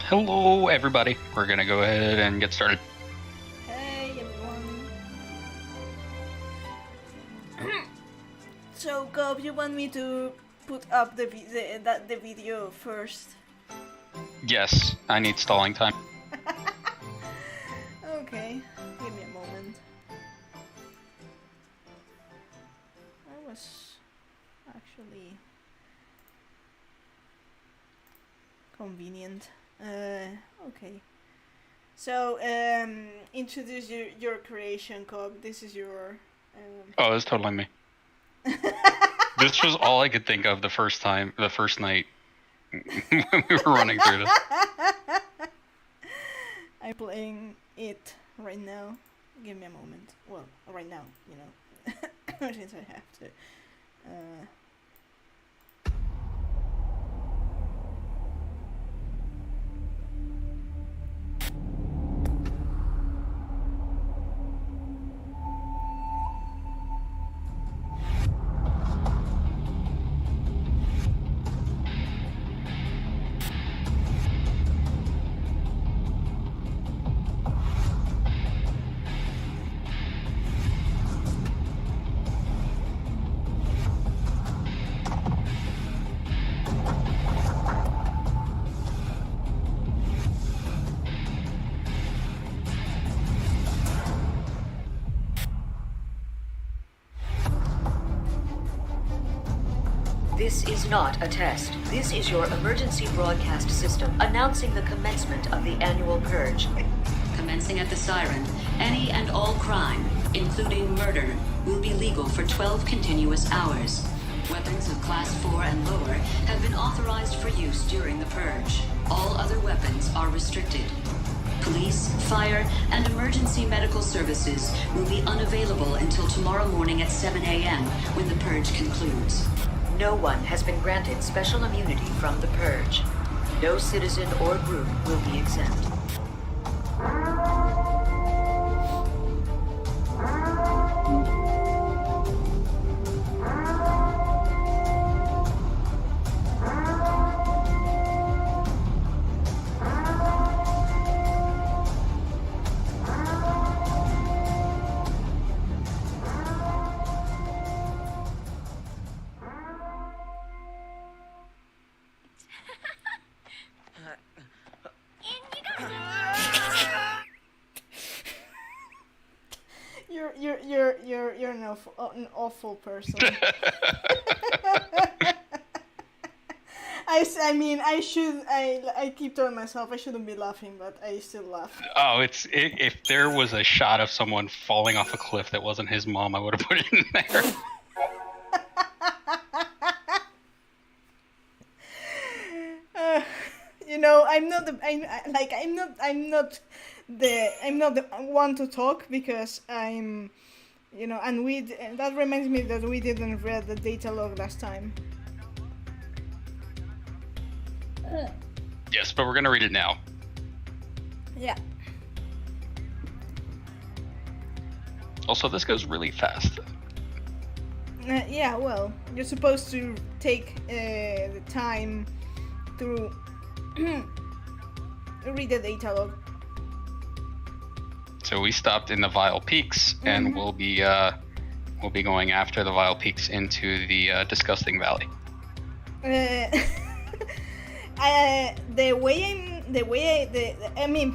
Hello, everybody. We're gonna go ahead and get started. Hey everyone. So, Cobb, you want me to put up the video first? Yes, I need stalling time. Okay, give me a moment. That was actually convenient. Okay. So, introduce your creation, Cobb. This is your... Oh, it's totally me. This was all I could think of the first night when we were running through this. I'm playing it right now. Give me a moment. Well, right now, you know, since I have to. This is not a test. This is your emergency broadcast system announcing the commencement of the annual purge. Commencing at the siren, any and all crime, including murder, will be legal for 12 continuous hours. Weapons of Class 4 and lower have been authorized for use during the purge. All other weapons are restricted. Police, fire, and emergency medical services will be unavailable until tomorrow morning at 7 a.m. when the purge concludes. No one has been granted special immunity from the purge. No citizen or group will be exempt. You're an awful person. I keep telling myself I shouldn't be laughing, but I still laugh. Oh, if there was a shot of someone falling off a cliff that wasn't his mom, I would have put it in there. You know, I'm not the one to talk because I'm, you know, and that reminds me that we didn't read the data log last time. Yes, but we're gonna read it now. Yeah. Also, this goes really fast. Yeah, well, you're supposed to take the time to read the data log. So we stopped in the Vile Peaks, and we'll be going after the Vile Peaks into the Disgusting Valley.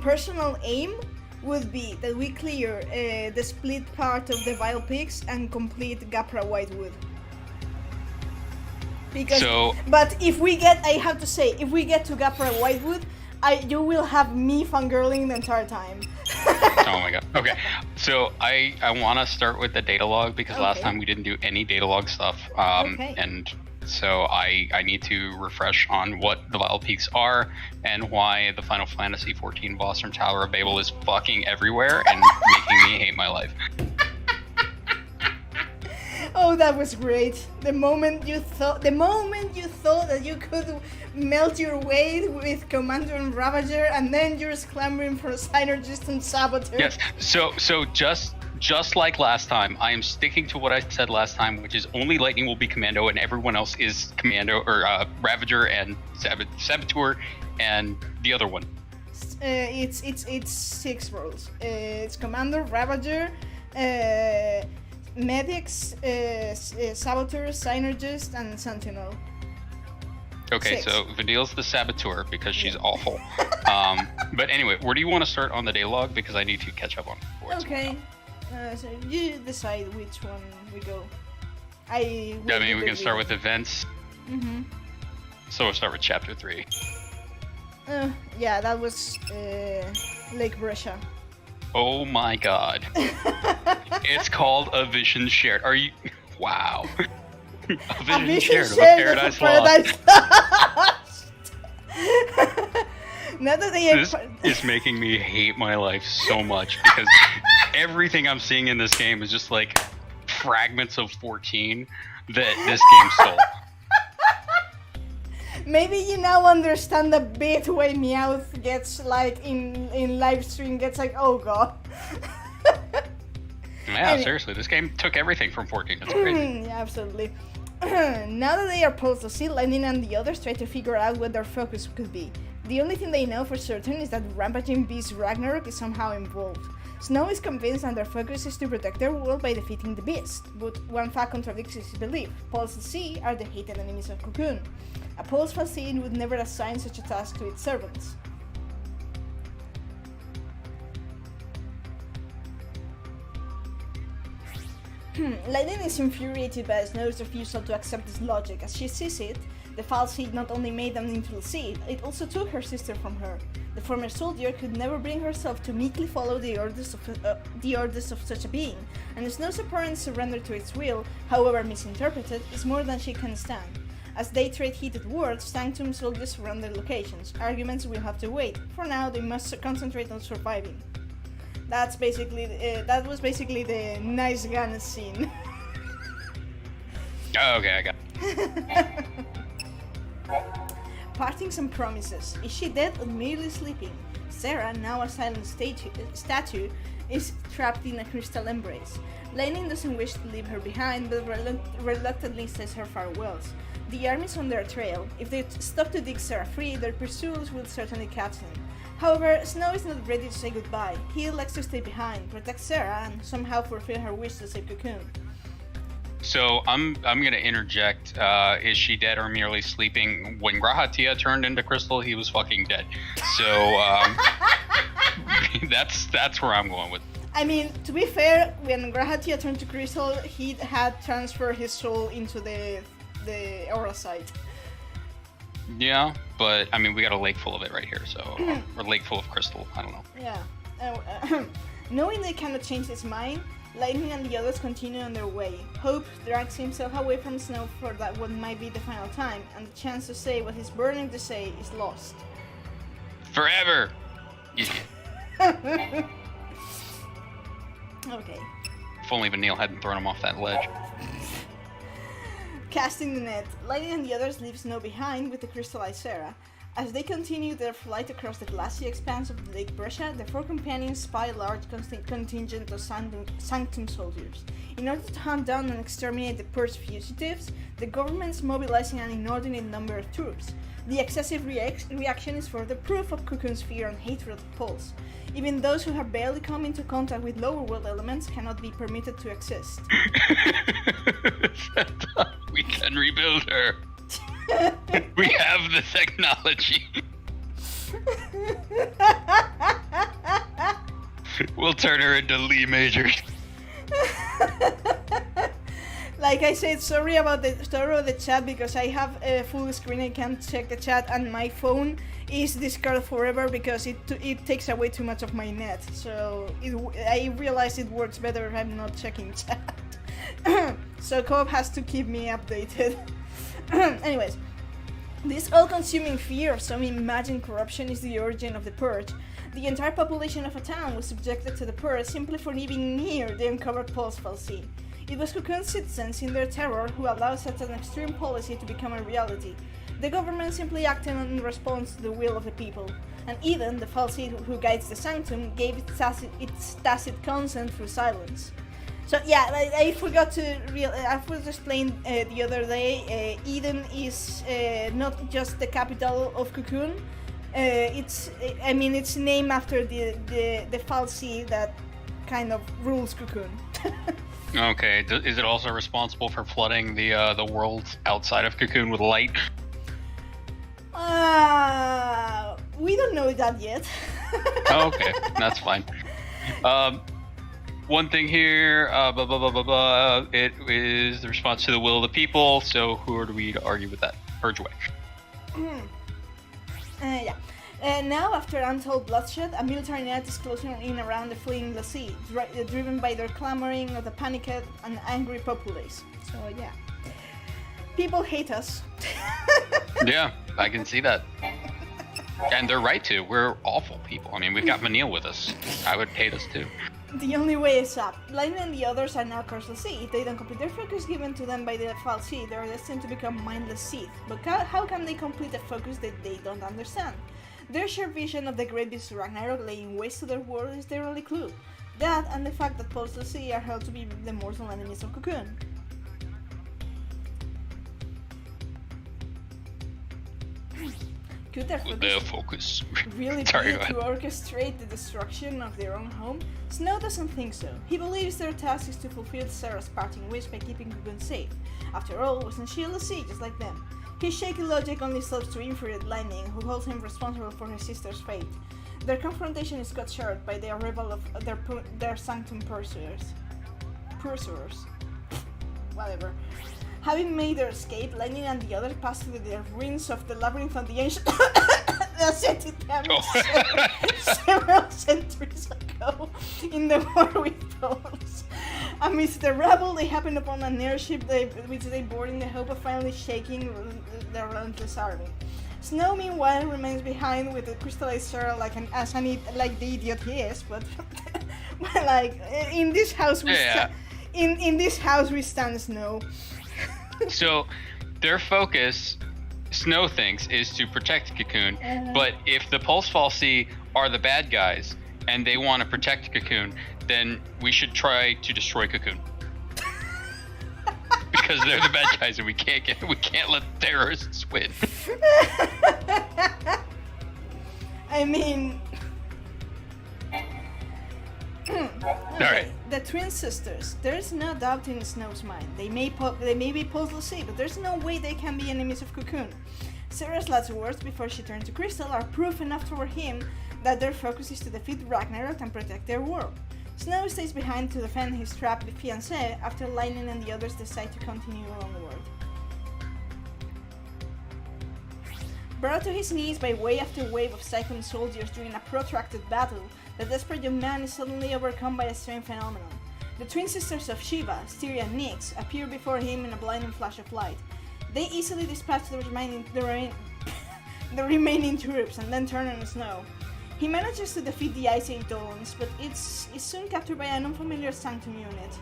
Personal aim would be that we clear the split part of the Vile Peaks and complete Gapra Whitewood. But if we get to Gapra Whitewood, you will have me fangirling the entire time. Oh my god. Okay, so I want to start with the data log because last time we didn't do any data log stuff. And so I need to refresh on what the Vile Peaks are and why the Final Fantasy XIV boss from Tower of Babel is fucking everywhere and making me hate my life. Oh, that was great. The moment you thought that you could melt your way with Commander and Ravager, and then you're clamoring for a synergist saboteur. Yes. So just like last time, I am sticking to what I said last time, which is only Lightning will be Commando, and everyone else is Commando or Ravager and Saboteur and the other one. it's 6 roles. It's Commander, Ravager, Medics, Saboteur, Synergist, and Sentinel. Okay, 6. so Vanille's the Saboteur because she's awful. But anyway, where do you want to start on the day log? Because I need to catch up on it. Okay, so you decide which one we go. I mean, we can start with events. Mm-hmm. So we'll start with chapter 3. Yeah, that was Lake Brescia. Oh my god. It's called A Vision Shared. Are you... Wow. A Vision Shared of a Paradise Lost. Now that this is making me hate my life so much because everything I'm seeing in this game is just like fragments of 14 that this game stole. Maybe you now understand the bit why Meowth gets like in live stream gets like, oh god. Yeah, seriously, this game took everything from 14. It's crazy. Yeah, absolutely. Now that they are post to see, Lightning and the others try to figure out what their focus could be. The only thing they know for certain is that Rampaging Beast Ragnarok is somehow involved. Snow is convinced that their focus is to protect their world by defeating the beast, but one fact contradicts his belief. Pulse and Sea are the hated enemies of Cocoon. A Pulse Falcine would never assign such a task to its servants. Lightning is infuriated by Snow's refusal to accept this logic. As she sees it, the Falseed not only made an neutral seed, it also took her sister from her. The former soldier could never bring herself to meekly follow the orders of such a being, and Snow's apparent surrender to its will, however misinterpreted, is more than she can stand. As they trade heated words, Sanctum soldiers surround their locations. Arguments will have to wait. For now, they must concentrate on surviving. That was basically the nice gun scene. Oh, okay, I got it. Partings and promises. Is she dead or merely sleeping? Sarah, now a silent statue, is trapped in a crystal embrace. Lightning doesn't wish to leave her behind, but reluctantly says her farewells. The army is on their trail. If they stop to dig Sarah free, their pursuers will certainly catch them. However, Snow is not ready to say goodbye. He elects to stay behind, protect Sarah, and somehow fulfill her wish to save Cocoon. So I'm gonna interject. Is she dead or merely sleeping? When Grahatia turned into Crystal, he was fucking dead. So that's where I'm going with. I mean, to be fair, when Grahatia turned to Crystal, he had transferred his soul into the aura site. Yeah, but I mean, we got a lake full of it right here, so or a lake full of crystal. I don't know. Yeah. Knowing they cannot change his mind, Lightning and the others continue on their way. Hope drags himself away from Snow for that what might be the final time, and the chance to say what he's burning to say is lost. Forever! Idiot. Okay. If only Vanille hadn't thrown him off that ledge. Casting the net, Lightning and the others leave Snow behind with the crystallized Sarah. As they continue their flight across the glassy expanse of Lake Brescia, the 4 companions spy a large contingent of Sanctum soldiers. In order to hunt down and exterminate the Purge fugitives, the government's mobilizing an inordinate number of troops. The excessive reaction is further proof of Cocoon's fear and hatred of Pulse. Even those who have barely come into contact with lower world elements cannot be permitted to exist. We can rebuild her. We have the technology. We'll turn her into Lee Major. Like I said, sorry about the chat because I have a full screen. I can't check the chat, and my phone is discarded forever because it takes away too much of my net. So I realize it works better if I'm not checking chat. So Cobb has to keep me updated. Anyways, this all-consuming fear of some imagined corruption is the origin of the Purge. The entire population of a town was subjected to the Purge simply for living near the uncovered Pulse Falcine. It was Cocoon citizens in their terror who allowed such an extreme policy to become a reality. The government simply acted in response to the will of the people, and even the Falseed who guides the Sanctum gave its tacit consent through silence. So yeah, I forgot to explain the other day, Eden is not just the capital of Cocoon, It's named after the fal'Cie that kind of rules Cocoon. Okay. Is it also responsible for flooding the world outside of Cocoon with light? We don't know that yet. Okay, that's fine. One thing here, blah, blah, blah, blah, blah. It is the response to the will of the people. So who are we to argue with that? Purge away. Yeah. Now, after untold bloodshed, a military net is closing in around the fleeing l'Cie, driven by their clamoring of the panicked and angry populace. So, yeah. People hate us. Yeah, I can see that. And they're right to. We're awful people. I mean, we've got Manil with us. I would hate us too. The only way is up. Lightning and the others are now cursed l'Cie. If they don't complete their focus given to them by the fal'Cie, they are destined to become mindless Sith. But how can they complete a focus that they don't understand? Their shared vision of the great beast Ragnarok laying waste to their world is their only clue. That and the fact that post l'Cie are held to be the mortal enemies of Cocoon. Could their focus really be to orchestrate the destruction of their own home? Snow doesn't think so. He believes their task is to fulfill Sarah's parting wish by keeping Cocoon safe. After all, wasn't she a l'Cie just like them? His shaky logic only serves to infuriate Lightning, who holds him responsible for his sister's fate. Their confrontation is cut short by the arrival of their sanctum pursuers. Whatever. Having made their escape, Lightning and the others passed through the ruins of the labyrinth of the ancient ascended them several centuries ago in the war with Bones. Amidst the rubble, they happened upon an airship which they board in the hope of finally shaking the relentless army. Snow, meanwhile, remains behind with the crystallized Sarah like the idiot he is, but like in this house in this house we stand Snow. So, their focus, Snow thinks, is to protect Cocoon. But if the Pulse fal'Cie are the bad guys and they want to protect Cocoon, then we should try to destroy Cocoon. Because they're the bad guys and we can't let terrorists win. I mean, Alright. The twin sisters. There's no doubt in Snow's mind. They may be post l'Cie, but there's no way they can be enemies of Cocoon. Sarah's last words before she turned to Crystal are proof enough for him that their focus is to defeat Ragnarok and protect their world. Snow stays behind to defend his trapped fiancée after Lightning and the others decide to continue onward. Brought to his knees by wave after wave of Cyclone soldiers during a protracted battle, the desperate young man is suddenly overcome by a strange phenomenon. The twin sisters of Shiva, Styria and Nyx, appear before him in a blinding flash of light. They easily dispatch the remaining troops and then turn on Snow. He manages to defeat the Ice Age Dolans, but is soon captured by an unfamiliar Sanctum unit.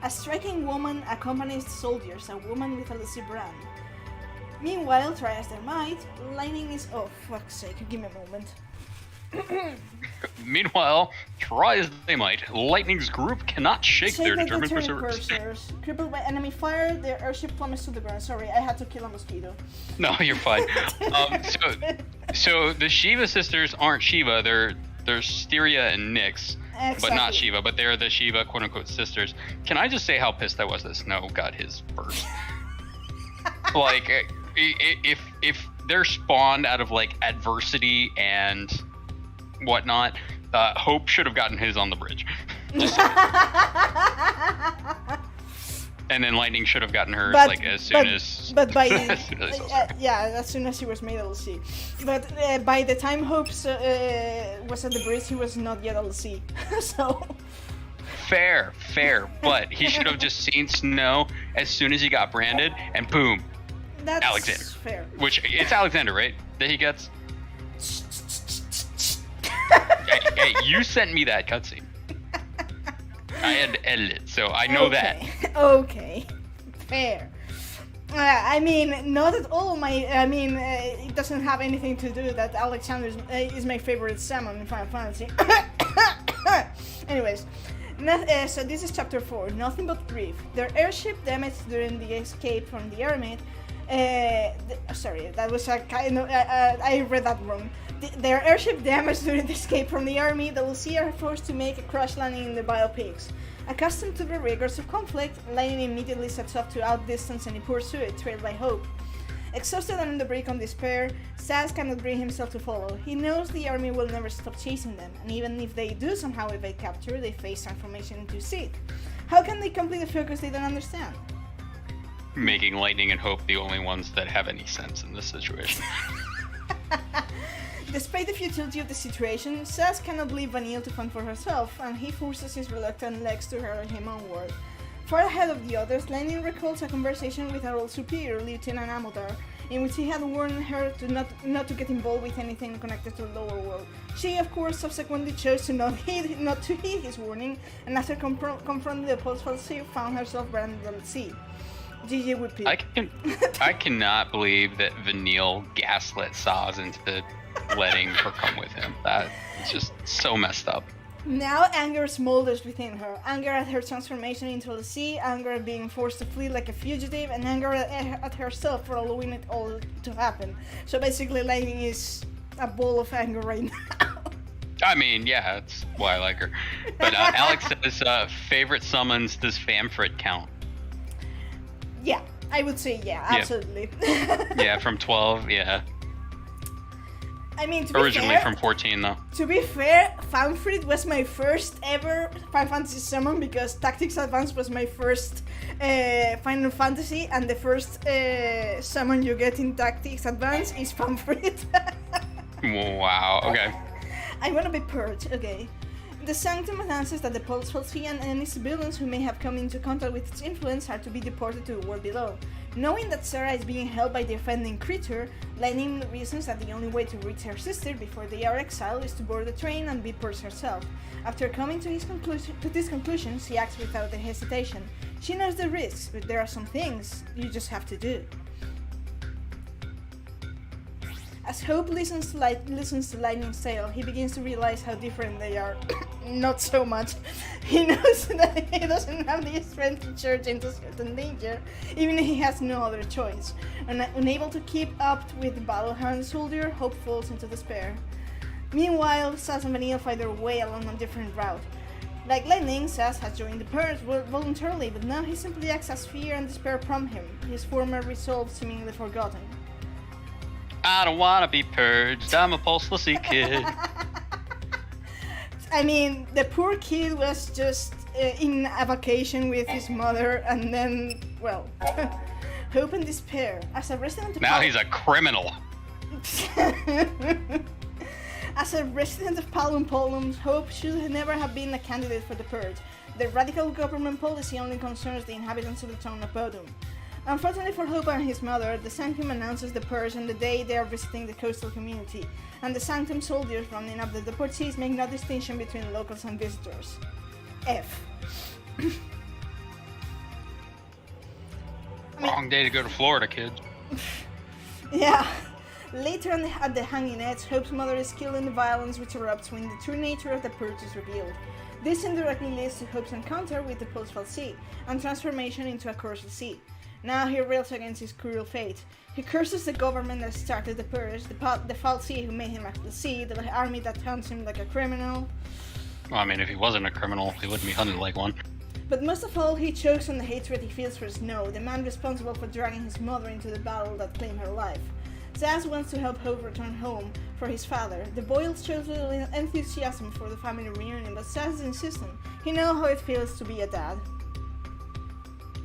A striking woman accompanies the soldiers, a woman with a l'Cie brand. Meanwhile, try as they might, Lightning is... Oh, fuck's sake, give me a moment. Meanwhile, try as they might, Lightning's group cannot shake their determined pursuers. Crippled by enemy fire, their airship plummets to the ground. Sorry, I had to kill a mosquito. No, you're fine. So the Shiva sisters aren't Shiva, they're Styria and Nyx. Exactly. But not Shiva, but they're the Shiva quote-unquote sisters. Can I just say how pissed I was that Snow got his first? Like, if they're spawned out of, like, adversity and whatnot, Hope should have gotten his on the bridge. And then Lightning should have gotten hers, as soon as he was made a l'Cie. But by the time Hope was at the bridge, he was not yet a l'Cie. So fair, but he should have just seen Snow as soon as he got branded, and boom, that's Alexander. Fair. Which it's Alexander, right? That he gets. hey, you sent me that cutscene. I had to edit it, so I know that. Okay, fair. I mean, not at all. It doesn't have anything to do that Alexander is my favorite salmon in Final Fantasy. Anyways, so this is chapter 4. Nothing but grief. Their airship damaged during the escape from the Eremite Sorry, that was a kind of... I read that wrong. Their airship damaged during the escape from the army, the LC are forced to make a crash landing in the Bile Peaks. Accustomed to the rigors of conflict, Lightning immediately sets off to outdistance any pursuit, trailed by Hope. Exhausted and on the brink of despair, Sass cannot bring himself to follow. He knows the army will never stop chasing them, and even if they do somehow evade capture, they face transformation into Sith. How can they complete the focus they don't understand? Making Lightning and Hope the only ones that have any sense in this situation. Despite the futility of the situation, Sass cannot leave Vanille to fend for herself, and he forces his reluctant legs to hurl him onward. Far ahead of the others, Lightning recalls a conversation with her old superior, Lieutenant Amodar, in which he had warned her to not to get involved with anything connected to the lower world. She, of course, subsequently chose to not to heed his warning, and after confronting the Pulse Falsy, found herself branded at sea. GG would be. I cannot believe that Vanille gaslit Saz into letting her come with him. That is just so messed up. Now anger smolders within her. Anger at her transformation into the sea, anger at being forced to flee like a fugitive, and anger at herself for allowing it all to happen. So basically Lightning is a ball of anger right now. I mean, yeah, that's why I like her. But Alex says, favorite summons, does Famfrit count? Yeah, I would say yeah, absolutely. Yeah, from 12, yeah. I mean, to be originally fair, from 14 though. To be fair, Famfrit was my first ever Final Fantasy summon because Tactics Advance was my first Final Fantasy, and the first summon you get in Tactics Advance is Famfrit. Wow, okay. I wanna be purged, okay. The Sanctum announces that the Pulse Falsy and any civilians who may have come into contact with its influence are to be deported to the world below. Knowing that Sarah is being held by the offending creature, Lightning reasons that the only way to reach her sister before they are exiled is to board the train and be purged herself. After coming to this conclusion, she acts without hesitation. She knows the risks, but there are some things you just have to do. As Hope listens to Lightning's tale, he begins to realize how different they are. Not so much. He knows that he doesn't have the strength to charge into certain danger, even if he has no other choice. Unable to keep up with the battle-hardened soldier, Hope falls into despair. Meanwhile, Sass and Vanille find their way along a different route. Like Lightning, Sass has joined the Purge voluntarily, but now he simply acts as fear and despair prompt him, his former resolve seemingly forgotten. I don't wanna be purged, I'm a pulseless kid. I mean, the poor kid was just in a vacation with his mother, and then, well, hope and despair. As a resident of now he's a criminal. As a resident of Palum Polum, Hope should never have been a candidate for the Purge. The radical government policy only concerns the inhabitants of the town of Bodum. Unfortunately for Hope and his mother, the Sanctum announces the Purge on the day they are visiting the coastal community, and the Sanctum soldiers rounding up the deportees make no distinction between locals and visitors. F. Wrong day to go to Florida, kids. Yeah. Later at the Hanging Edge, Hope's mother is killed in the violence which erupts when the true nature of the Purge is revealed. This indirectly leads to Hope's encounter with the Pulse Falsy and transformation into a Cursed Sea. Now he rails against his cruel fate. He curses the government that started the Purge, the Falsy who made him a sea, the army that hunts him like a criminal. Well, I mean, if he wasn't a criminal, he wouldn't be hunted like one. But most of all, he chokes on the hatred he feels for Snow, the man responsible for dragging his mother into the battle that claimed her life. Sass wants to help Hope return home for his father. The boys shows little enthusiasm for the family reunion, but Sass is insistent. He knows how it feels to be a dad.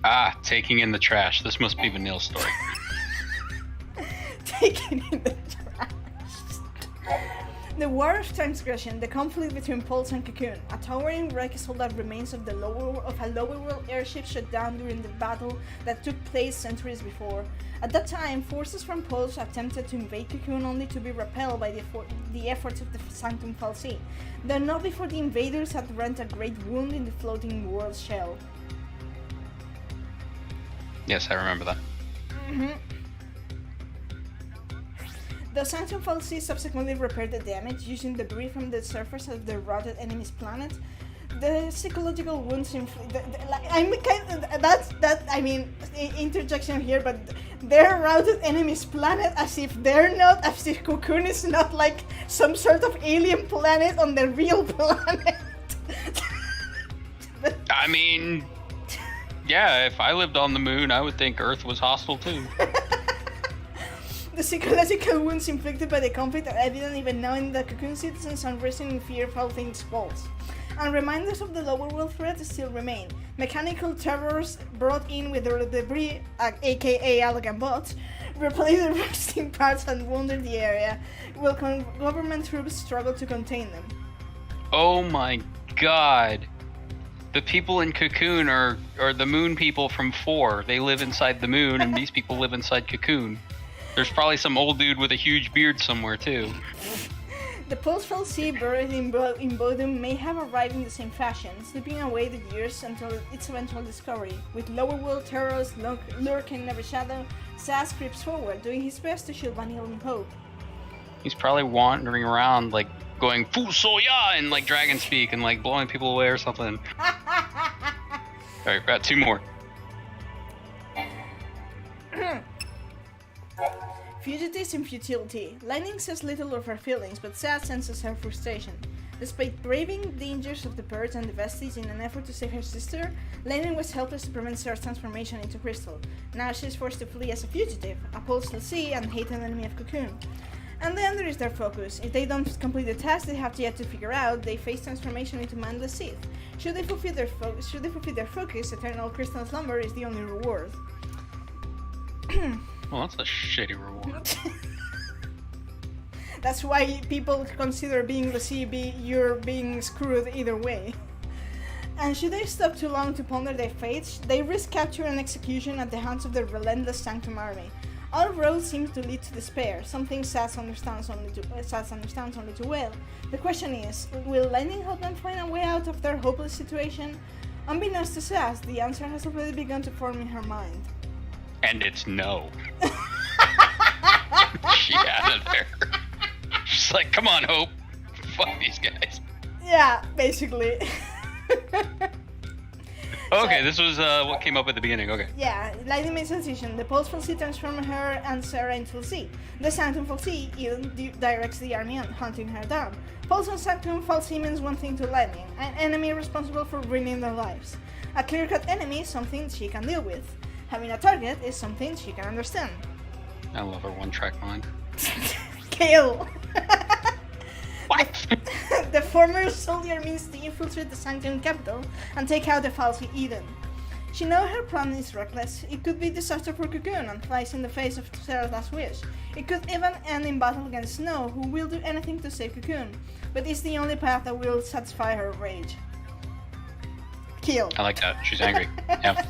Ah, taking in the trash. This must be Vanille's story. Taking in the trash. The War of Transgression, the conflict between Pulse and Cocoon, a towering wreck is all that remains of a lower world airship shut down during the battle that took place centuries before. At that time, forces from Pulse attempted to invade Cocoon only to be repelled by the efforts of the Sanctum Falsy, though not before the invaders had rent a great wound in the floating world shell. Yes, I remember that. Mm-hmm. The Sanctum Falsy subsequently repaired the damage using debris from the surface of the rotted enemy's planet. The psychological wounds interjection here, but They're routed enemy's planet as if Cocoon is not like some sort of alien planet on the real planet. I mean, yeah, if I lived on the moon, I would think Earth was hostile too. The psychological wounds inflicted by the conflict are evident even now in the Cocoon citizens and resting in fear of all things false. And reminders of the lower world threat still remain. Mechanical terrors brought in with the debris, aka Allegan bots, replace the rusting parts and wander the area, while government troops struggle to contain them. Oh my god. The people in Cocoon are the moon people from 4. They live inside the moon, and these people live inside Cocoon. There's probably some old dude with a huge beard somewhere, too. The post-fall sea buried in Bodum may have arrived in the same fashion, slipping away the years until its eventual discovery. With lower world terrors lurking in every shadow, Saz creeps forward, doing his best to shield Vanille and Hope. He's probably wandering around, like, going Fu Soya and like dragon speak and like blowing people away or something. Alright, got 2 more. Fugitives in futility. Lightning says little of her feelings, but Saz senses her frustration. Despite braving dangers of the birds and the vestige in an effort to save her sister, Lightning was helpless to prevent Sarah's transformation into Crystal. Now she is forced to flee as a fugitive, a postal sea and hated enemy of Cocoon. And then there is their focus. If they don't complete the task they have yet to figure out, they face transformation into mindless Sith. Should they fulfill their focus, eternal crystal slumber is the only reward. Well, that's a shitty reward. That's why people consider being the Sea you're being screwed either way. And should they stop too long to ponder their fates, they risk capture and execution at the hands of the relentless Sanctum army. All roads seem to lead to despair, something Saz understands only too well. The question is, will Lightning help them find a way out of their hopeless situation? Unbeknownst to Saz, the answer has already begun to form in her mind. And it's no. She had it there. She's like, come on, Hope. Fuck these guys. Yeah, basically. Okay, this was what came up at the beginning, okay. Yeah, Lightning makes a decision. The Pulse Falsi transforms her and Sarah into Falsi. The Sanctum Falsi even directs the army on hunting her down. Pulse and Sanctum Falsi means one thing to Lightning, an enemy responsible for ruining their lives. A clear-cut enemy is something she can deal with. Having a target is something she can understand. I love her one-track mind. Kill! What? The former soldier means to infiltrate the Sanctum capital and take out the Falsi Eden. She knows her plan is reckless. It could be disaster for Cocoon and flies in the face of Sarah's last wish. It could even end in battle against Snow, who will do anything to save Cocoon, but it's the only path that will satisfy her rage. Kill. I like that. She's angry. Yeah.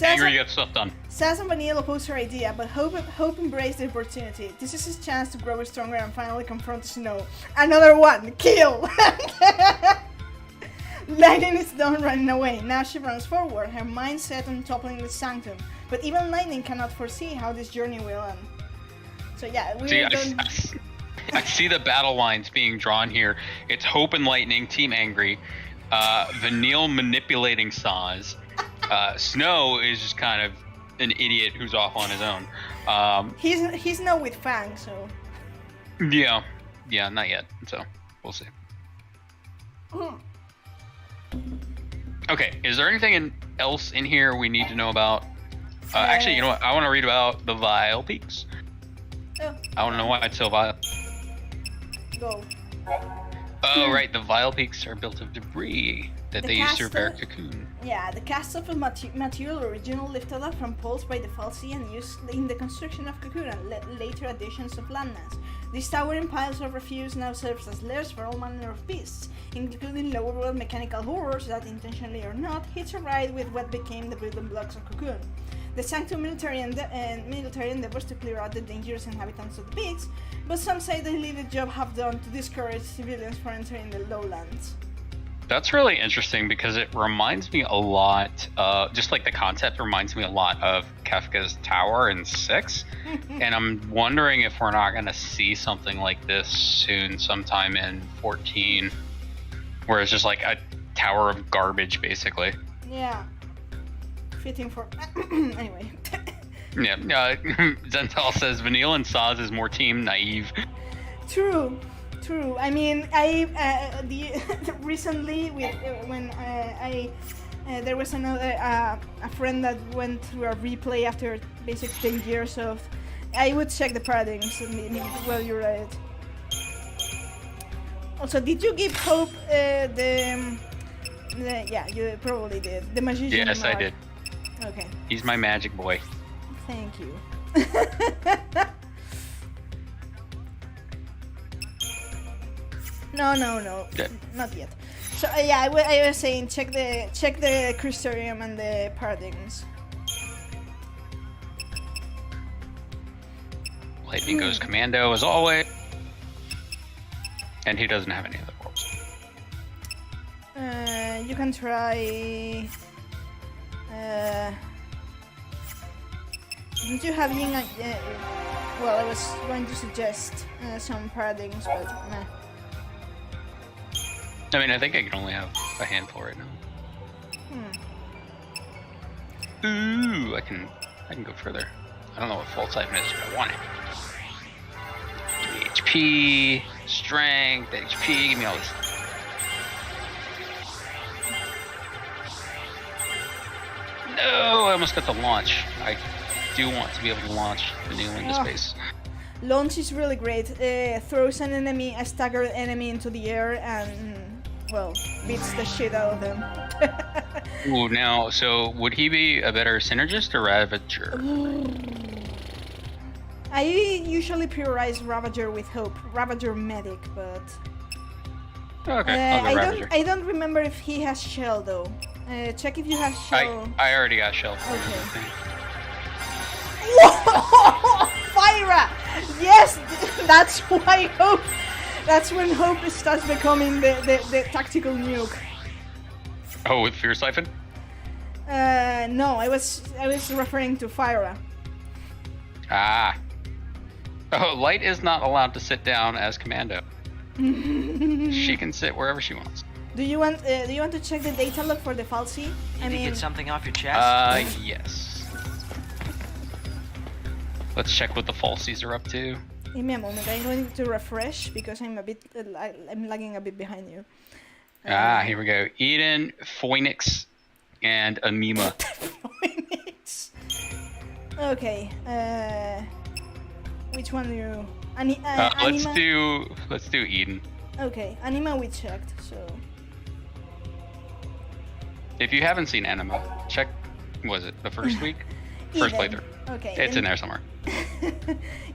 Angry gets stuff done. Saz and Vanille oppose her idea, but Hope embraced the opportunity. This is his chance to grow stronger and finally confront Snow. Another one! Kill! Lightning is done running away. Now she runs forward, her mind set on toppling the Sanctum. But even Lightning cannot foresee how this journey will end. So yeah, I see the battle lines being drawn here. It's Hope and Lightning, Team Angry. Vanille manipulating Saz. Snow is just kind of an idiot who's off on his own. He's not with Fang, so. Yeah, not yet. So we'll see. Okay, is there anything else in here we need to know about? Actually, you know what? I want to read about the Vile Peaks. Oh. I want to know why it's so vile. Go. Oh, right. The Vile Peaks are built of debris that they used to repair Cocoon. Yeah, the cast of material original lifted up from poles by the Falsi and used in the construction of Cocoon and later additions of landmass. These towering piles of refuse now serves as lairs for all manner of beasts, including lower world mechanical horrors that, intentionally or not, hitch a ride with what became the building blocks of Cocoon. The Sanctum military endeavors to clear out the dangerous inhabitants of the peaks, but some say they leave the job half done to discourage civilians from entering the lowlands. That's really interesting because it reminds me a lot, just like the concept reminds me a lot of Kefka's Tower in 6. And I'm wondering if we're not going to see something like this soon, sometime in 14, where it's just like a tower of garbage, basically. Yeah. Fitting for... Anyway. Yeah, Zental says Vanille and Saz is more team naive. True. I mean, recently when there was a friend that went through a replay after basically 10 years of. I would check the paradigms. Well, you're right. Also, did you give Hope yeah, you probably did. The magician. Yes, mark. I did. Okay. He's my magic boy. Thank you. No, Yeah. not yet. So yeah, I was saying check the Crystarium and the paradigms. Lightning goes commando as always, and he doesn't have any other wolves. You can try. Did you have Ying? Well, I was going to suggest some paradigms, but nah. I mean, I think I can only have a handful right now. Ooh, I can go further. I don't know what False Siphon is, but I want it. Give me HP, strength, HP, give me all this. No, I almost got the launch. I do want to be able to launch the new into space. Launch is really great. Throws a staggered enemy into the air and, well, beats the shit out of them. Ooh, now, so would he be a better synergist or Ravager? I usually prioritize Ravager with Hope. Ravager medic, but... Okay, I'll go Ravager. I don't remember if he has Shell, though. Check if you have Shell. I already got Shell. Okay. Fyra! Yes! That's why Hope... That's when Hope starts becoming the tactical nuke. Oh, with Fear Siphon? No, I was referring to Fyra. Ah. Oh, Light is not allowed to sit down as commando. She can sit wherever she wants. Do you want to check the data log for the Falsi? Need to get something off your chest? Yes. Let's check what the falsies are up to. Give me a moment. I'm going to refresh because I'm lagging a bit behind you. Here we go. Eden, Phoenix, and Anima. Phoenix. Okay. Which one do you? Anima. Let's do Eden. Okay, Anima we checked. So. If you haven't seen Anima, check. Was it the first week? First playthrough. Okay. It's in there somewhere.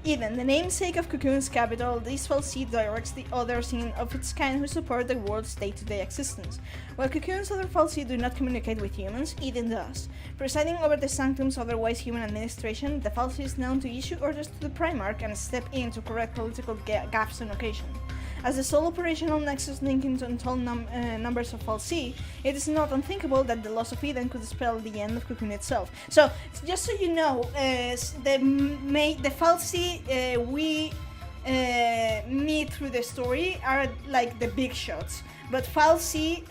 Eden, the namesake of Cocoon's capital, this falsi directs the others of its kind who support the world's day-to-day existence. While Cocoon's other falsi do not communicate with humans, Eden does. Presiding over the Sanctum's otherwise human administration, the falsi is known to issue orders to the Primarch and step in to correct political gaffes on occasion. As the sole operational nexus linking to untold numbers of falsi, it is not unthinkable that the loss of Eden could spell the end of Cocoon itself. So, just so you know, the falsi we meet through the story are like the big shots, but falsi,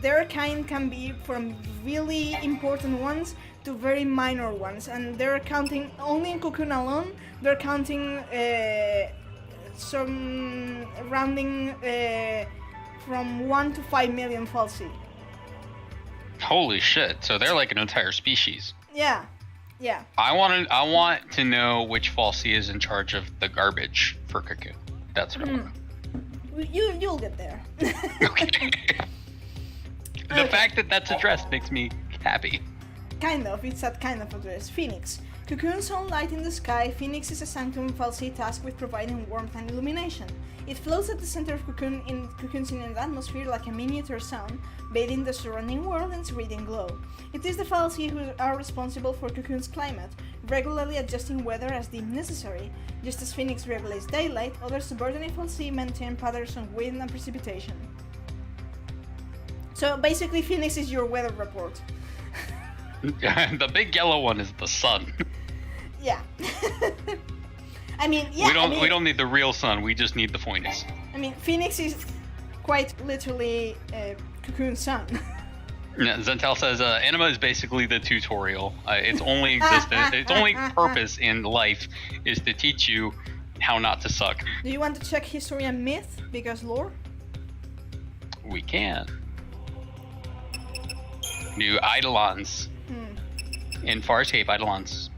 their kind can be from really important ones to very minor ones, and they're counting only in Cocoon alone. They're counting some rounding from 1 to 5 million falsi. Holy shit! So they're like an entire species. Yeah. I want to know which falsi is in charge of the garbage for Cocoon. That's what I want. You'll get there. Okay. The fact that that's addressed makes me happy. Kind of. It's that kind of address. Phoenix. Cocoon's own light in the sky, Phoenix is a Sanctum falsi tasked with providing warmth and illumination. It floats at the center of Cocoon's inner atmosphere like a miniature sun, bathing the surrounding world in its radiant glow. It is the falsi who are responsible for Cocoon's climate, regularly adjusting weather as deemed necessary. Just as Phoenix regulates daylight, other subordinate falsi maintain patterns on wind and precipitation. So basically, Phoenix is your weather report. The big yellow one is the sun. Yeah. I mean, yeah. We don't need the real sun. We just need the Phoenix. I mean, Phoenix is quite literally Cocoon's sun. Yeah, Zentel says anima is basically the tutorial. Its only existence, its only purpose in life is to teach you how not to suck. Do you want to check history and myth? Because lore? We can. New Eidolons. In Farscape, Eidolons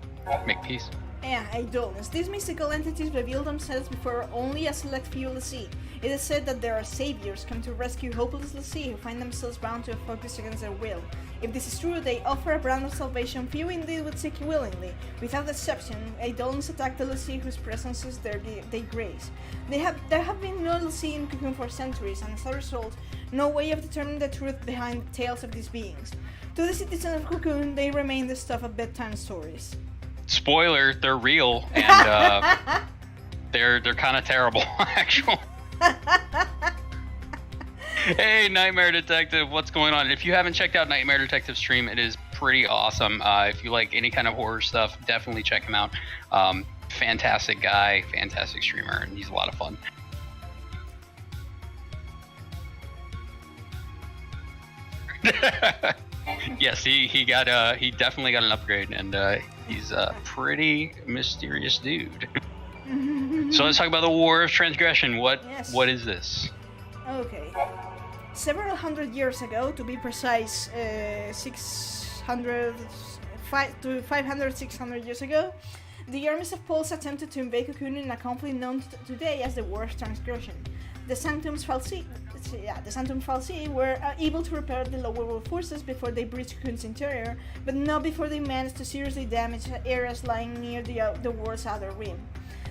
make peace. Yeah, Eidolons. These mystical entities reveal themselves before only a select few will see. It is said that there are saviors come to rescue hopeless Lassie who find themselves bound to a focus against their will. If this is true, they offer a brand of salvation few indeed would seek willingly. Without exception, Eidolons attack the Lassie whose presence is they grace. There have been no Lassie in Cocoon for centuries, and as a result, no way of determining the truth behind the tales of these beings. To the citizens of Cocoon, they remain the stuff of bedtime stories. Spoiler, they're real, and they're kind of terrible, actually. Hey, Nightmare Detective, what's going on? If you haven't checked out Nightmare Detective stream, it is pretty awesome. If you like any kind of horror stuff, definitely check him out. Fantastic guy, fantastic streamer, and he's a lot of fun. Yes, he definitely got an upgrade, and he's a pretty mysterious dude. So let's talk about the War of Transgression. What is this? Okay. Several hundred years ago, to be precise, 600 years ago, the armies of Pulse attempted to invade Cocoon in a conflict known today as the War of Transgression. The Sanctum Falsi were able to repair the lower world forces before they breached Cocoon's interior, but not before they managed to seriously damage areas lying near the world's outer rim.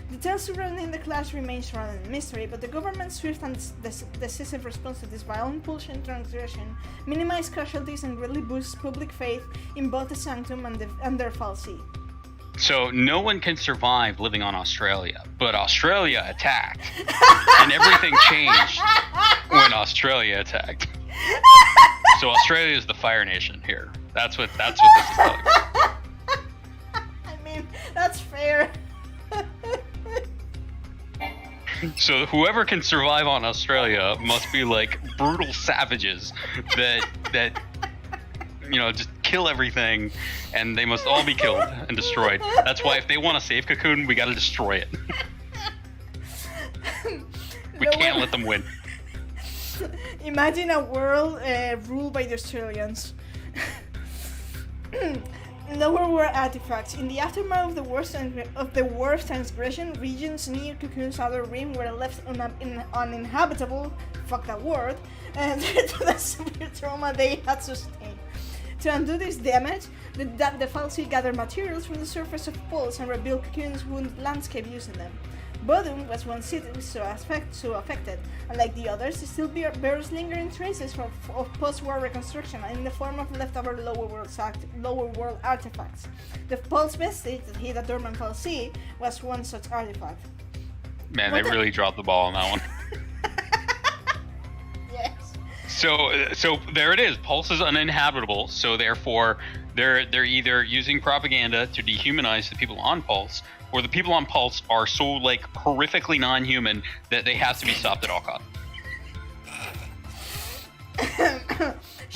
Details surrounding the clash remain shrouded in mystery, but the government's swift and decisive response to this violent pulse and transgression minimized casualties and greatly boosts public faith in both the Sanctum and their Falsi. So no one can survive living on Australia, but Australia attacked, and everything changed when Australia attacked. So Australia is the Fire Nation here. That's what this is telling me. I mean, that's fair. So whoever can survive on Australia must be like brutal savages that just kill everything, and they must all be killed and destroyed. That's why if they want to save Cocoon, we gotta destroy it. We can't let them win. Imagine a world ruled by the Australians. Lower world artifacts. In the aftermath of the War of Transgression, regions near Cocoon's outer rim were left uninhabitable, fuck that word, and due to the severe trauma they had sustained. To undo this damage, the Falsi gathered materials from the surface of Pulse and rebuilt Cocoon's wounded landscape using them. Bodum was one city so affected, and like the others, it still bears lingering traces of post-war reconstruction in the form of leftover lower world artifacts. The Pulse vestige that hid a dormant Falsi was one such artifact. Man, they really dropped the ball on that one. Yes. So there it is. Pulse is uninhabitable, so therefore they're either using propaganda to dehumanize the people on Pulse, or the people on Pulse are so like horrifically non-human that they have to be stopped at all costs.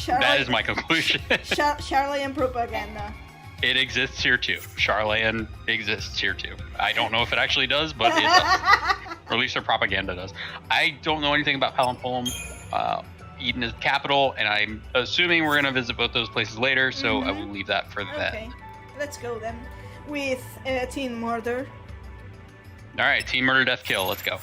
That is my conclusion. Charlatan propaganda. It exists here too. Charlatan exists here too. I don't know if it actually does, but it does. Or at least their propaganda does. I don't know anything about Palenpolum. Eden is the capital, and I'm assuming we're going to visit both those places later, so I will leave that for that. Okay, let's go then. With Teen Murder. Alright, Teen Murder, Death, Kill. Let's go.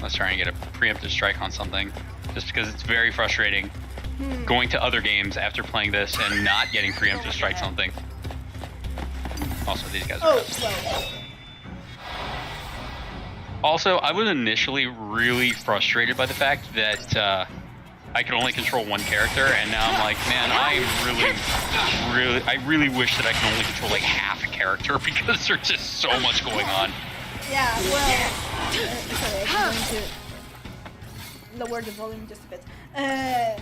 Let's try and get a preemptive strike on something, just because it's very frustrating going to other games after playing this and not getting preemptive strikes on things. Also, these guys are Also, I was initially really frustrated by the fact that I could only control one character, and now I'm like, man, I really wish that I could only control like half a character because there's just so much going on. Yeah, well, sorry, I'm going to lower the volume just a bit. I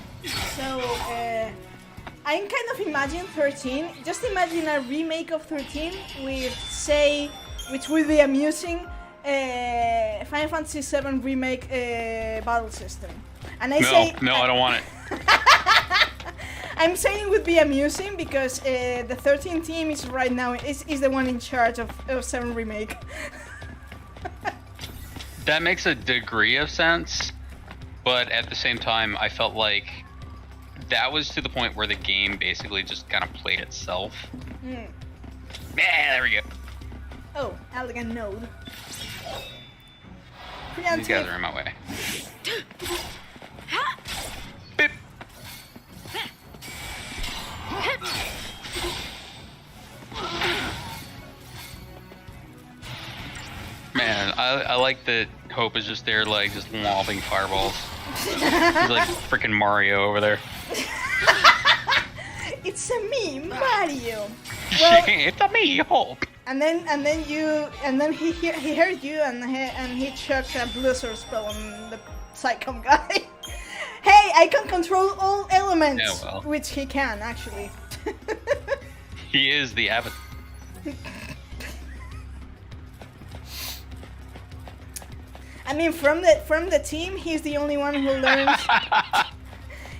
kind of imagine 13. Just imagine a remake of 13 with, say, which would be amusing, Final Fantasy VII remake battle system. And I say no, I don't want it. I'm saying it would be amusing because the 13 team is right now is the one in charge of 7 remake. That makes a degree of sense, but at the same time, I felt like that was to the point where the game basically just kind of played itself. Yeah, there we go. Oh, elegant node. These guys are in my way. Beep. Man, I like that Hope is just there, like, just lobbing fireballs. He's like freaking Mario over there. It's a me, Mario. Well, it's a me, Hope. And then he heard you and he chucked a blizzard spell on the Psychom guy. Hey, I can control all elements, Yeah, well. which he can actually. He is the avatar. I mean, from the team, he's the only one who learns.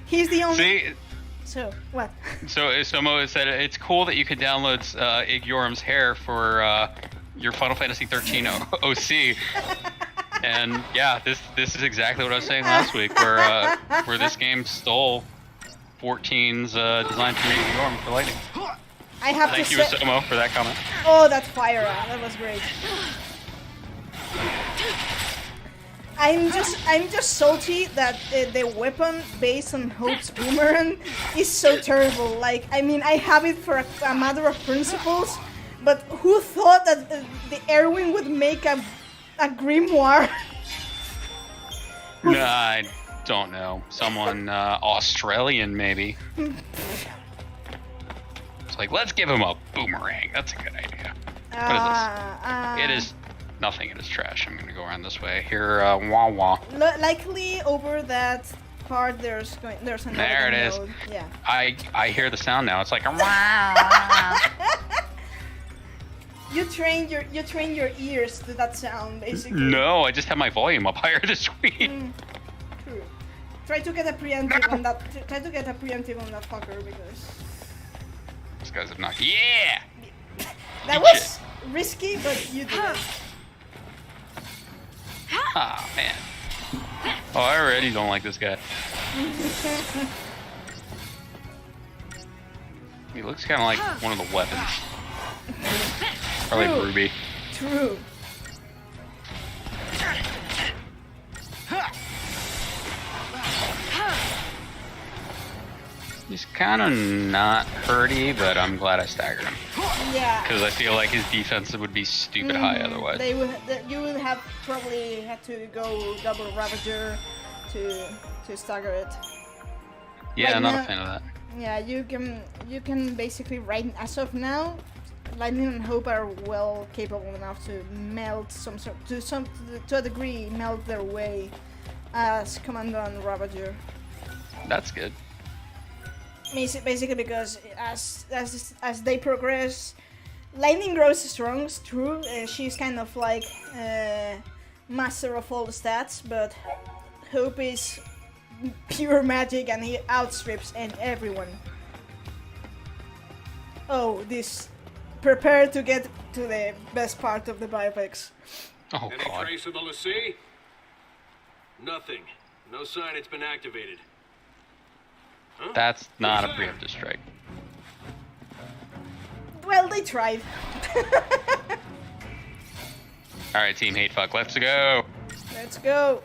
He's the only. See. So what? So Somo said it's cool that you could download Igyorum's hair for your Final Fantasy 13 OC. And yeah, this is exactly what I was saying last week, where this game stole 14's design from Igyorum for Lightning. I have Thank to you, say. Somo, for that comment. Oh, that fire! That was great. I'm just salty that the weapon based on Hope's boomerang is so terrible. Like, I mean, I have it for a matter of principles, but who thought that the Erwin would make a grimoire? No, I don't know. Someone Australian maybe. It's like, let's give him a boomerang. That's a good idea. What is this? It is nothing. It is trash. I'm gonna go around this way. Here, wah wah. Likely over that part, there's another. There it is. node. Yeah. I hear the sound now. It's like You train your ears to that sound, basically. No, I just have my volume up higher this week. True. Try to get a preemptive on that. Try to get a preemptive on that fucker because These guys have not. Yeah. that was risky, but you did it. Ah, man. Oh, I already don't like this guy. He looks kind of like one of the weapons. Probably True. Ruby. True. He's kind of not hurty, but I'm glad I staggered him. Yeah. Because I feel like his defense would be stupid high otherwise. You would have probably had to go double Ravager to stagger it. Yeah, Right not now- a fan of that. Yeah, you can basically as of now, Lightning and Hope are well capable enough to melt to a degree melt their way as Commander and Ravager. That's good. Basically because as they progress, Lightning grows strong. It's true. She's kind of like master of all the stats, but Hope is pure magic and he outstrips everyone. Oh, this. Prepare to get to the best part of the biopics. Oh, Any God. traceable to see? Nothing. No sign it's been activated. Huh? That's not a preemptive strike. Well, they tried. Alright, Team Hate Fuck, let's go! Let's go.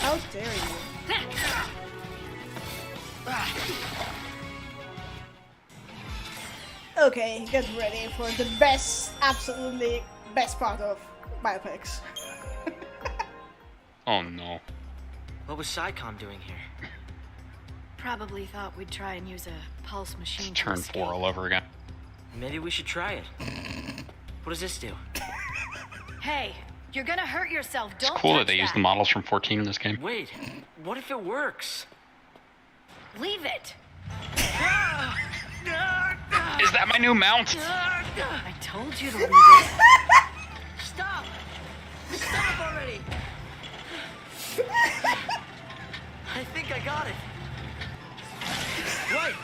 How dare you? Okay, get ready for the best, absolutely best part of biopics. Oh no. What was SciComm doing here? Probably thought we'd try and use a pulse machine It's to turn escape. 4 all over again. Maybe we should try it. What does this do? Hey, you're gonna hurt yourself. Don't It's cool that touch they use the models from 14 in this game. Wait, what if it works? Leave it. got my new mount. I told you to leave it. Stop! Stop already! I think I got it. Right!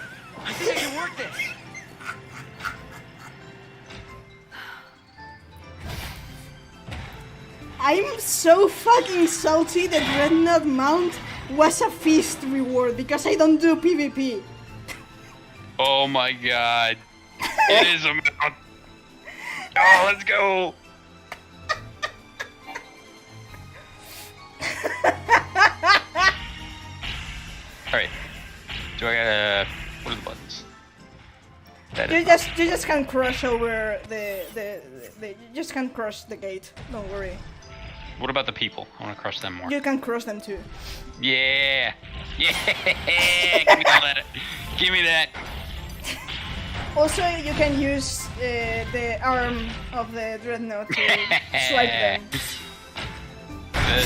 I think I can work this. I'm so fucking salty that Dreadnought Mount was a feast reward because I don't do PvP. Oh my god. It is a mount. Oh, let's go. Alright. Do I gotta... What are the buttons? You just can't cross over you just can't cross the gate. Don't worry. What about the people? I want to crush them more. You can cross them too. Yeah! Yeah! Give me all that. Give me that. Also, you can use the arm of the Dreadnought to swipe them. This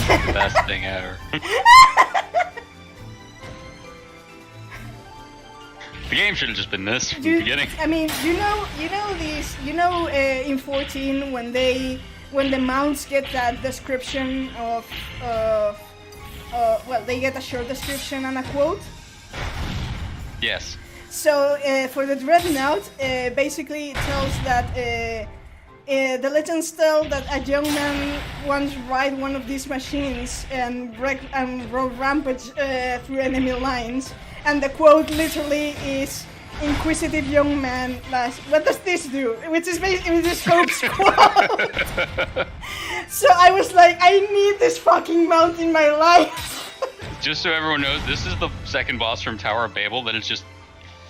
is the best thing ever. The game should have just been this from the beginning. I mean, in 14 when the mounts get that description of well, they get a short description and a quote. Yes. So for the Dreadnought, basically it tells that the legends tell that a young man once ride one of these machines and rode rampage through enemy lines. And the quote literally is, "Inquisitive young man, what does this do?" Which is basically this Hope's quote. So I was like, I need this fucking mount in my life. Just so everyone knows, this is the second boss from Tower of Babel that is just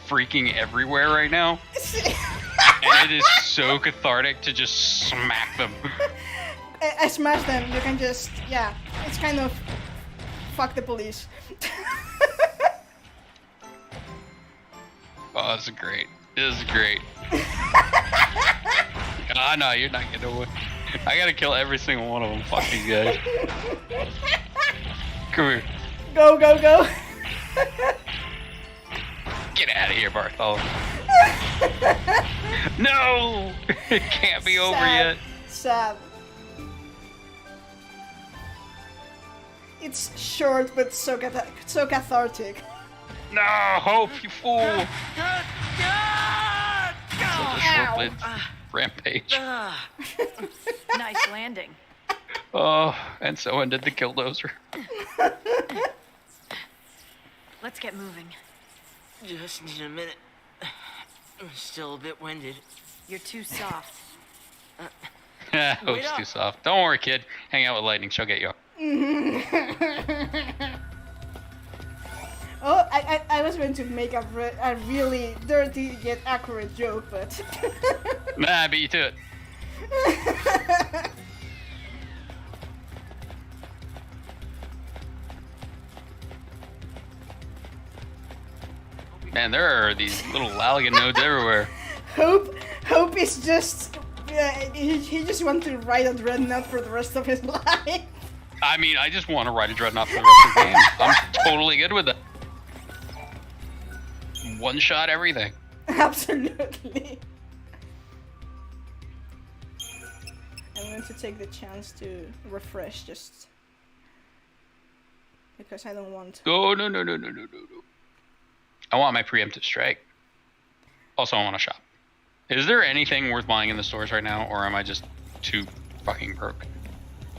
freaking everywhere right now. And it is so cathartic to just smack them. I smash them, you can just, yeah, it's kind of fuck the police. Oh, this is great. This is great. Ah, no, you're not getting away. I gotta kill every single one of them. Fuck these guys. Come here. Go, go, go. Get out of here, Barthol. No! It can't be over yet. Sad. It's short, but so cathartic. No, Hope, you fool! Such a short-lived rampage. Nice landing. Oh, and so ended the Killdozer. Let's get moving. Just need a minute. I'm still a bit winded. You're too soft. Hope's too soft. Don't worry, kid. Hang out with Lightning. She'll get you up. Oh, I was going to make a really dirty yet accurate joke, but... Nah, I beat you to it. Man, there are these little Laligan nodes everywhere. Hope is just... he just wants to ride a Dreadnought for the rest of his life. I mean, I just want to ride a Dreadnought for the rest of the game. I'm totally good with it. One shot everything. Absolutely. I'm going to take the chance to refresh just because I don't want. Oh, no. I want my preemptive strike. Also, I want a shop. Is there anything worth buying in the stores right now, or am I just too fucking broke?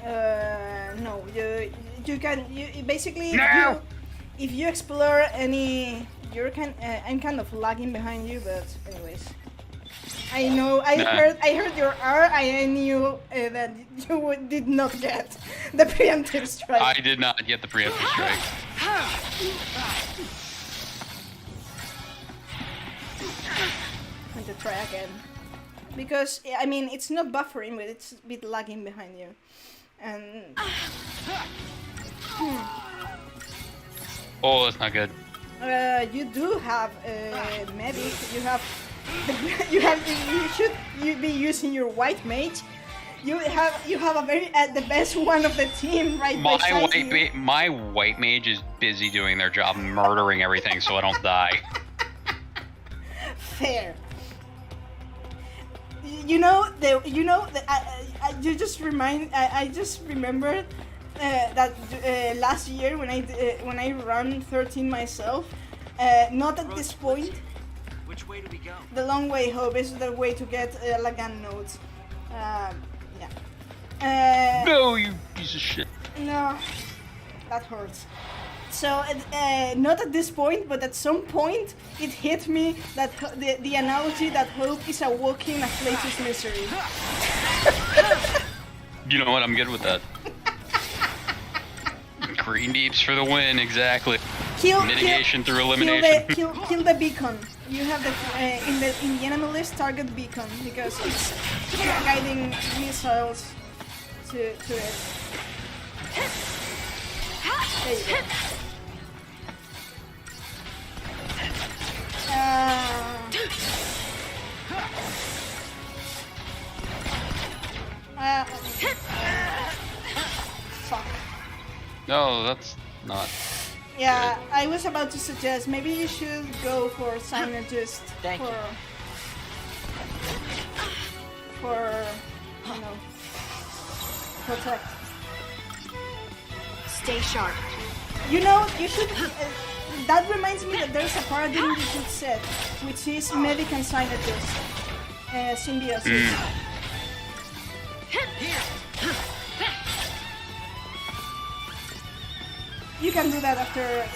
No. You can basically No! if you explore any. I'm kind of lagging behind you, but anyways. I know. I heard your R. I knew that you did not get the preemptive strike. I did not get the preemptive strike. I'm going to try again, because I mean it's not buffering, but it's a bit lagging behind you, and. Oh, that's not good. You do have a medic. You should be using your white mage. You have a very the best one of the team right beside you. My white mage is busy doing their job, murdering everything, so I don't die. Fair. You just remembered that last year when I run 13 myself. Not at this point. Which way do we go? The long way home is the way to get Lagan nodes. Yeah. No, you piece of shit. No, that hurts. So, not at this point, but at some point, it hit me that the analogy that hope is a walking afflatus misery. You know what? I'm good with that. Green deeps for the win, exactly. Mitigation through elimination. Kill the beacon. You have the in the enemy list target beacon because it's guiding missiles to it. There you go. Fuck. No, that's not. Yeah, good. I was about to suggest maybe you should go for synergist for you know, protect. Stay sharp. You know, you should. That reminds me that there's a paradigm you should set, which is medic and synergist symbiosis. You can do that after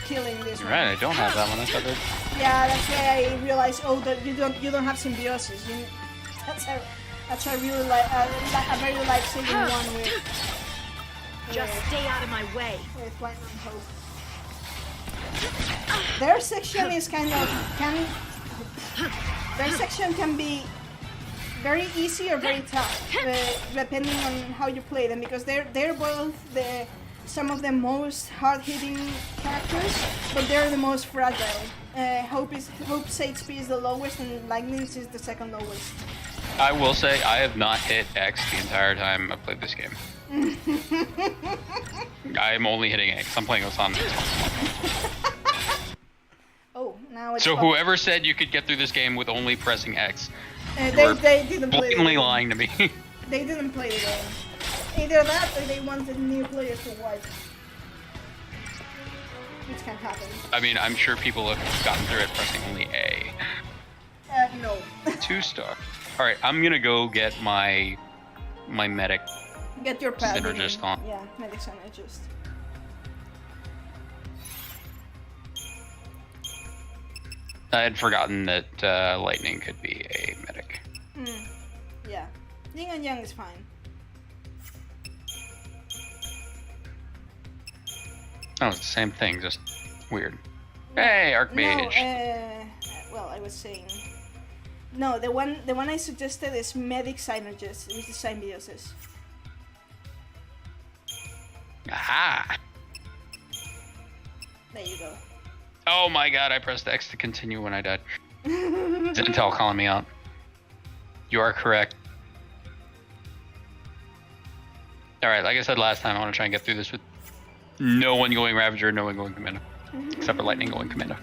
killing this one. Right, I don't have that one. That's other. Yeah, that's why I realized. Oh, that you don't have symbiosis. That's a really a very life-saving one with. Just stay out of my way. With Lightning Hope. Their section is kind of their section can be very easy or very tough, depending on how you play them, because they're both some of the most hard-hitting characters, but they're the most fragile. Hope's HP is the lowest, and Lightning's is the second lowest. I will say I have not hit X the entire time I've played this game. I'm only hitting X. I'm playing this on. Oh, now it's. So whoever said you could get through this game with only pressing X, they didn't play. Blatantly lying to me. They didn't play the game. Either that, or they wanted new players to wipe. Which can happen. I mean, I'm sure people have gotten through it pressing only A. No. 2-star. All right, I'm gonna go get my medic. Get your pad. Synergist on. Yeah, medic synergist. I had forgotten that lightning could be a medic. Yeah, yin and yang is fine. Oh, it's the same thing, just weird. Hey, Archmage. No, well, I was saying. No, the one I suggested is medic synergist, which is symbiosis. Aha! There you go. Oh my god, I pressed X to continue when I died. Intel calling me out. You are correct. Alright, like I said last time, I want to try and get through this with no one going Ravager, no one going Commando. Except for Lightning going Commando.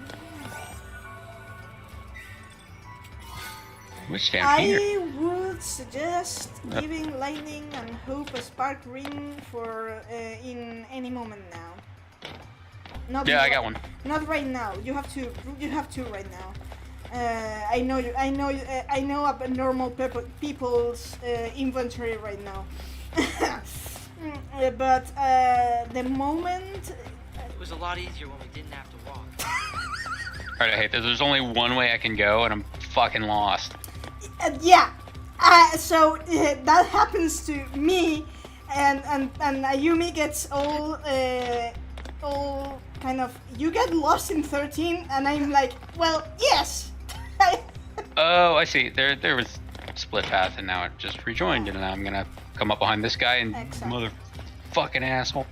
Which down here? I would suggest giving Lightning and Hope a spark ring for in any moment now. Not I got one. Not right now. You have two. You have two right now. I know a normal people's inventory right now. But the moment. It was a lot easier when we didn't have to walk. Alright, I hate this. There's only one way I can go, and I'm fucking lost. Yeah. So that happens to me, and Ayumi gets all kind of. You get lost in 13, and I'm like, well, yes. Oh, I see. There was split path, and now it just rejoined, and now I'm gonna come up behind this guy and motherfucking asshole.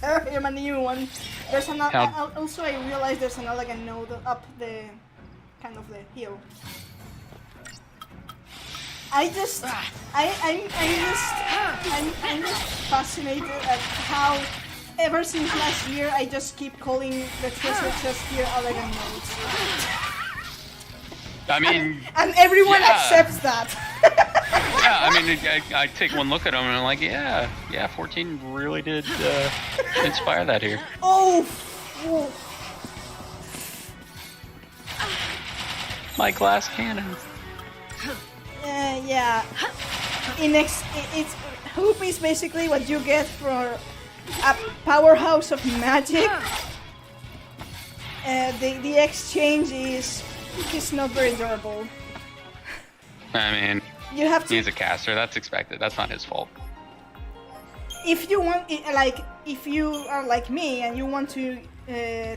I'm a new one. There's another. Also, I realized there's another like a node up the kind of the hill. I'm just fascinated at how ever since last year I just keep calling the treasure chest here Allegan nodes. I mean, and everyone yeah. accepts that. Yeah, I mean, I take one look at them and I'm like, yeah, 14 really did inspire that here. Oh. My glass cannons. Yeah. It's hope is basically what you get for a powerhouse of magic. The exchange is not very durable. I mean, you have to. He's a caster. That's expected. That's not his fault. If you want, if you are like me and you want to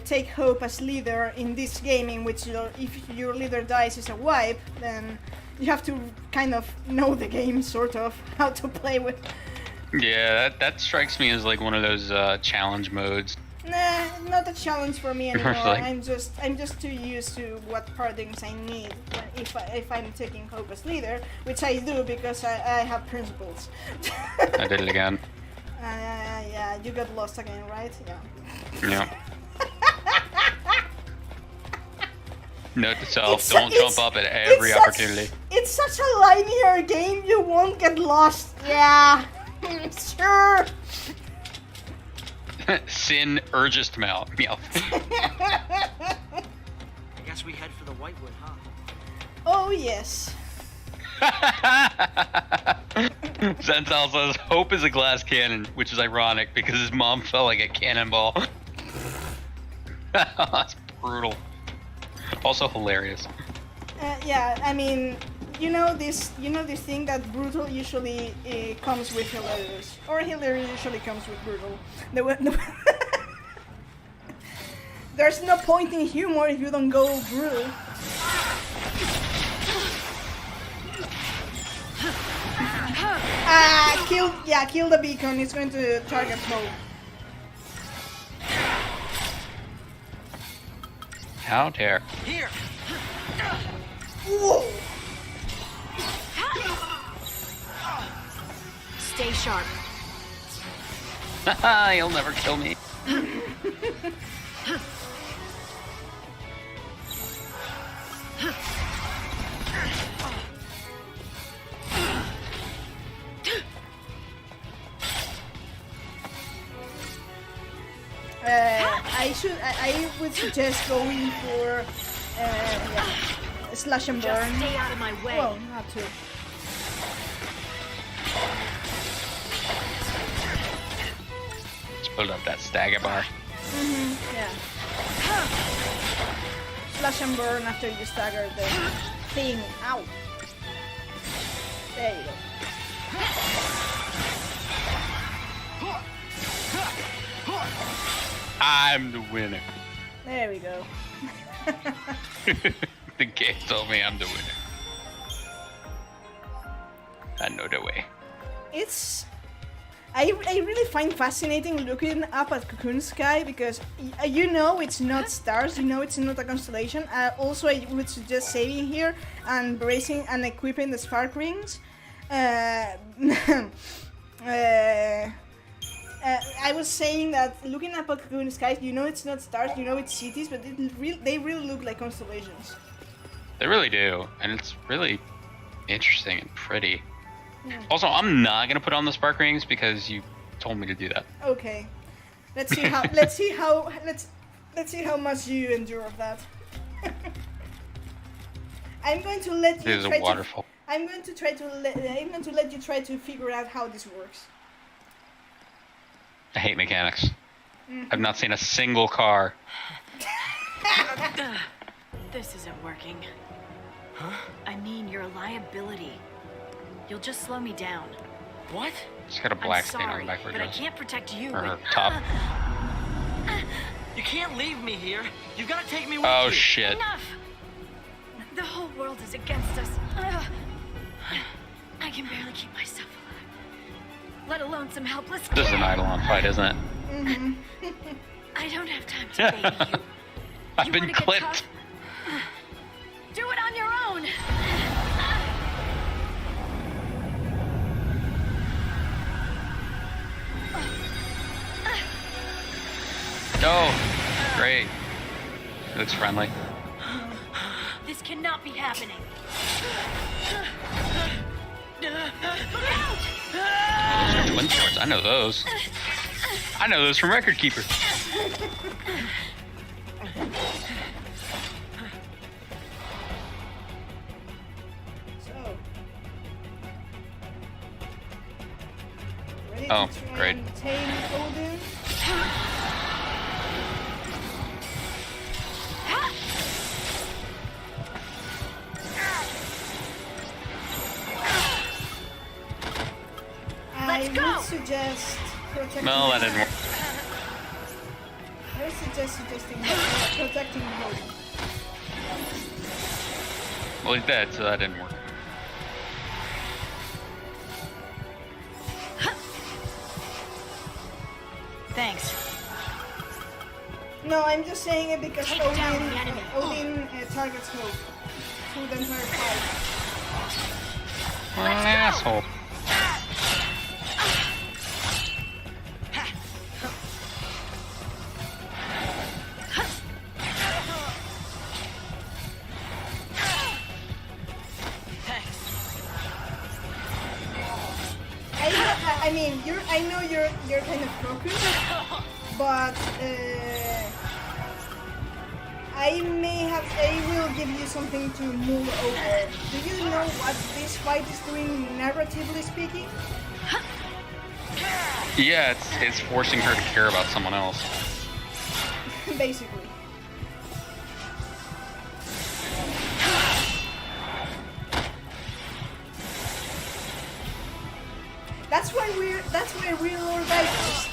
take Hope as leader in this game, in which if your leader dies is a wipe, then you have to kind of know the game, sort of, how to play with. Yeah, that strikes me as like one of those challenge modes. Nah, not a challenge for me anymore. Like... I'm just too used to what paradigms I need if I'm taking Hope as leader, which I do because I have principles. I did it again. Yeah, you got lost again, right? Yeah. Yeah. Note to self, don't jump up at every opportunity. It's such a linear game, you won't get lost. Yeah, sure. Sin urges to Meowth. I guess we head for the Whitewood, huh? Oh, yes. Zental says, Hope is a glass cannon, which is ironic because his mom fell like a cannonball. That's brutal. Also hilarious. Yeah, I mean, you know this thing that brutal usually comes with hilarious, or hilarious usually comes with brutal. There's no point in humor if you don't go brutal. Kill the beacon. It's going to target Hope. How dare. Here. Whoa. Stay sharp. He'll never kill me. I would suggest going for slash and burn. Just stay out of my way. Well, not to. Let's build up that stagger bar. Yeah. Slash and burn after you stagger the thing. Ow. There you go. I'm the winner. There we go. The game told me I'm the winner. I know the way. I really find fascinating looking up at Cocoon Sky because you know it's not stars, you know it's not a constellation. Also, I would suggest saving here and bracing and equipping the spark rings. I was saying that looking up at Cocoon Skies, you know it's not stars, you know it's cities, but they really look like constellations. They really do, and it's really interesting and pretty. Yeah. Also, I'm not gonna put on the spark rings because you told me to do that. Okay, let's see how much you endure of that. I'm going to let you. This is a waterfall. I'm going to let you try to figure out how this works. I hate mechanics. I've not seen a single car. This isn't working. Huh? I mean, you're a liability. You'll just slow me down. What? She's got a black I'm stain on sorry, her back for but I can't protect you. or her top. You can't leave me here. You've got to take me with you. Oh shit. Enough! The whole world is against us. I can barely keep myself alive, let alone some helpless This is an Eidolon fight, isn't it? I don't have time to baby you. I've You been wanna get clipped. tough? Do it on your own. Oh, great. It looks friendly. This This cannot be happening. Those are twin swords. I know those. I know those from Record Keeper. Ready Oh, to try great. and tame Odin? Let's go! I would suggest protecting. No, that didn't work. I would suggest suggesting protecting Odin. Well, he's dead, so that didn't work. Thanks. No, I'm just saying it because Take down Odin, the enemy. Odin targets Hope through the entire fight. What an asshole. I mean, I know you're kind of broken, but I will give you something to move over. Do you know what this fight is doing, narratively speaking? Yeah, it's forcing her to care about someone else. Basically. That's why we're Lord Divers.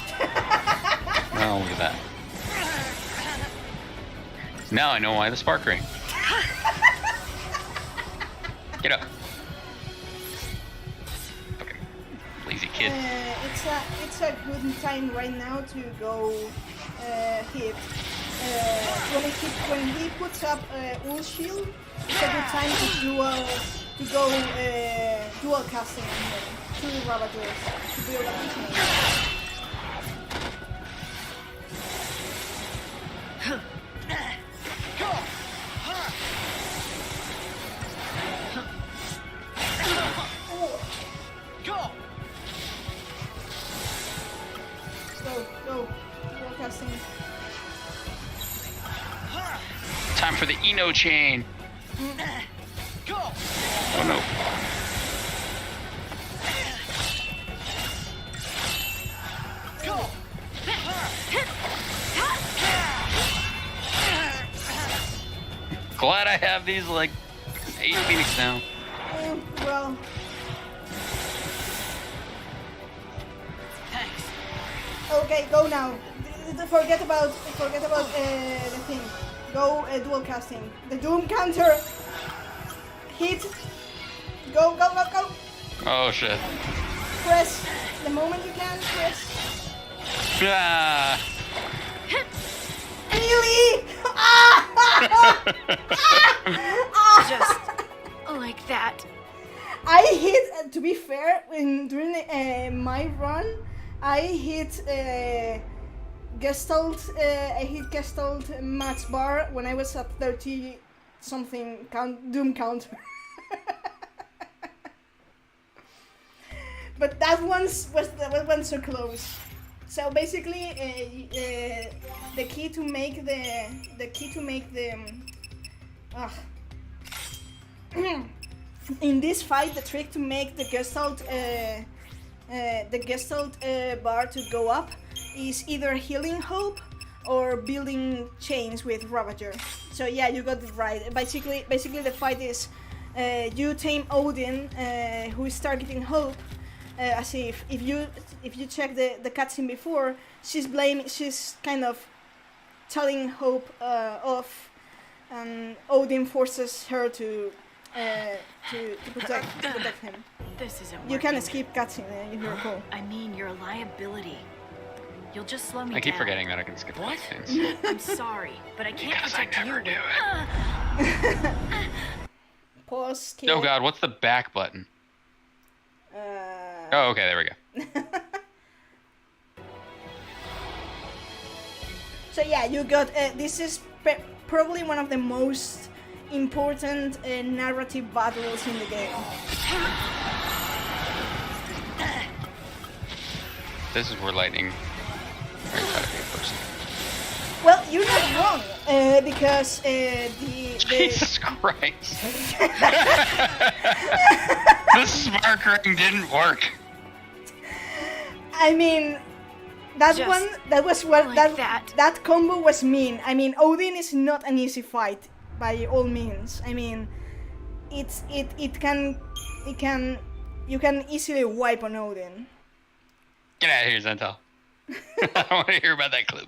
Oh, look at that. Now I know why the spark ring. Get up. Okay. Lazy kid. It's a good time right now to go hit. When he puts up Ul Shield, it's a good time to go dual casting on him. Two Ravagers to build up the chain. Go. Dual casting. Time for the Eno chain. Oh no. Glad I have these like 8 Phoenix now. Well. Thanks. Okay, go now. Forget about the thing. Go dual casting. The Doom counter. Hit. Go. Oh shit. Press the moment you can. Press. Ah. Really? Just like that. I hit. To be fair, during my run, I hit Gestalt. I hit Gestalt max bar when I was at 30 something Doom counter. But that one was so close. So basically, the key to make the in this fight, the trick to make the Gestalt bar to go up is either healing Hope or building chains with Ravager. So yeah, you got it right. Basically the fight is you tame Odin, who is targeting Hope. As if you check the cutscene before, she's kind of telling Hope off, and Odin forces her to protect him. This isn't working. You can skip cutscene if you recall. I mean, you're a liability. You'll just slow me down. I keep forgetting that I can skip What? cutscenes. I'm sorry, but I can't Because I protect never you. do it. Pause. Skip. Oh god, what's the back button? Oh, okay, there we go. So yeah, you got this is probably one of the most important narrative battles in the game. This is where lightning very bad to be a person. Well, you're not wrong, because the Jesus Christ. The spark ring didn't work. I mean, that Just one, that was what like that combo was mean. I mean, Odin is not an easy fight by all means. I mean, you can easily wipe on Odin. Get out of here, Zental. I don't want to hear about that clip.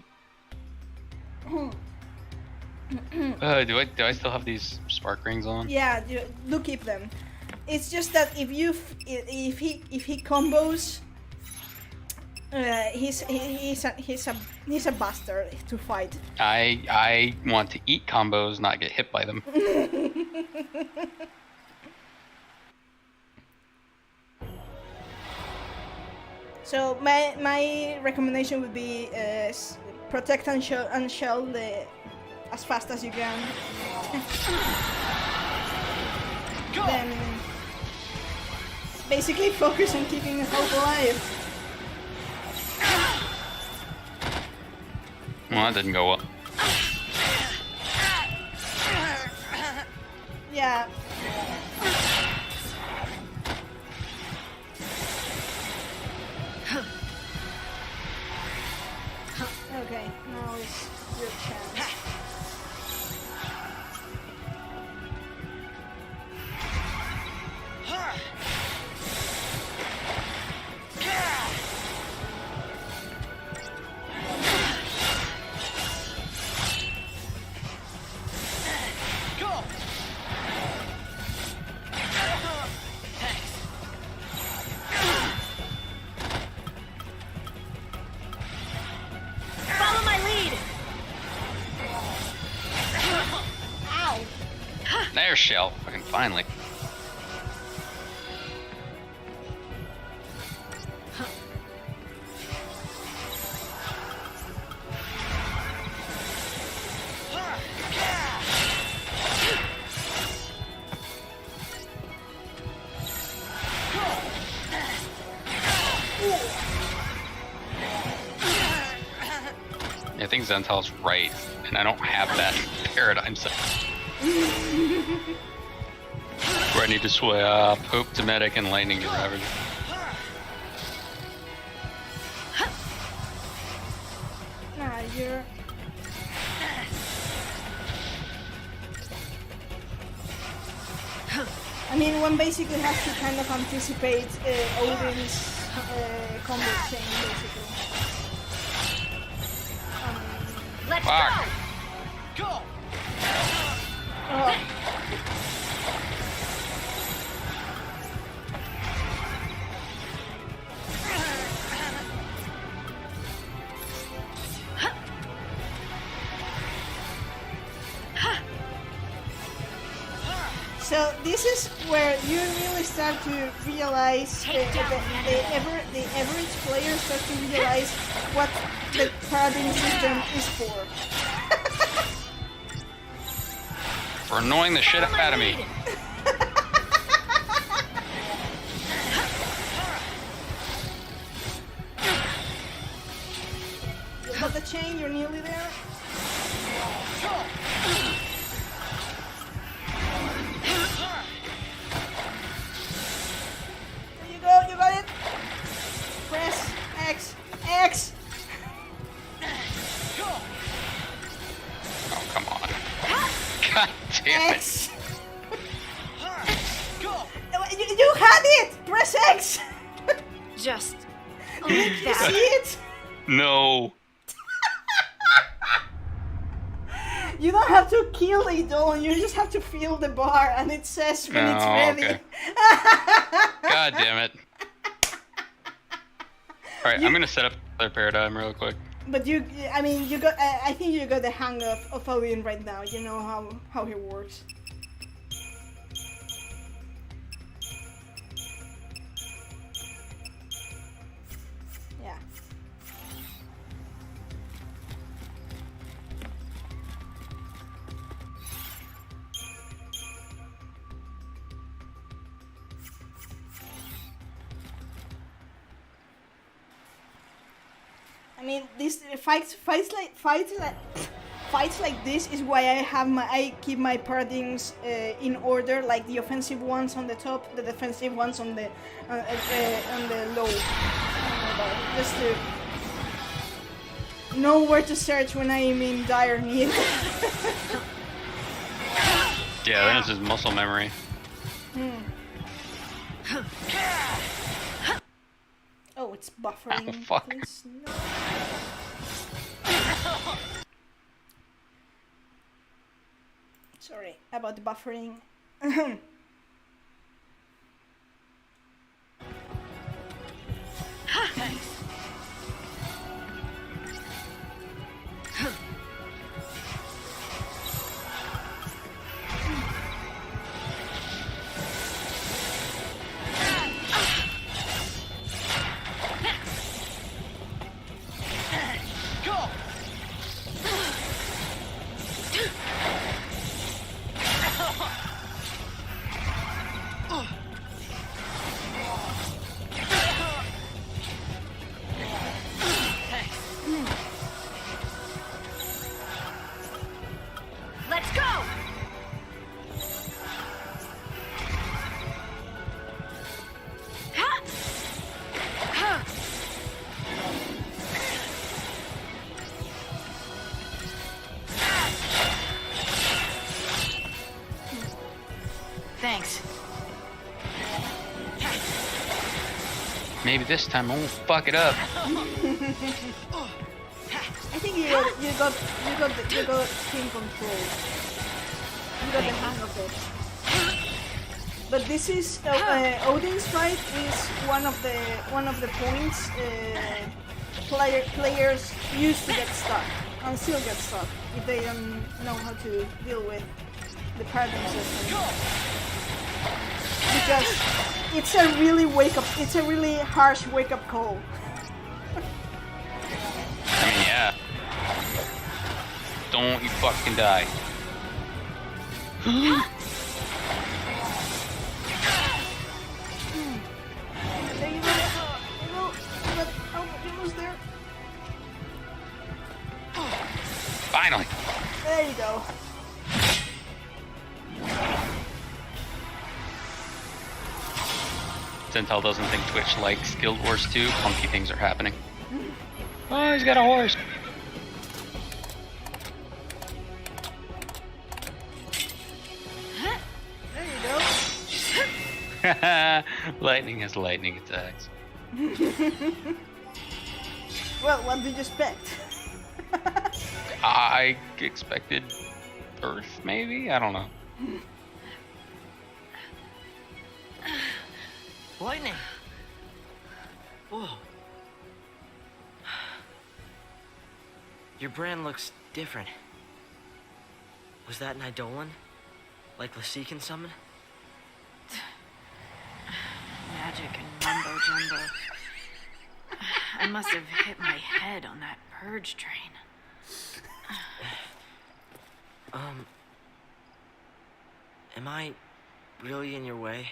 Do I still have these spark rings on? Yeah, do keep them. It's just that if he combos, he's a bastard to fight. I want to eat combos, not get hit by them. So my recommendation would be protect and shell as fast as you can. Then basically focus on keeping hope alive. Well, that didn't go well. Yeah. Okay, now it's your chance. Follow my lead. Ow! There's Shell. Fucking finally. I think Zental's right, and I don't have that paradigm set. Where I need to swap Hope to Medic and Lightning to Ravager. Nah, you're... I mean, one basically has to kind of anticipate Odin's combo chain, basically. Let's Fuck. go. Oh. So this is where you really start to realize the average player starts to realize what the paradigm system is for. For annoying the shit out of me. You got the chain, you're nearly there. There you go, you got it. Press X, X. Oh, come on. God damn it. X. You had it! Press X! Just like You see that. it? No. You don't have to kill the Eidolon, you just have to feel the bar and it says when it's Oh, ready. okay. God damn it. Alright, I'm gonna set up another paradigm real quick. But I mean, you got. I think you got the hang of Odin right now. You know how he works. Yeah. mean, this fights like this is why I keep my paradigms in order, like the offensive ones on the top, the defensive ones on the low. Just to know where to search when I am in dire need. Yeah, then it's just muscle memory. Oh, it's buffering. Oh, fuck. Please, no. Sorry about the buffering. Let's go! Thanks. Maybe this time I won't fuck it up. I think you got team control. You got the hang of it. But this is Odin's fight is one of the points players used to get stuck and still get stuck if they don't know how to deal with the paradigm system. Because it's a really harsh wake up call. I mean, yeah. Don't you fucking die. There you go. But almost there. Finally. There you go. Zental doesn't think Twitch likes Guild Wars 2. Funky things are happening. Oh, he's got a horse. There you go. Lightning has lightning attacks. Well, what did you expect? I expected Earth, maybe? I don't know. Lightning! Whoa. Your brand looks different. Was that an Eidolon? Like Lassie can summon? Magic and mumbo jumbo. I must have hit my head on that purge train. Am I really in your way?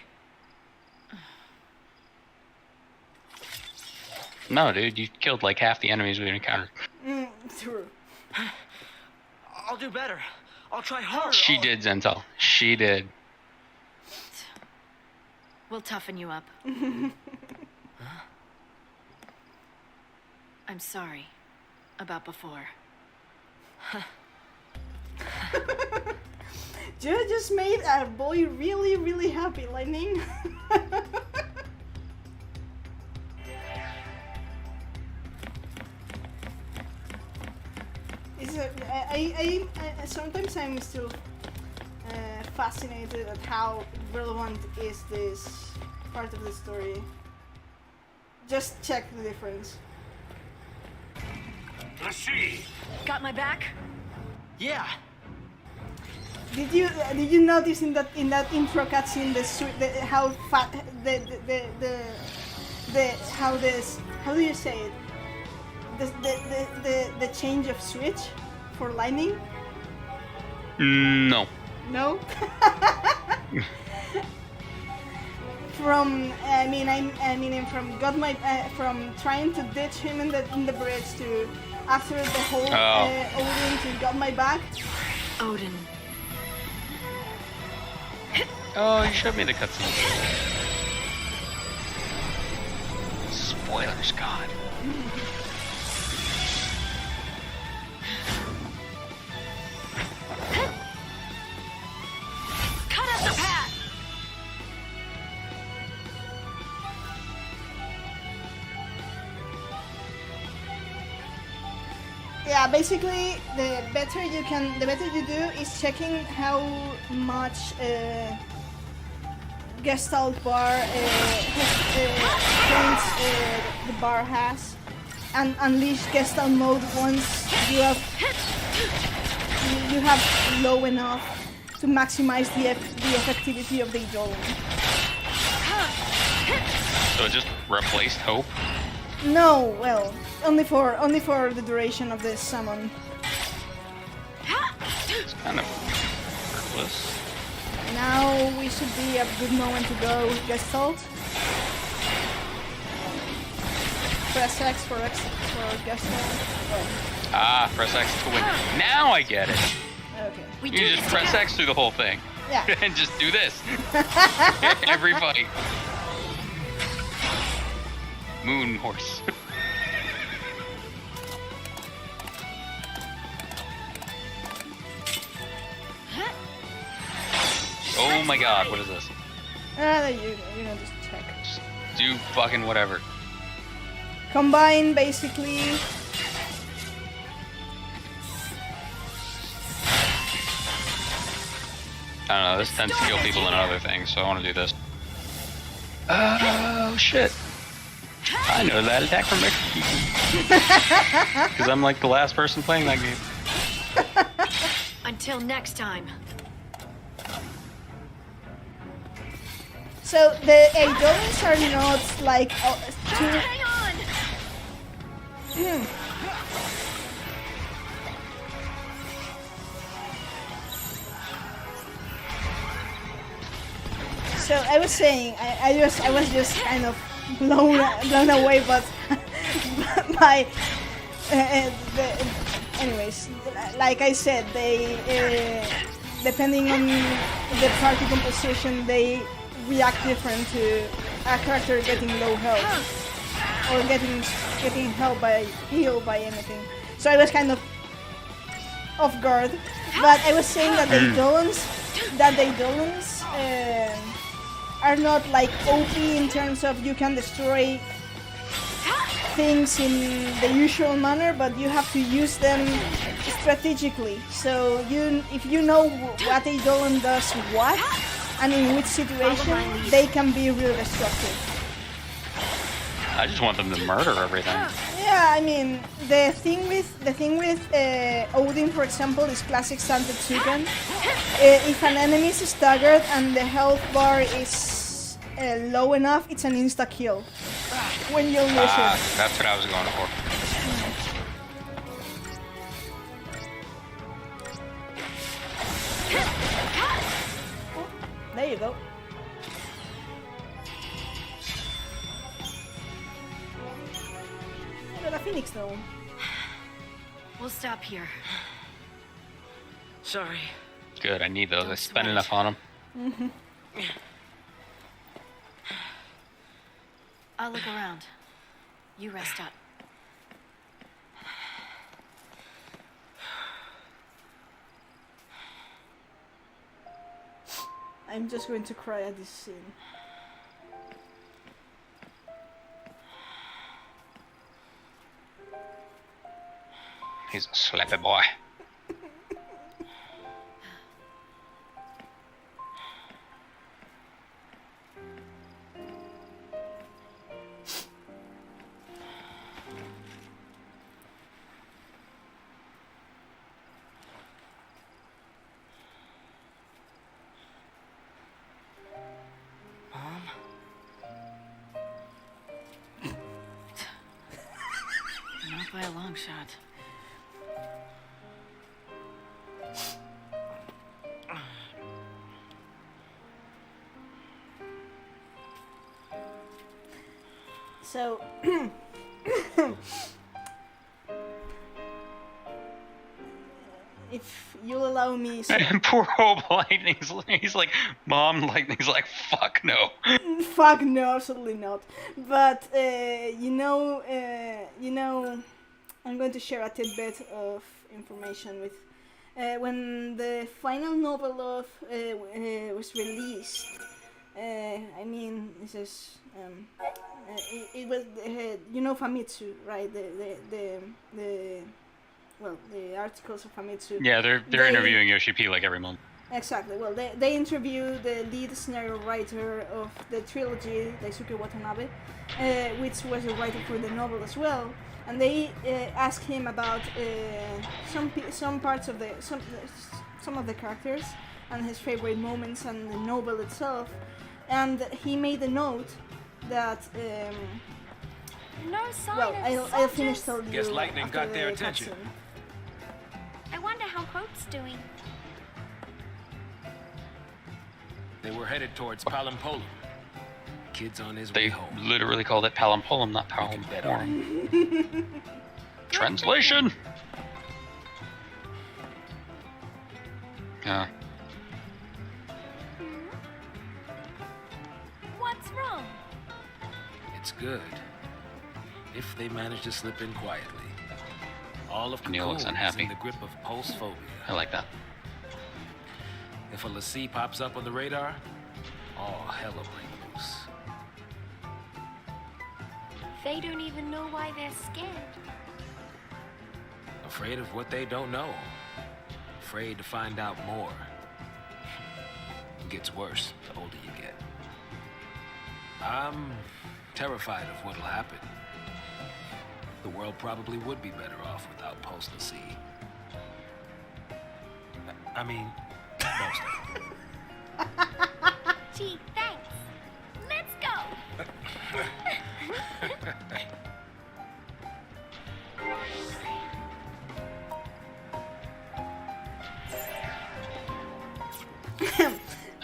No, dude, you killed like half the enemies we encountered. True. I'll do better. I'll try harder. She did, Zental. She did. We'll toughen you up. I'm sorry about before. You just made a boy really, really happy, Lightning. Sometimes I'm still fascinated at how relevant is this part of the story. Just check the difference. Lassie! Got my back? Yeah. Did you notice in that intro cutscene how do you say it? The change of switch for Lightning? No. No? from from trying to ditch him in the bridge to after the whole Odin to got my back. Odin. Oh, you showed me the cutscene. Spoilers, God. Cut us a path. Yeah, basically the better you do is checking how much Gestalt bar points the bar has, and unleash Gestalt mode once you have low enough to maximize the effectivity of the Eidolon. So it just replaced Hope? No, well, only for the duration of the summon. It's kind of worthless. Now we should be a good moment to go with Gestalt. Press X for Gestalt. Oh. Ah, press X to win. Now I get it. Okay. You just press X through the whole thing. Yeah. And just do this. Every fight. Moon horse. Oh my god, what is this? There you know, just check. Just do fucking whatever. Combine, basically. I don't know, this tends to kill people in other things, so I want to do this. Oh shit. I know that attack from Mexico. Because I'm like the last person playing that game. Until next time. So the Eidolons are not like Hang on! So I was saying, I was just kind of blown away, but by anyways, like I said, they depending on the party composition, they react different to a character getting low health or getting healed by anything. So I was kind of off guard, but I was saying that the Eidolons are not like OP in terms of you can destroy things in the usual manner, but you have to use them strategically. So if you know what Eidolon does what, and in which situation, they can be real destructive. I just want them to murder everything. Yeah, I mean, the thing with Odin, for example, is classic Santetsuken. If an enemy is staggered and the health bar is low enough, it's an insta kill when you lose it. That's what I was going for. There you go. I got a phoenix though. We'll stop here. Sorry. Good, I need those. Don't I spent sweat. enough on them. I'll look around. You rest up. I'm just going to cry at this scene. He's a slappy boy. Not by a long shot. So if you'll allow me. So and poor old Lightning's, he's like, Mom, Lightning's like, fuck no. Fuck no, absolutely not. But you know, I'm going to share a tidbit of information with. When the final novel of was released, I mean, this is it was you know Famitsu, right? The articles of Famitsu. Yeah, they're interviewing Yoshi P like every month. Exactly. Well, they interview the lead scenario writer of the trilogy, Daisuke Watanabe, which was a writer for the novel as well, and they asked him about some parts of some of the characters and his favorite moments and the novel itself, and he made a note that. No sign Well, of I'll finish telling you. Guess Lightning after got their the attention. cutscene. I wonder how Quote's doing. They were headed towards Palimpolum. Kid's on his way They home. literally called it Palimpolum, not You can bet on Palimpolum. Translation. Yeah. What's wrong? It's good. If they manage to slip in quietly. All of Neil looks Cocoon is unhappy. in the grip of pulse phobia. I like that. If a Lassie pops up on the radar, all hell will break loose. They don't even know why they're scared. Afraid of what they don't know. Afraid to find out more. It gets worse the older you get. I'm terrified of what'll happen. The world probably would be better off without Pulse Lassie. I mean, most of it. Gee, thanks. Let's go.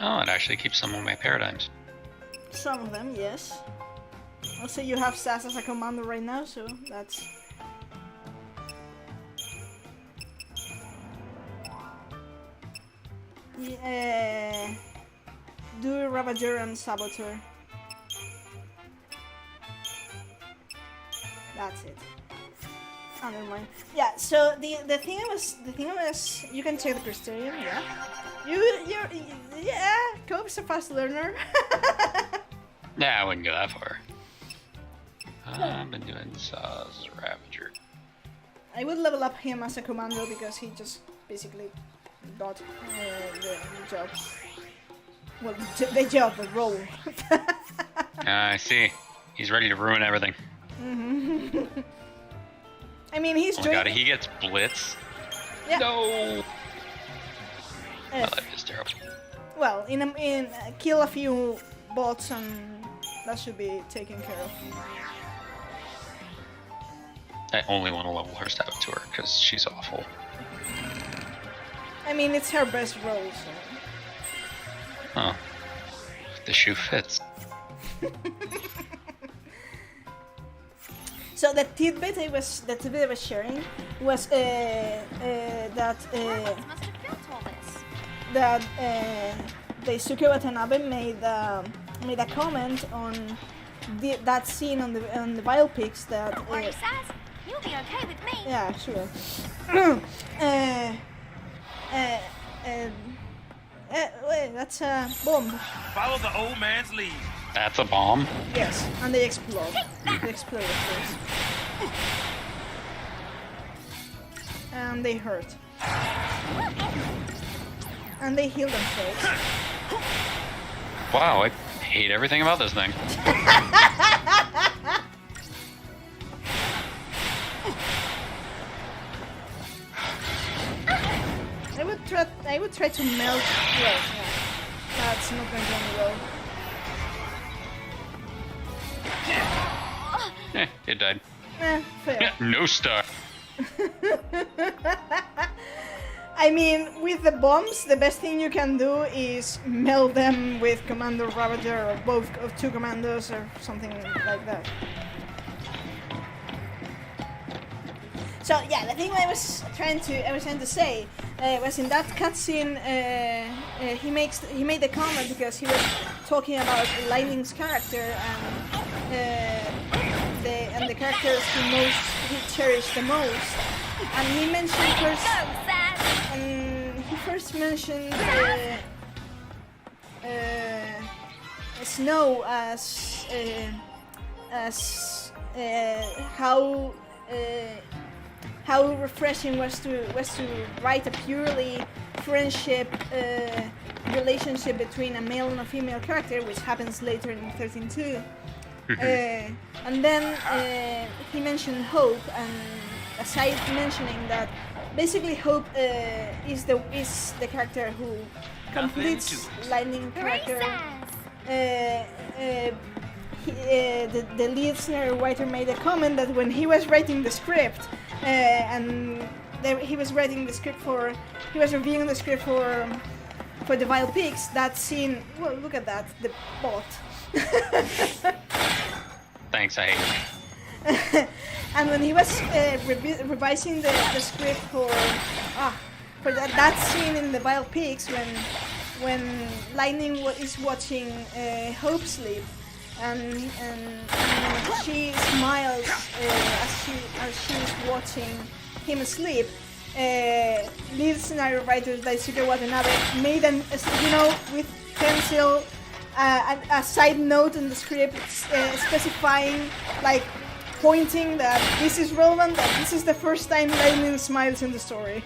Oh, it actually keeps some of my paradigms. Some of them, yes. Also, you have Sass as a commander right now, so that's. Yeah, do Ravager and Saboteur. That's it. Oh, never mind. Yeah. So the thing was you can check the Crystarium. Yeah. Yeah. Cope's a fast learner. Nah, I wouldn't go that far. I've been doing Saz Ravager. I would level up him as a commando because he just basically got the job. Well, the job, the role. I see. He's ready to ruin everything. I mean, he's Oh my god, he gets blitz. Yeah. No. My life is terrible. Well, kill a few bots and that should be taken care of. I only want to level her Saboteur because she's awful. I mean, it's her best role, so. Oh. The shoe fits. So the tidbit I was sharing was that Must have built all this. that Daisuke Watanabe made a comment on that scene on the biopics that. Don't worry, Saz. You'll be okay with me. Yeah, sure. Wait, that's a bomb. Follow the old man's lead. That's a bomb? Yes, and they explode. They explode, of course. And they hurt. And they heal themselves. Wow, I hate everything about this thing. I would try to melt. Well, yeah. That's not going to end well. It died. Fair. No star. I mean, with the bombs, the best thing you can do is melt them with Commander Ravager or both of two commandos or something like that. So yeah, the thing I was trying to say was in that cutscene, he made the comment because he was talking about Lightning's character and the characters he cherished the most, and he mentioned first, mentioned Snow as how refreshing was to write a purely friendship relationship between a male and a female character, which happens later in 13.2. And then he mentioned Hope, and aside mentioning that basically Hope is the character who completes Lightning character. The listener writer made a comment that when he was writing the script, he was reviewing the script for the Vile Pigs, that scene. Well, look at that, the bot. Thanks, I hate it. And when he was revising the script for that scene in the Vile Pigs, when Lightning is watching Hope sleep, and she smiles as she's watching him sleep. Lead scenario writers like Sugar Watanabe made an with pencil a side note in the script specifying, like, pointing that this is relevant, that this is the first time Lightning smiles in the story.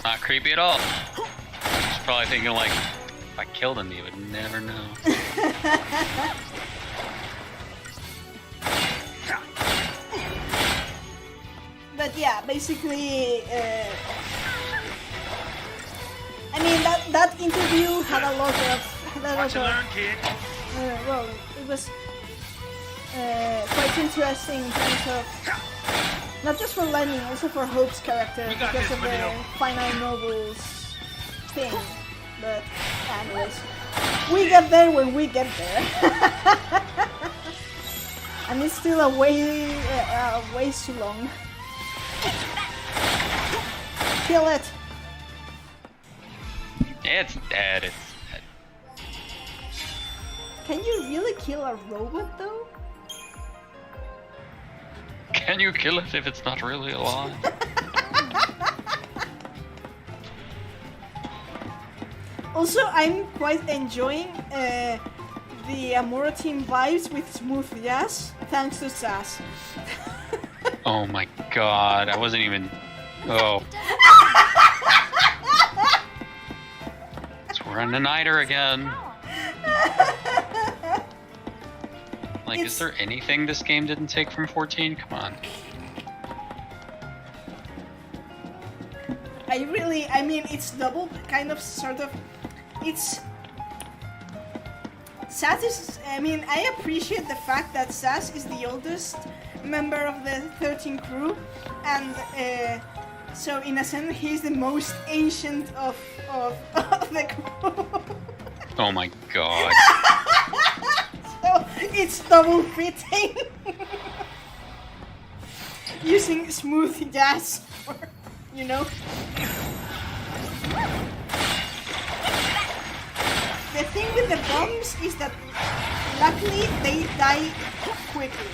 Not creepy at all. She's probably thinking, like, if I killed him, you would never know. But yeah, basically, I mean, that interview had a lot of. Well, it was quite interesting in terms of not just for Lightning, also for Hope's character because of the final novels thing. But anyways, we get there when we get there, and it's still a way too long. Kill it. It's dead. Can you really kill a robot though? Can you kill it if it's not really alive? Also, I'm quite enjoying the Amora team vibes with smooth jazz, thanks to Sass. Oh my god, I wasn't even... Oh. So we're in the Niter again. Like, is there anything this game didn't take from 14? Come on. I mean, it's double, kind of, sort of, it's... Sass is, I mean, I appreciate the fact that Sass is the oldest member of the 13 crew, and so in a sense, he's the most ancient of the crew. Oh my god. So it's double fitting. Using smooth jazz, you know. The thing with the bombs is that luckily they die quickly.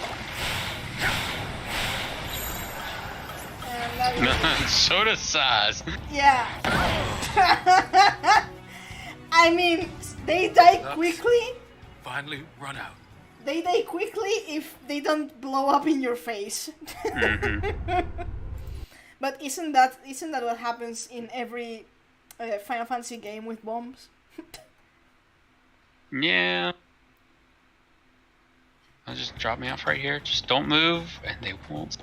So does Sass. Yeah. I mean, they die quickly. Finally run out. They die quickly if they don't blow up in your face. Mm-hmm. But isn't that what happens in every Final Fantasy game with bombs? Yeah. I'll just drop me off right here. Just don't move, and they won't.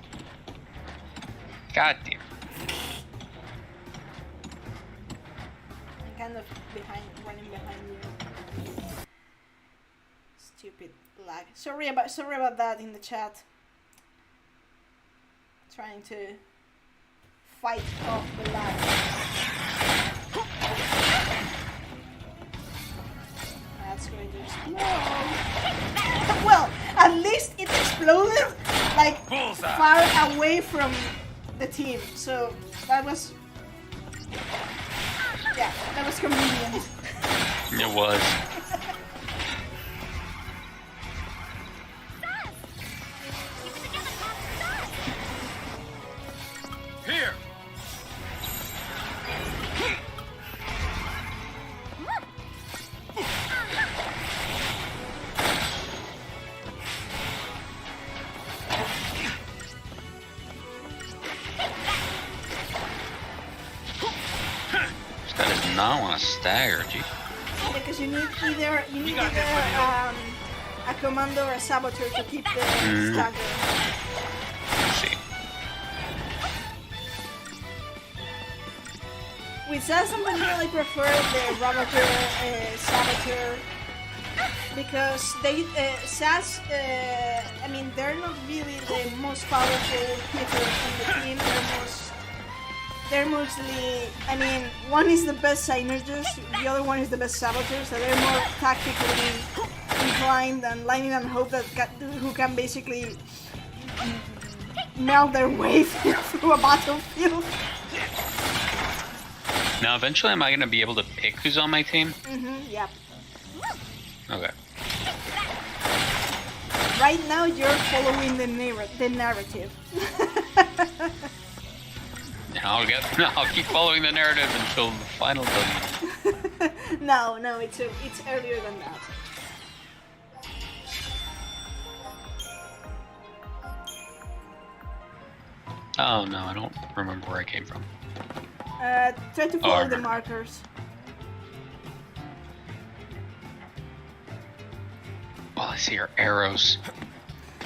God damn. I'm kind of running behind you. Stupid lag. Sorry about that in the chat. Trying to fight off the lag. That's going to explode. Well, at least it exploded like far away from the team. So that was, yeah, that was convenient. It was. Here! This guy does not want to stagger, geez. Because you need either a commando or a saboteur to keep the stagger. Let's see. With SAS and Vanilla, I prefer the Ravager Saboteur because they SAS. I mean, they're not really the most powerful hitters on the team. They're mostly. I mean, one is the best synergist, the other one is the best saboteur. So they're more tactically inclined and Lightning and Hope who can basically melt their way through a battlefield. Now, eventually, am I going to be able to pick who's on my team? Yeah. Okay. Right now, you're following the narrative. I'll keep following the narrative until the final W. No, it's earlier than that. Oh no, I don't remember where I came from. Try to follow the markers. All I see are arrows.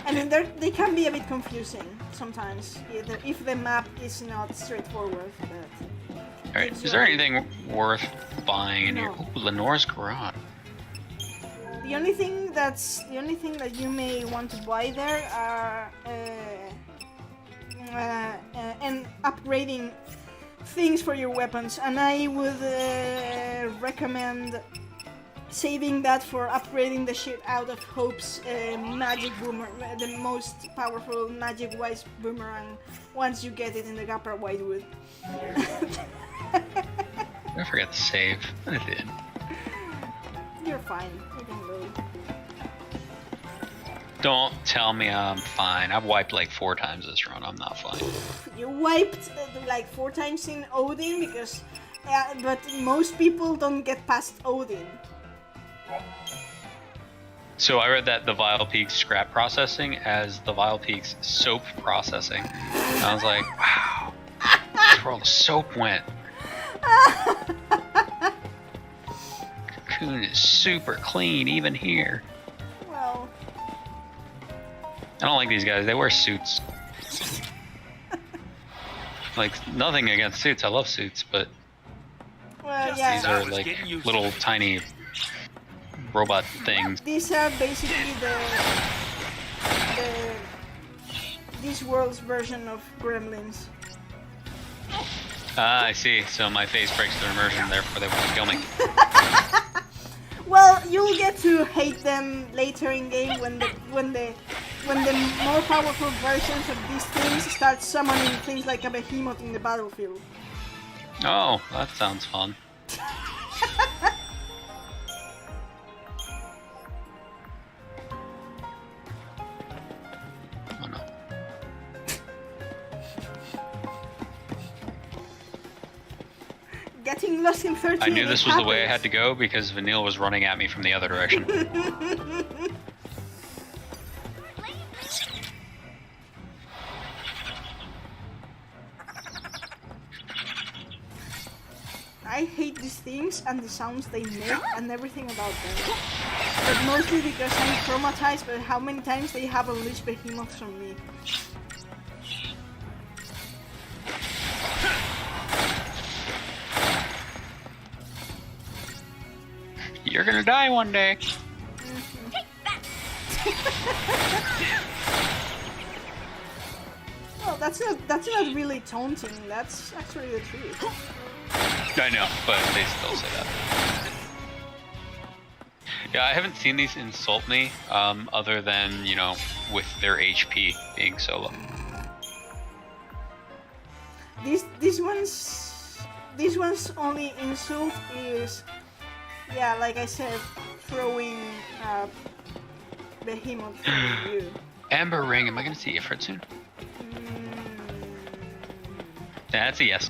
I mean, they can be a bit confusing sometimes, if the map is not straightforward. Alright, is there anything worth buying in here? Ooh, Lenore's Garage. The only thing that you may want to buy there are and upgrading things for your weapons, and I would recommend saving that for upgrading the shit out of Hope's magic boomerang, the most powerful magic-wise boomerang, once you get it in the Gapra Whitewood. I forgot to save. I did. You're fine. You can load. Don't tell me I'm fine. I've wiped like 4 times this run. I'm not fine. You wiped like 4 times in Odin because, but most people don't get past Odin. So I read that the Vile Peaks scrap processing as the Vile Peaks soap processing. And I was like, wow, that's where all the soap went. Cocoon is super clean, even here. Well, I don't like these guys. They wear suits. Like, nothing against suits. I love suits, but yeah. These are like little tiny robot things. These are basically this world's version of Gremlins. Ah, I see. So my face breaks their immersion, therefore they want to kill me. Well, you'll get to hate them later in game when the more powerful versions of these things start summoning things like a behemoth in the battlefield. Oh, that sounds fun. Oh no. Getting lost in 13. I knew this was the way I had to go because Vanille was running at me from the other direction. I hate these things and the sounds they make and everything about them. But mostly because I'm traumatized by how many times they have unleashed behemoths on me. You're gonna die one day. Well, that's not really taunting. That's actually the truth. I know, but they still say that. Yeah, I haven't seen these insult me, other than, you know, with their HP being so low. These ones only insult is, yeah, like I said, throwing behemoth at you. Amber Ring, am I gonna see Ifrit soon? Yeah, that's a yes.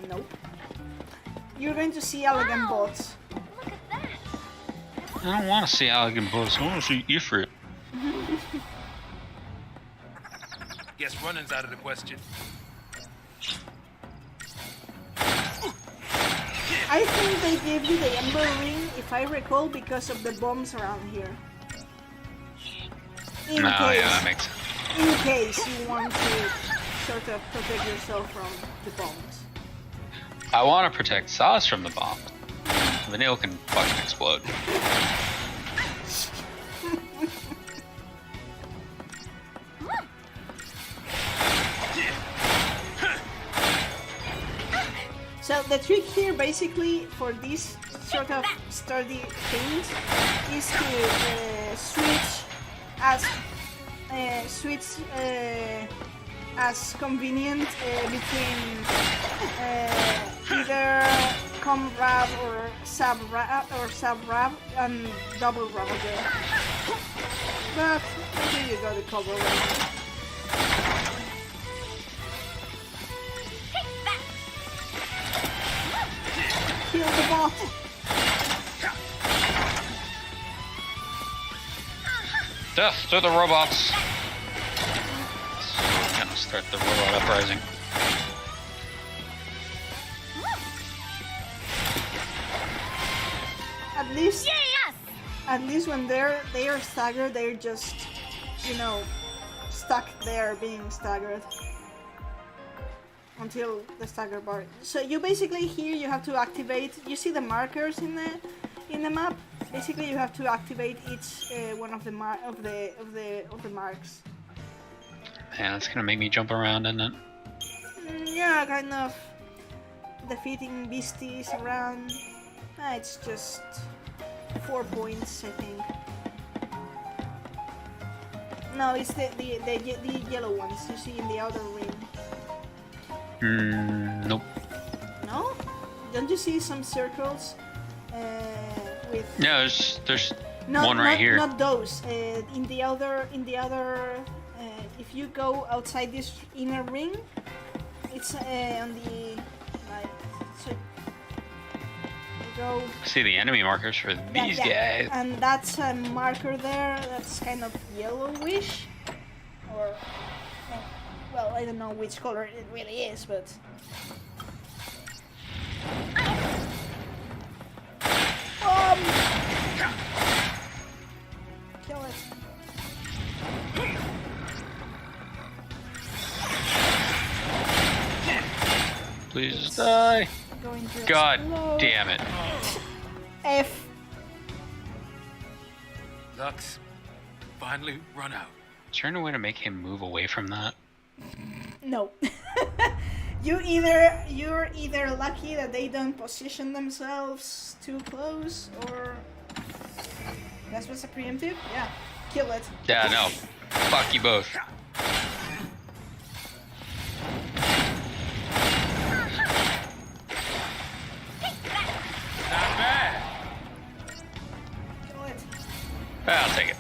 Nope. You're going to see elegant bots. Look at that. I don't want to see Elegant Boss, I want to see Ifrit. Guess running's out of the question. I think they gave you the Ember Ring, if I recall, because of the bombs around here. In No, case, yeah, that makes sense. in case you want to sort of protect yourself from the bombs. I want to protect Saz from the bomb. The nail can fucking explode. So the trick here, basically, for these sort of sturdy things, is to switch as convenient between either Comrab or Sub-Rab and double Ravager. But here you go, the Cobheran. Kill the bot! Death to the robots! So we're gonna start the robot uprising. At least when they are staggered, they're just, you know, stuck there being staggered until the stagger bar. So you basically here you have to activate. You see the markers in the map. Basically, you have to activate each one of the marks. Man, that's gonna make me jump around, isn't it? Yeah, kind of defeating beasties around. It's just 4 points, I think. No, it's the yellow ones you see in the outer ring. Nope. No? Don't you see some circles with? No, there's one right here. Not those. In the other. If you go outside this inner ring, it's on the right. So you go. See the enemy markers for these guys. And that's a marker there. That's kind of yellowish, or. Well, I don't know which color it really is, but... Kill it. Please die. God explode. damn it. F. Lux, finally run out. Is there any way to make him move away from that? No. You're either lucky that they don't position themselves too close, or that's what's a preemptive. Yeah, kill it. Yeah, no. Fuck you both. Not bad. Kill it. I'll take it.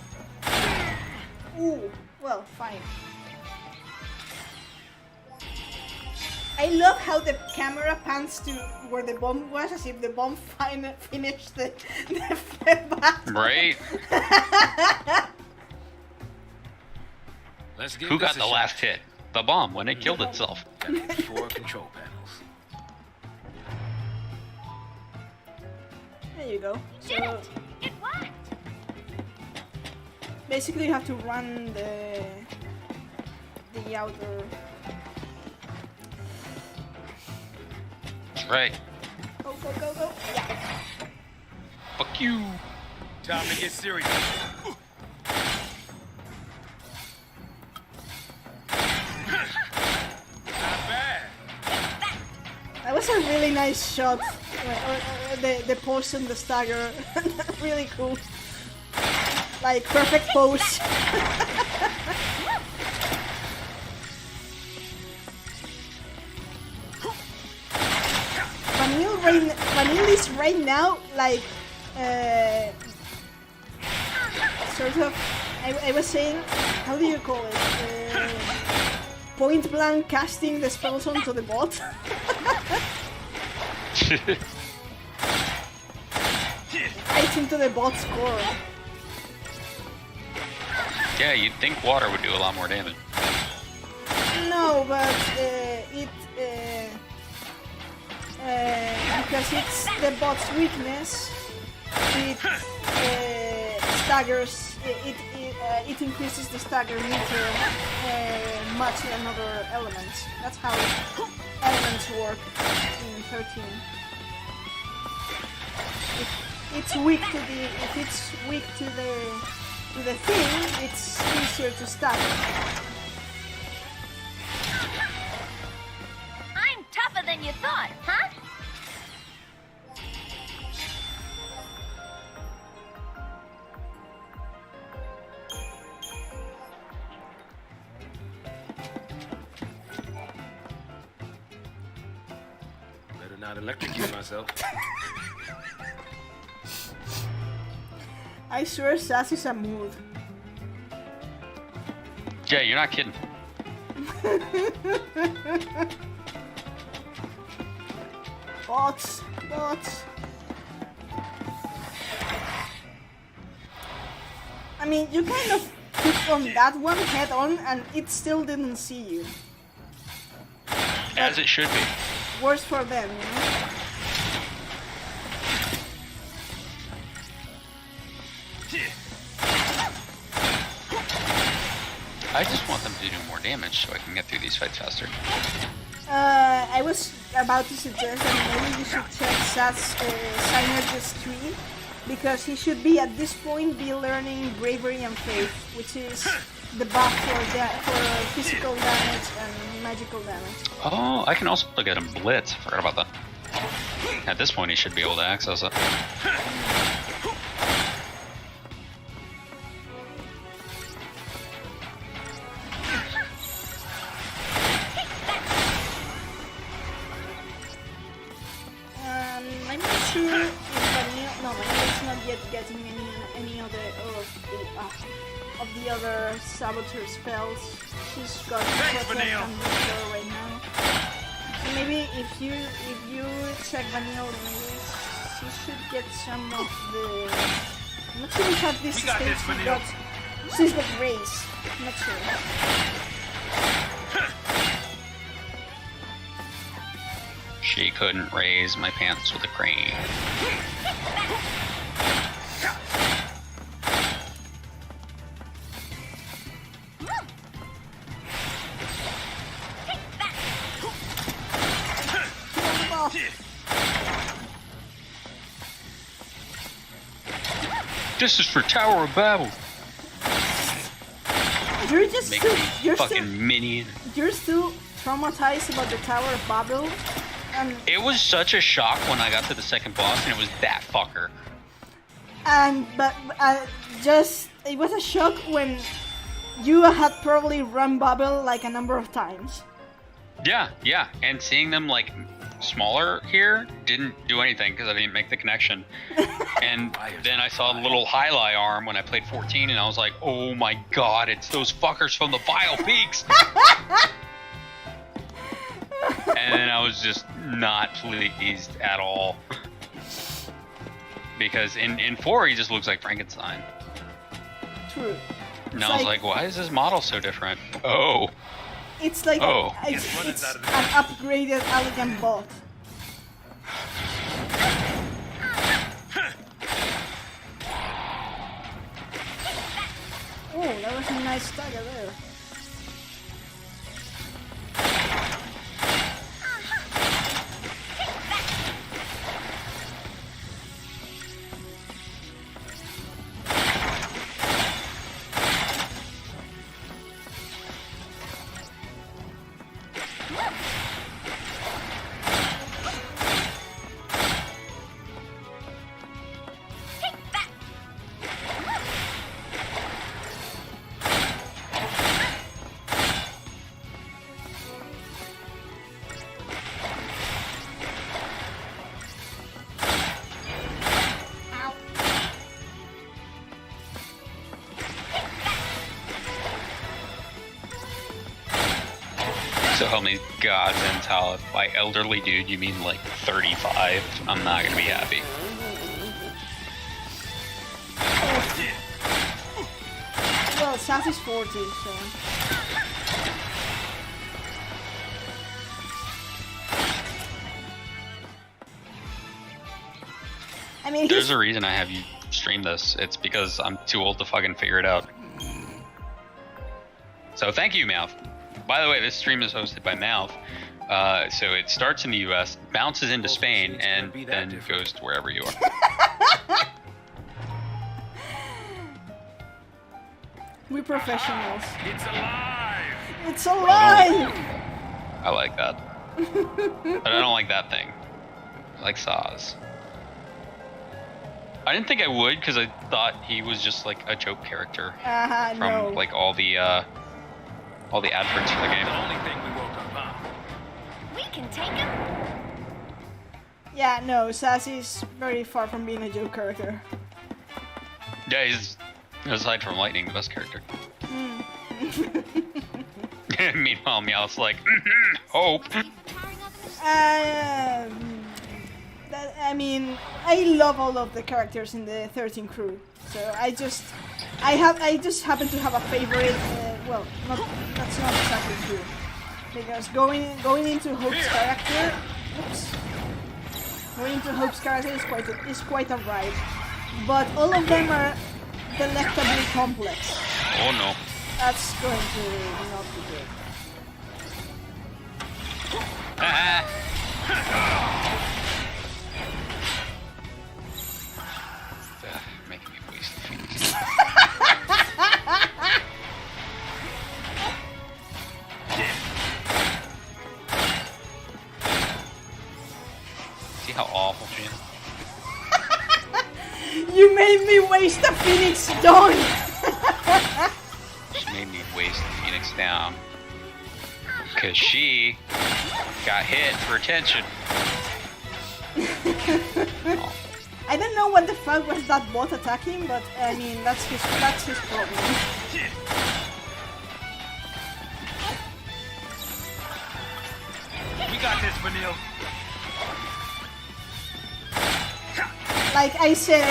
Ooh, well, fine. I love how the camera pans to where the bomb was, as if the bomb finished the battle. Right? Let's give Who this got a the shot. last hit? The bomb when it killed itself. Got 4 control panels. There you go. So It worked. basically, you have to run the outer. That's right. Go, go, go, go. Yeah. Fuck you. Time to get serious. Not bad. That was a really nice shot. The pulse and the stagger. Really cool. Like, perfect pose. Vanille is right now, like, sort of, I was saying, how do you call it? Point blank casting the spells onto the bot. Right into the bot's core. Yeah, you'd think water would do a lot more damage. No, but because it's the bot's weakness, it staggers. It increases the stagger meter much than other elements. That's how elements work in 13. If it's weak to the thing, it's easier to stagger. I'm tougher than you thought, huh? Better not electrocute myself. I swear Sass is a mood. Yeah, you're not kidding. Bots. I mean, you kind of took on that one head on and it still didn't see you. As it should be. Worse for them, you know? I just want them to do more damage so I can get through these fights faster. I was about to suggest that maybe you should check Sass Synergist tree, because he should be at this point be learning Bravery and Faith, which is the buff for physical damage and magical damage. Oh, I can also get him Blitz. I forgot about that. At this point, he should be able to access it. I'm not sure if Vanille... No, Vanille is not yet getting any other of the other Saboteur spells. She's got Protect and Restore right now. So maybe if you check Vanille, maybe she should get some of the... I'm not sure if at this stage she's got Race. I'm not sure. She couldn't raise my pants with a crane. This is for Tower of Babel. You're just Make still, me you're fucking still, minion. You're still traumatized about the Tower of Babel. It was such a shock when I got to the second boss, and it was that fucker. But it was a shock when you had probably run Babel like a number of times. Yeah, and seeing them like smaller here didn't do anything because I didn't make the connection. And then I saw the little highlight arm when I played 14, and I was like, oh my god, it's those fuckers from the Vile Peaks! And then I was just not pleased at all. Because in 4 he just looks like Frankenstein. True. And I was like, why is this model so different? Oh. It's like it's an upgraded elegant bot. Oh, that was a nice stagger there. So help me God, Mental, if by elderly dude you mean like 35, I'm not gonna be happy. Well, Sassy's 40, so... I mean, there's a reason I have you stream this. It's because I'm too old to fucking figure it out. So thank you, Meowth. By the way, this stream is hosted by Meowth. So it starts in the US, bounces into Spain, and then goes to wherever you are. We're professionals. It's alive! It's alive! I like that. But I don't like that thing. I like Saws. I didn't think I would because I thought he was just like a joke character from no. like all the adverts for the game. The only thing we woke up, huh? We can take him. Yeah, no, Sassy's very far from being a joke character. Yeah, he's, aside from Lightning, the best character. Meanwhile, Meowth's like, hope. I mean, I love all of the characters in the 13 crew, so I just happen to have a favorite. Well, that's not exactly true, because going into Hope's character, is quite alright, but all of them are delectably complex. Oh no. That's going to not be good. Making me waste the Phoenix. See how awful she is? You made me waste the Phoenix Dawn! She made me waste the Phoenix down. Because she got hit for attention. I don't know what the fuck was that bot attacking, but I mean that's his problem. We got this, Vanille. Like I said,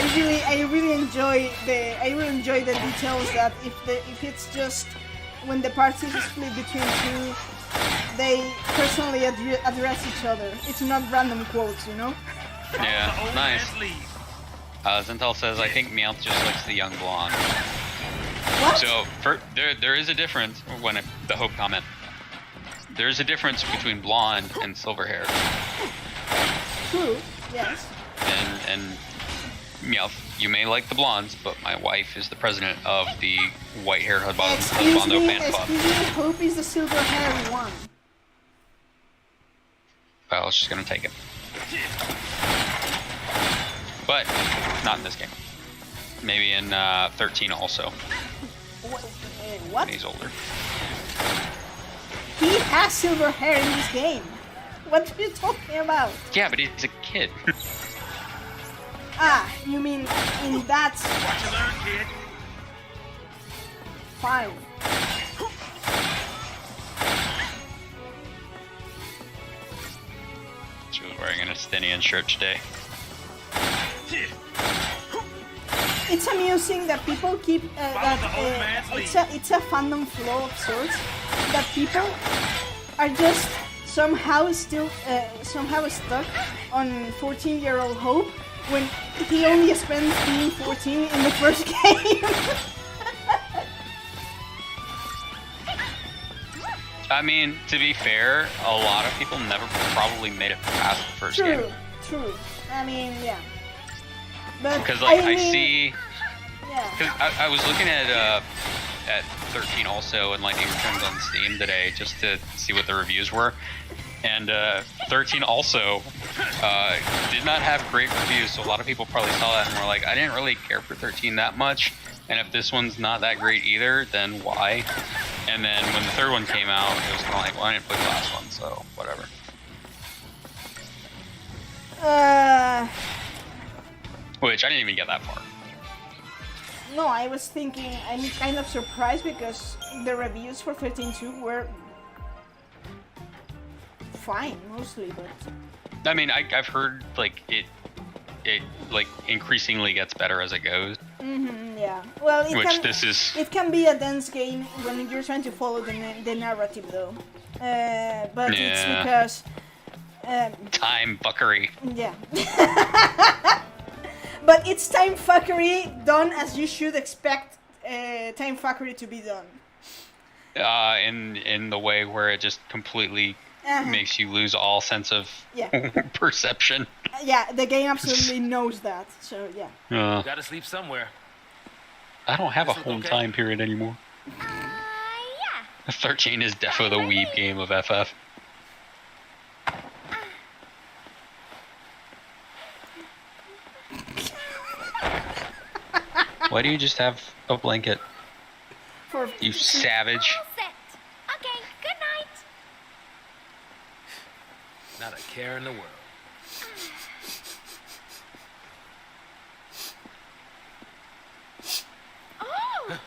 I really enjoy the details that if it's just when the party is split between two, they personally address each other. It's not random quotes, you know? Yeah, nice. Zental says, I think Meowth just likes the young blonde. What? So, there is a difference when the Hope comment. There's a difference between blonde and silver hair. True, yes. And Meowth, you may like the blondes, but my wife is the president of the white hair husbando fan club. Hope is the silver haired one. Well, she's gonna take it. But not in this game. Maybe in 13 also. What? When he's older. He has silver hair in this game. What are you talking about? Yeah, but he's a kid. Ah, you mean in that... What you learn, kid? Fine. She was wearing an Estinian shirt today. It's amusing that people keep it's a fandom flaw of sorts that people are just somehow still somehow stuck on 14-year-old Hope when he only spends being 14 in the first game. I mean, to be fair, a lot of people never probably made it past the first game. True. I mean, yeah. But because like I mean, see, yeah. Cause I was looking at 13 also and Lightning Returns on Steam today just to see what the reviews were, and 13 also did not have great reviews. So a lot of people probably saw that and were like, I didn't really care for 13 that much, and if this one's not that great either, then why? And then when the third one came out, it was kind of like, well, I didn't play the last one, so whatever. Which I didn't even get that far. No, I was thinking, I'm kind of surprised because the reviews for 13.2 were fine mostly, but. I mean, I've heard like it like increasingly gets better as it goes. Yeah. Well, it can be a dense game when you're trying to follow the narrative, though. But it's because. Time fuckery. Yeah. But it's time fuckery done as you should expect time fuckery to be done. In the way where it just completely makes you lose all sense of perception. Yeah, the game absolutely knows that. So yeah. Gotta sleep somewhere. I don't have a home time period anymore. Yeah. 13 is defo the weeb game of FF. Why do you just have a blanket? You savage. All set. Okay, good night. Not a care in the world. Oh!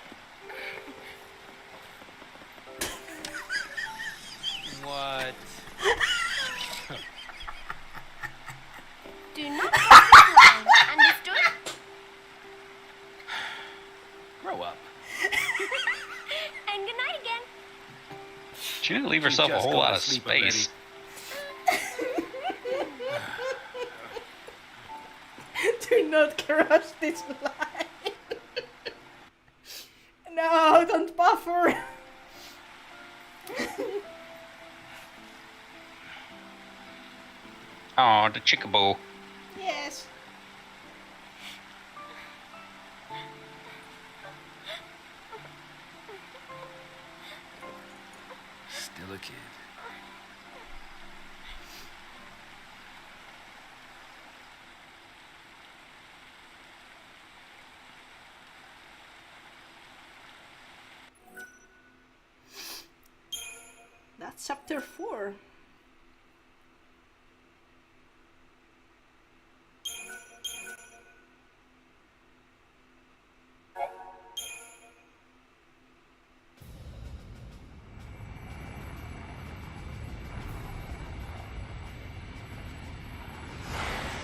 What? Do not cross the line. Understood? Grow up. And good night again. She didn't leave herself a whole lot of space. Do not cross this line. No, don't buffer. Oh, the chickaboo. Yes. Still a kid. That's chapter 4.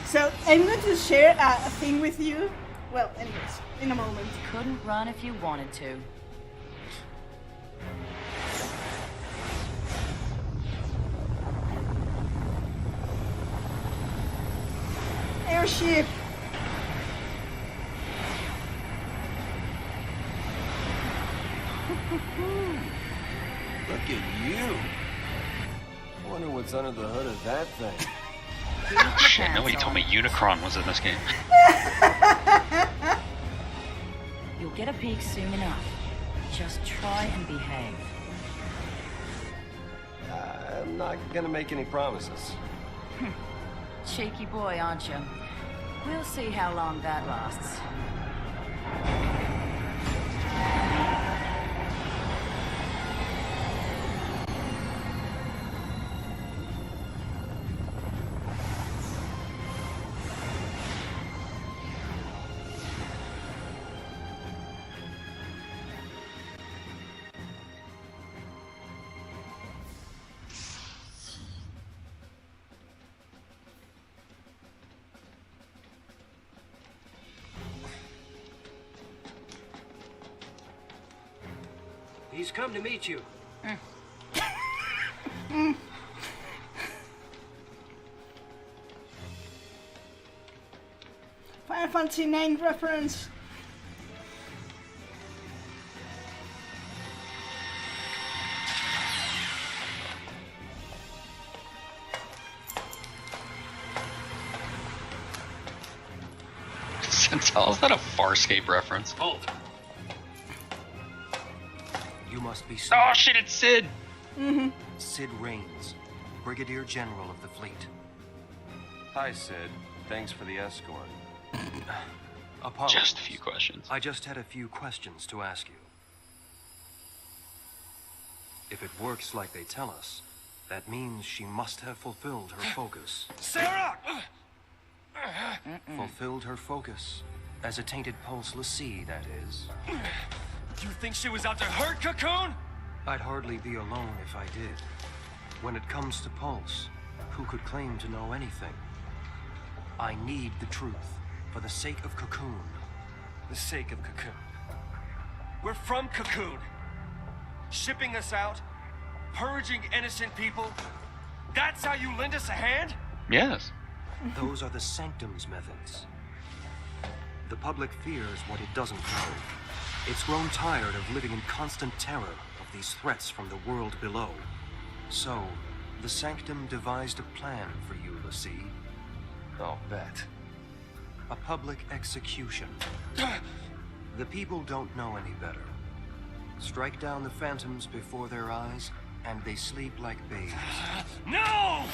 So I'm going to share a thing with you. Well, anyways, in a moment. Couldn't run if you wanted to. Airship. Look at you. I wonder what's under the hood of that thing. Shit, nobody told me Unicron was in this game. You'll get a peek soon enough. Just try and behave. I'm not gonna make any promises. Cheeky boy, aren't you? We'll see how long that lasts. He's come to meet you. Final Fantasy IX reference. Centel, is that a Farscape reference? Halt. You must be Sid. Oh shit, it's Sid! Sid Raines, Brigadier General of the fleet. Hi, Sid. Thanks for the escort. Apologies. Just a few questions. I just had a few questions to ask you. If it works like they tell us, that means she must have fulfilled her focus. Sarah! Fulfilled her focus. As a tainted pulse l'Cie, that is. You think she was out to hurt Cocoon? I'd hardly be alone if I did. When it comes to Pulse, who could claim to know anything? I need the truth, for the sake of Cocoon. The sake of Cocoon. We're from Cocoon. Shipping us out, purging innocent people. That's how you lend us a hand? Yes. Those are the Sanctum's methods. The public fears what it doesn't know. It's grown tired of living in constant terror of these threats from the world below. So, the Sanctum devised a plan for you, Lassie. I'll bet. A public execution. The people don't know any better. Strike down the phantoms before their eyes, and they sleep like babes. No!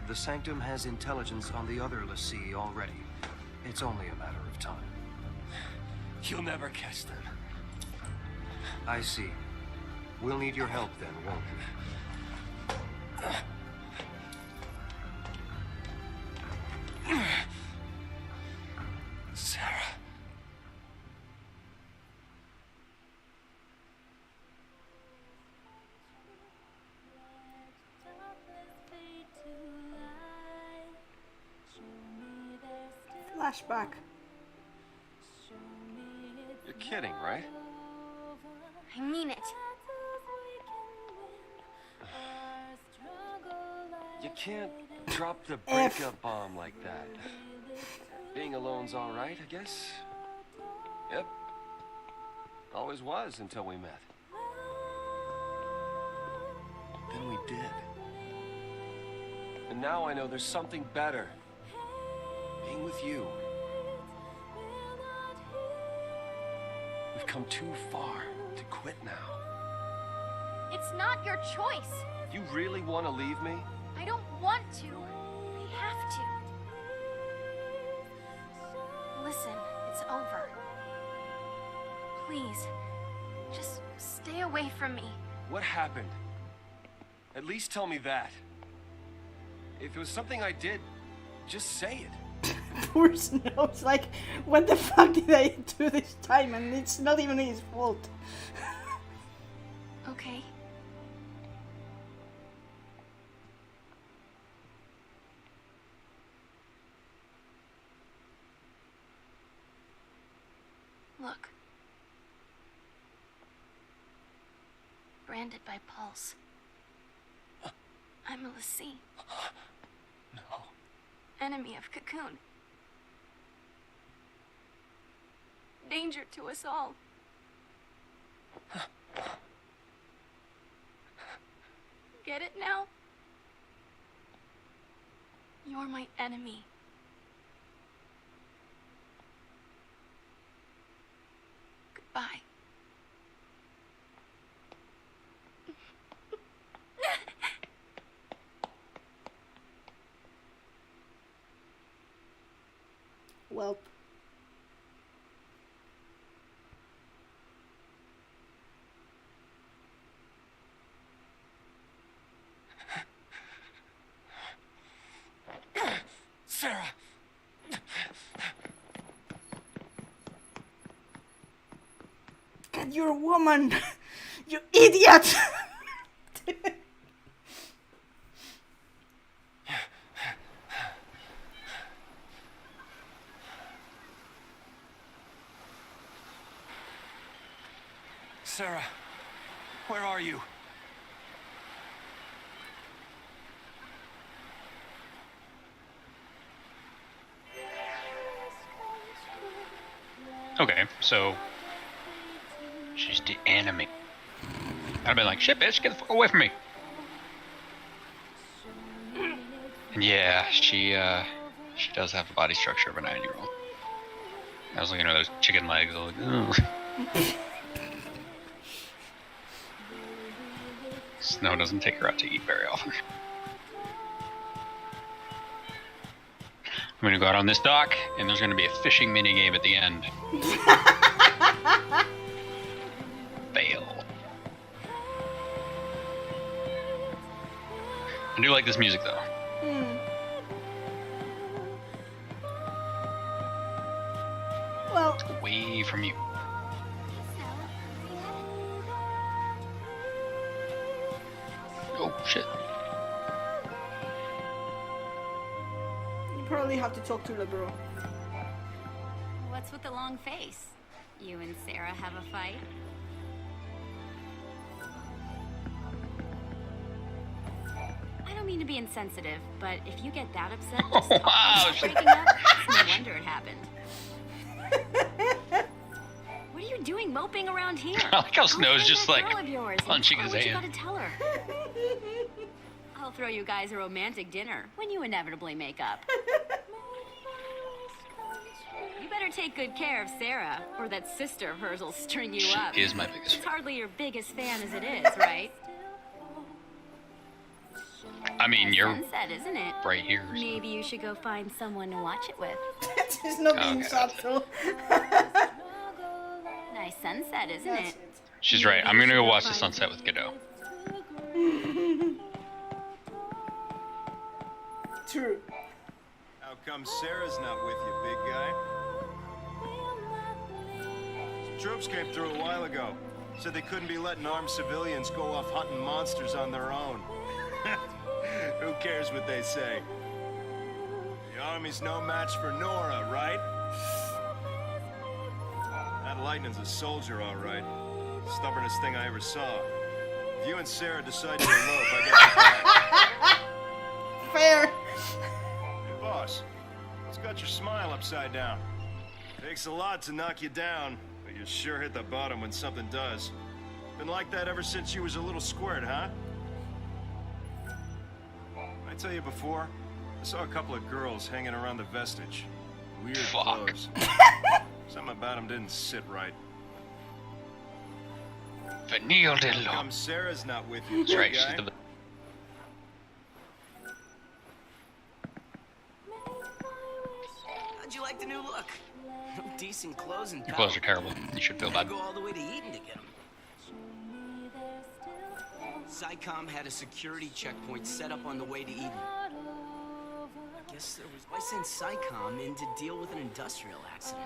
The Sanctum has intelligence on the other Lassie already. It's only a matter of time. You'll never catch them. I see. We'll need your help then, won't we? Sarah. Flashback. You're kidding, right? I mean it. You can't drop the breakup bomb like that. Being alone's all right, I guess. Yep. Always was until we met. Then we did. And now I know there's something better. Being with you. We've come too far to quit now. It's not your choice. You really want to leave me? I don't want to. I have to. Listen, it's over. Please, just stay away from me. What happened? At least tell me that. If it was something I did, just say it. Poor Snow's like, what the fuck did I do this time? And it's not even his fault. Okay. Look. Branded by Pulse. I'm a Lassie. No. Enemy of Cocoon. Danger to us all. Get it now? You're my enemy. Goodbye. Well. Sarah! God, you're a woman! You idiot! Sarah, where are you? Okay, so she's the enemy. I'd be like, shit, bitch, get the fuck away from me. And yeah, she does have the body structure of a 9-year-old. I was looking at those chicken legs. I was like, ooh. Snow doesn't take her out to eat very often. I'm gonna go out on this dock, and there's gonna be a fishing minigame at the end. Fail. I do like this music though. Well, away from you. probably have to talk to the bro. What's with the long face? You and Sarah have a fight? I don't mean to be insensitive, but if you get that upset just talking about breaking up, it's no wonder it happened. What are you doing moping around here? I like how Snow's just like punching his hand. hand. You gotta tell her. I'll throw you guys a romantic dinner when you inevitably make up. You better take good care of Sarah, or that sister of hers will string you up. She is my biggest She's fan. hardly your biggest fan as it is, right? I mean, you're sunset, isn't it? right here. So. Maybe you should go find someone to watch it with. It's not being subtle. Nice sunset, isn't it? She's right. I'm gonna go watch the sunset with Godot. True. How come Sarah's not with you, big guy? Some troops came through a while ago. Said they couldn't be letting armed civilians go off hunting monsters on their own. Who cares what they say? The army's no match for Nora, right? That Lightning's a soldier, all right. Stubbornest thing I ever saw. If you and Sarah decide to elope, I get you back. Fair. Hey, boss. What's got your smile upside down? Takes a lot to knock you down, but you sure hit the bottom when something does. Been like that ever since you was a little squirt, huh? I tell you before, I saw a couple of girls hanging around the vestige. Weird clothes. Something about them didn't sit right. Vanille Diddle. Come Sarah's not with you, That's right. guy. She's the... How'd you like the new look? No decent clothes and Your clothes are terrible. You should feel bad. Go all the way to Eden to get them. SciComm had a security checkpoint set up on the way to Eden. I guess there was... Why send SciComm in to deal with an industrial accident?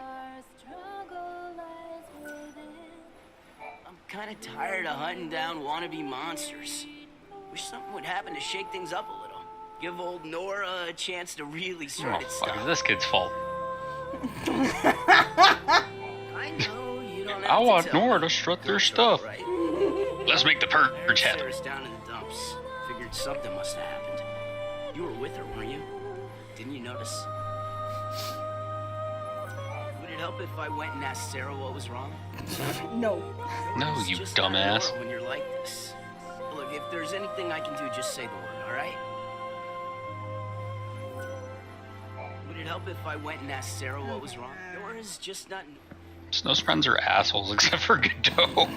I'm kind of tired of hunting down wannabe monsters. Wish something would happen to shake things up a little. Give old Nora a chance to really start its fuck, stuff. it's this kid's fault. I know you don't have I to want tell Nora me. to strut their stuff. Right. Let's make the purge happen. Sarah's down in the dumps. Figured something must have happened. You were with her, weren't you? Didn't you notice? Would it help if I went and asked Sarah what was wrong? No. No, you Just dumbass. Nora when you're like this. Look, if there's anything I can do, just say the word, all right? Would it help if I went and asked Sarah what was wrong? Nora's just not... Snow's friends are assholes except for Godot.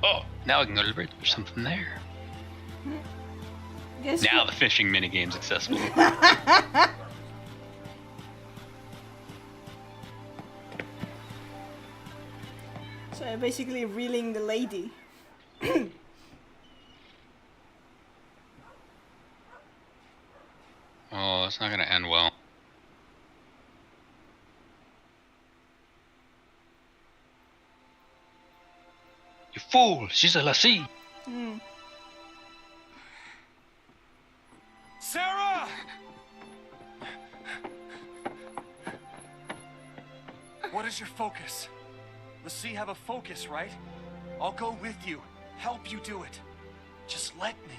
Oh, now I can go to the bridge. There's something there. Guess Now what? the fishing minigame's accessible. So I'm basically reeling the lady. Oh, it's not gonna end well. You fool! She's a lassie! Sarah! What is your focus? The sea have a focus, right? I'll go with you. Help you do it. Just let me.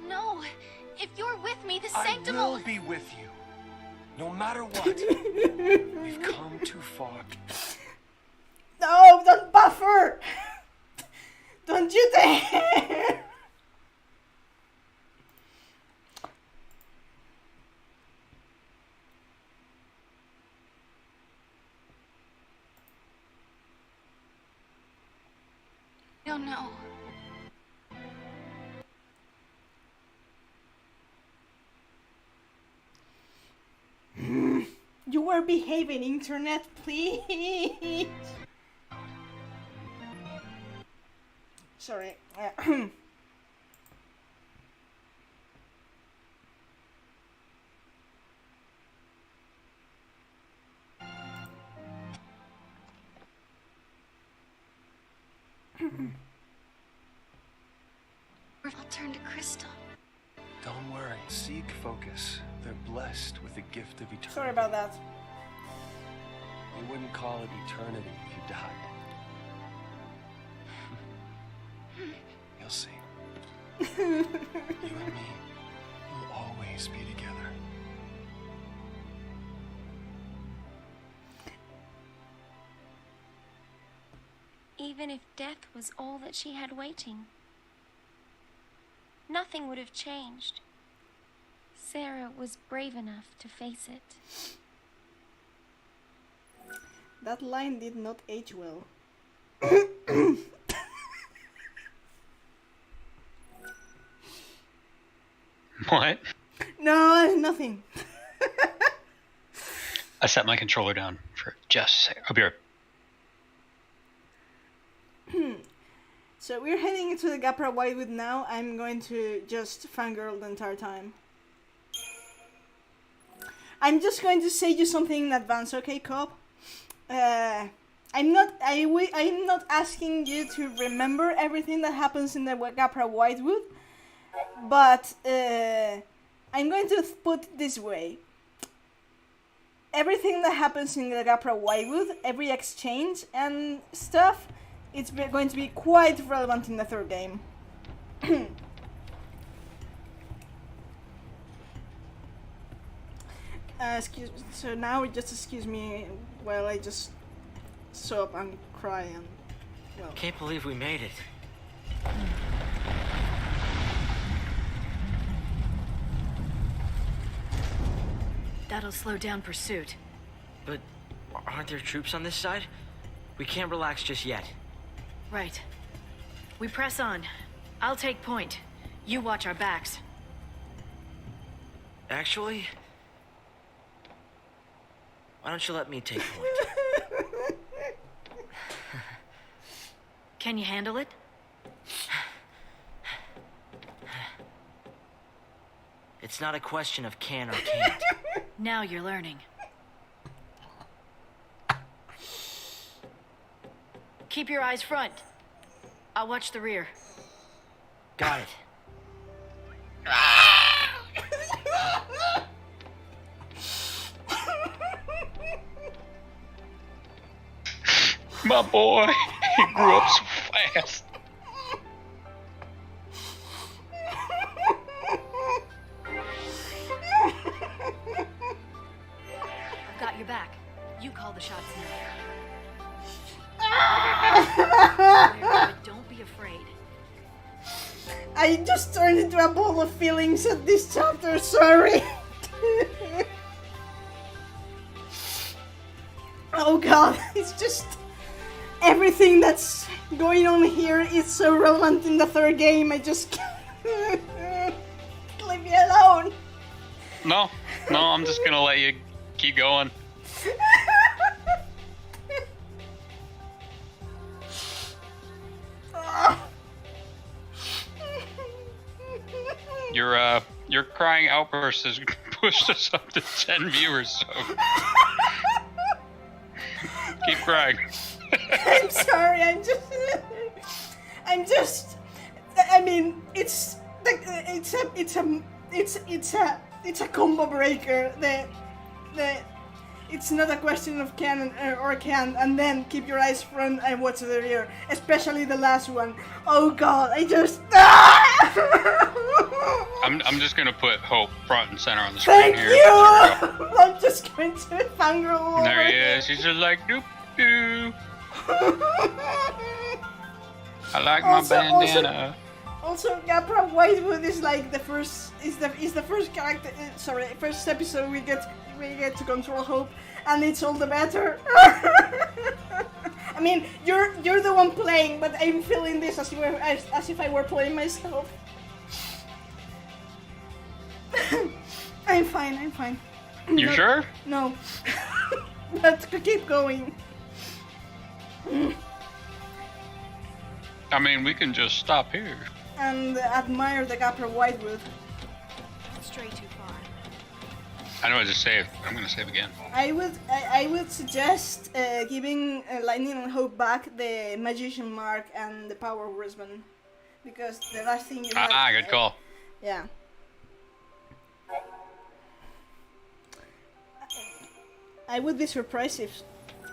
No, if you're with me, the I sanctum will be with you. No matter what. We've come too far. No, don't buffer! Don't you dare! No, no. You were behaving, internet, please. Sorry. I'll turn to crystal. Don't worry. Seek focus. They're blessed with the gift of eternity. Sorry about that. They wouldn't call it eternity if you died. You'll see. You and me will always be together. Even if death was all that she had waiting, nothing would have changed. Sarah was brave enough to face it. That line did not age well. What? No, nothing. I set my controller down for just a second. I'll be right. So we're heading into the Gapra Whitewood now. I'm going to just fangirl the entire time. I'm just going to say you something in advance, okay, Cobb? I'm not asking you to remember everything that happens in the Gapra Whitewood, but I'm going to put it this way. Everything that happens in the Gapra Whitewood, every exchange and stuff, it's going to be quite relevant in the third game. So now just excuse me while I just sob and cry and, well... Can't believe we made it. That'll slow down pursuit. But aren't there troops on this side? We can't relax just yet. Right. We press on. I'll take point. You watch our backs. Actually, why don't you let me take point? Can you handle it? It's not a question of can or can't. Now you're learning. Keep your eyes front. I'll watch the rear. Got it. My boy, he grew up so fast. I've got your back. You call the shots now. But don't be afraid. I just turned into a ball of feelings at this chapter, sorry. Oh god, it's just... everything that's going on here is so relevant in the third game, I just can't... Leave me alone. No, I'm just gonna let you keep going. Your crying outburst has pushed us up to 10 viewers, so keep crying. I'm sorry, I mean, it's a combo breaker. It's not a question of can or can't, and then keep your eyes front and watch the rear, especially the last one. Oh god, I just... I'm just gonna put Hope front and center on the screen Thank here. you! I'm just going to fangirl all There over he is. He's just like doop doo. I like my bandana. Also, Gapra Whitewood is like the first is the first character. First episode we get to control Hope, and it's all the better. I mean, you're the one playing, but I'm feeling this as if I were playing myself. I'm fine. You sure? No. But keep going. I mean, we can just stop here. And admire the Gapra Whitewood. Stray too far. I know I just saved. I'm gonna save again. I would suggest giving Lightning and Hope back the Magician Mark and the Power Wristband, because the last thing you had... good call. Yeah. I would be surprised if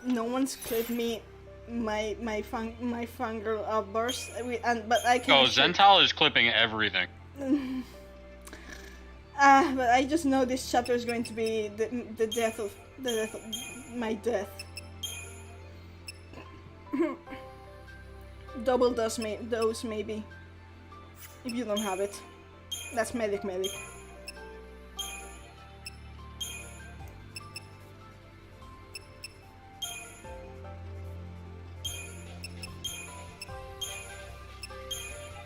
no one's clipped me my fangirl outburst, but I can. Oh, Zental is clipping everything. But I just know this chapter is going to be the death of my death. Double dose maybe, if you don't have it. That's medic.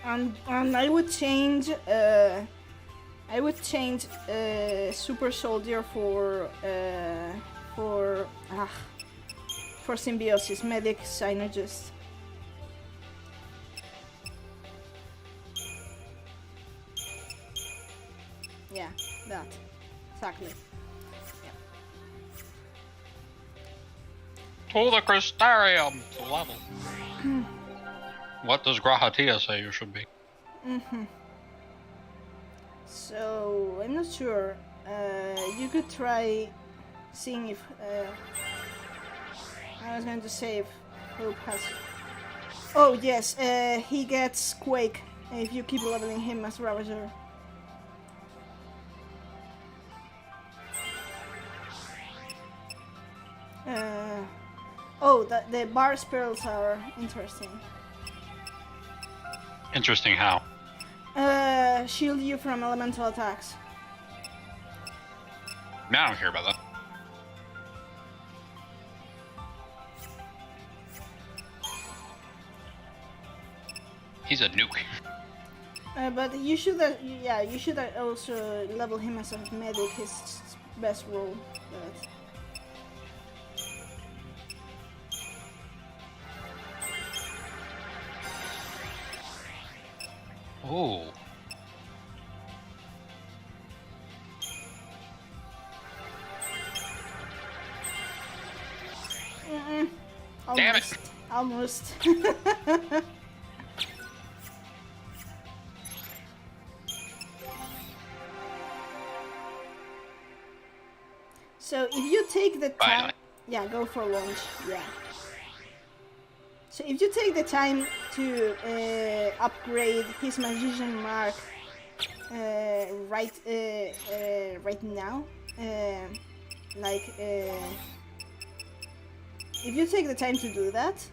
And I would change super soldier for symbiosis, medic, synergist. Yeah, that exactly. Yeah. To the Crystarium level. What does Grahatia say you should be? So I'm not sure. You could try seeing if I was going to say if Hope has. Oh yes, he gets Quake if you keep leveling him as Ravager. The bar spells are interesting. Interesting how? Shield you from elemental attacks. I don't care about that. He's a nuke. But you should, you should also level him as a medic. His best role. Oh. Damn it! Almost. So if you take the time, yeah, go for launch. Yeah. So if you take the time to upgrade his magician mark right now, if you take the time to do that,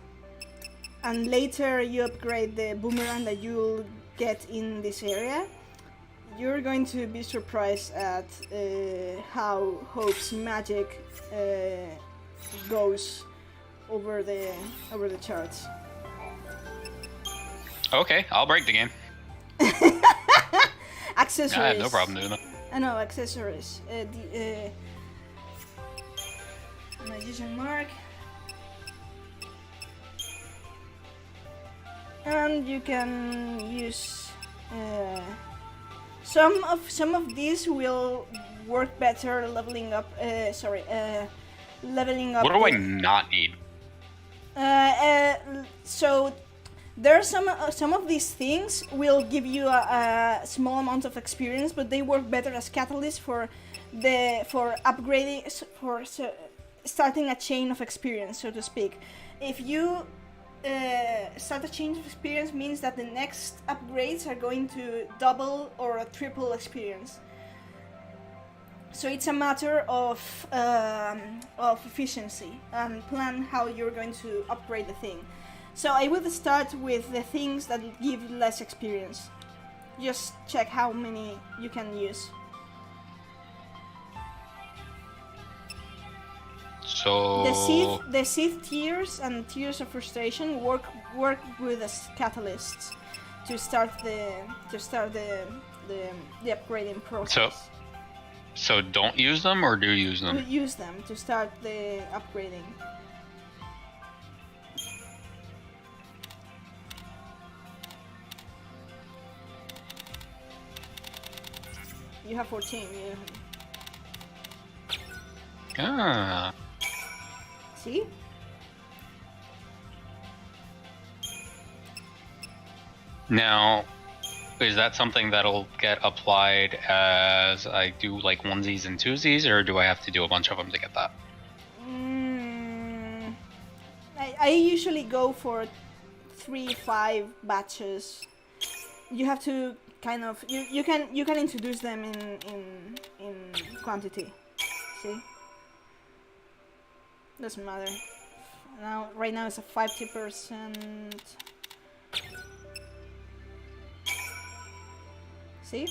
and later you upgrade the boomerang that you'll get in this area, you're going to be surprised at how Hope's magic goes over the charts. Okay, I'll break the game. Accessories. I had no problem doing that. I know, accessories. Magician mark. And you can use some of these will work better leveling up. Leveling up. What do I not need? So there are some of these things will give you a small amount of experience, but they work better as catalysts for upgrading, starting a chain of experience, so to speak. If you start a chain of experience, means that the next upgrades are going to double or triple experience. So it's a matter of efficiency and plan how you're going to upgrade the thing. So I would start with the things that give less experience. Just check how many you can use. So the Sith tears and tears of frustration work with as catalysts to start the upgrading process. So don't use them or do use them? Use them to start the upgrading. You have 14. Ah. See? Now, is that something that'll get applied as I do like onesies and twosies, or do I have to do a bunch of them to get that? I usually go for 3-5 batches. You have to kind of you can introduce them in quantity. See? Doesn't matter. Now right now it's a 50%. See?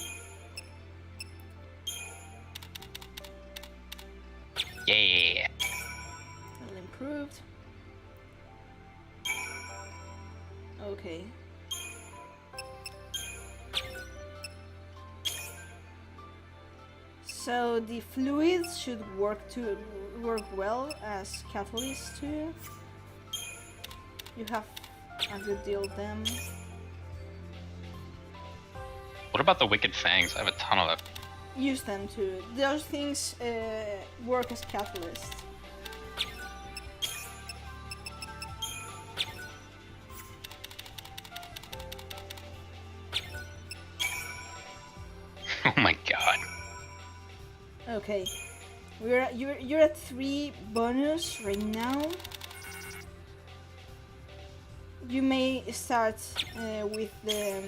Yeah. Well improved. Okay. So the fluids should work well as catalysts too. You have a good deal of them. What about the Wicked Fangs? I have a ton of them. Use them too. Those things work as catalysts. Oh my god. Okay, you're at 3 bonus right now. You may start with the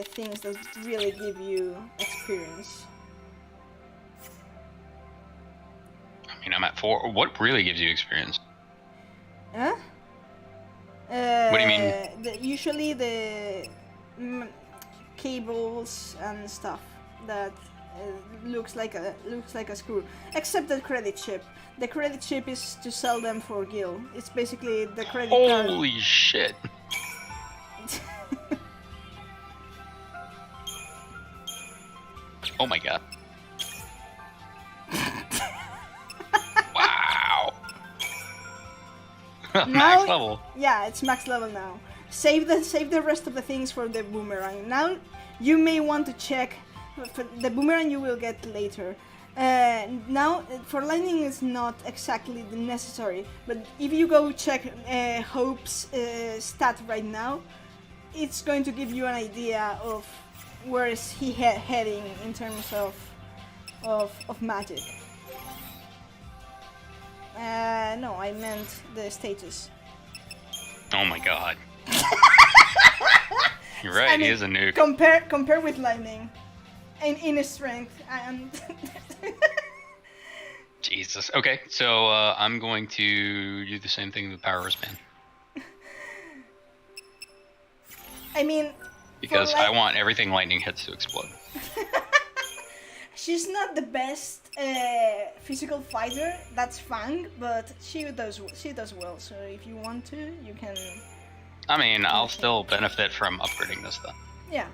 things that really give you experience. I mean, I'm at 4. What really gives you experience? Huh? What do you mean? Usually the cables and stuff that looks like a screw, except the credit chip. The credit chip is to sell them for gil. It's basically the credit card. Holy shit! Oh my god. Wow. Max level. Yeah, it's max level now. Save the rest of the things for the boomerang. Now you may want to check for the boomerang you will get later. Now for lightning is not exactly necessary, but if you go check Hope's stat right now, it's going to give you an idea of where is he heading in terms of magic. No, I meant the status. Oh my god. You're right, he is a nuke. Compare with lightning in strength and Jesus. Okay, so I'm going to do the same thing with Power Wristband. I mean, because I want everything lightning hits to explode. She's not the best physical fighter. That's Fang, but she does well. So if you want to, you can. I mean, I'll still benefit from upgrading this then. Yeah.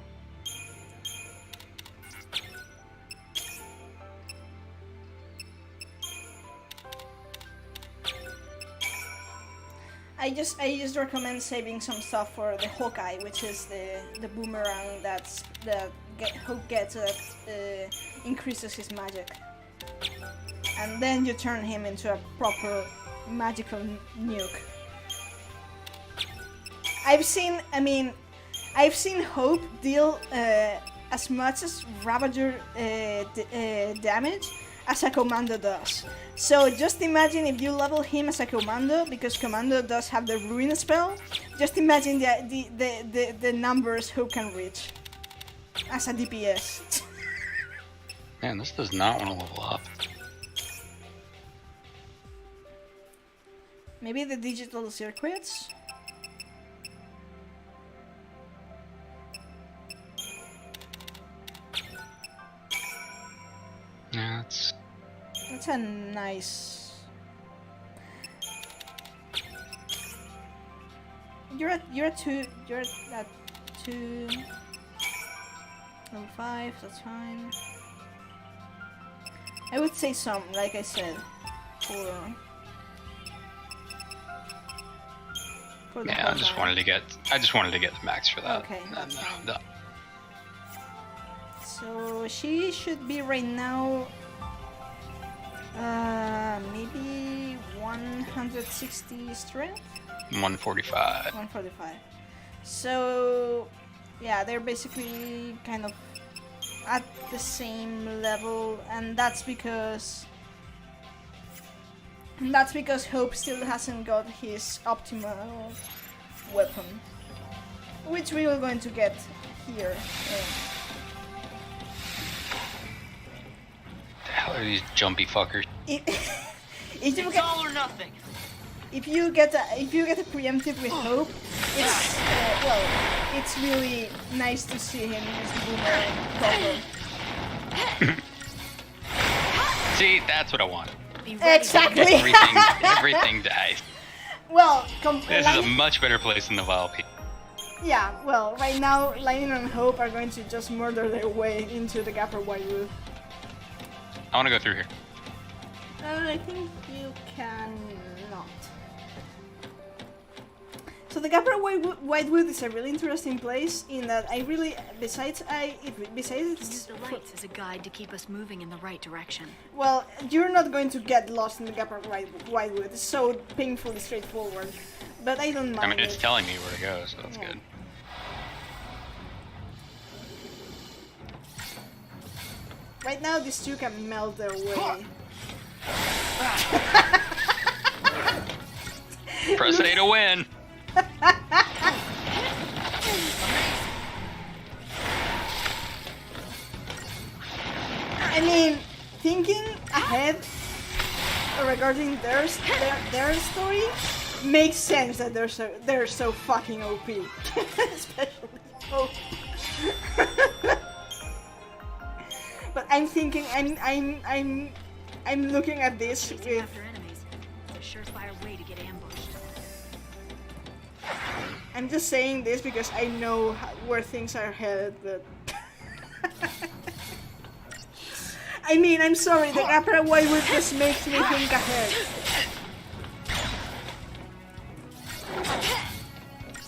I just recommend saving some stuff for the Hawkeye, which is the boomerang Hope gets that increases his magic, and then you turn him into a proper magical nuke. I've seen Hope deal as much as Ravager damage as a commando does. So just imagine if you level him as a commando, because commando does have the ruin spell. Just imagine the numbers Hope can reach as a DPS. Man, this does not want to level up. Maybe the digital circuits? Yeah, that's a nice. You're at 2. You're at 2. Level 5. That's fine. I would say some, like I said, for yeah, I just wanted to get the max for that. Okay, that's fine. Done. So she should be right now maybe 160 strength? 145. 145. So, yeah, they're basically kind of at the same level, and that's because Hope still hasn't got his optimal weapon, which we are going to get here. The hell are these jumpy fuckers? It's all or nothing. If you get a preemptive with Hope, it's it's really nice to see him use the boomerang proper. See, that's what I want. Exactly. Everything dies. Well, this is a much better place than the Vile People. Yeah, well, right now, Lightning and Hope are going to just murder their way into the Gapper Whitewood. I want to go through here. I think you can not. So the Gapper Whitewood is a really interesting place in that I really, besides Use the lights as a guide to keep us moving in the right direction. Well, you're not going to get lost in the Gapper Whitewood. It's so painfully straightforward. But I don't mind. I mean, it's telling me where to go, so that's good. Right now, these two can melt their way. Press A to win. I mean, thinking ahead regarding their story makes sense that they're so fucking OP, especially Hope. But I'm thinking, I'm looking at this with. After enemies, it's a surefire way to get ambushed. I'm just saying this because I know where things are headed, but. I mean, I'm sorry, the Gapper Whitewood just makes me think ahead.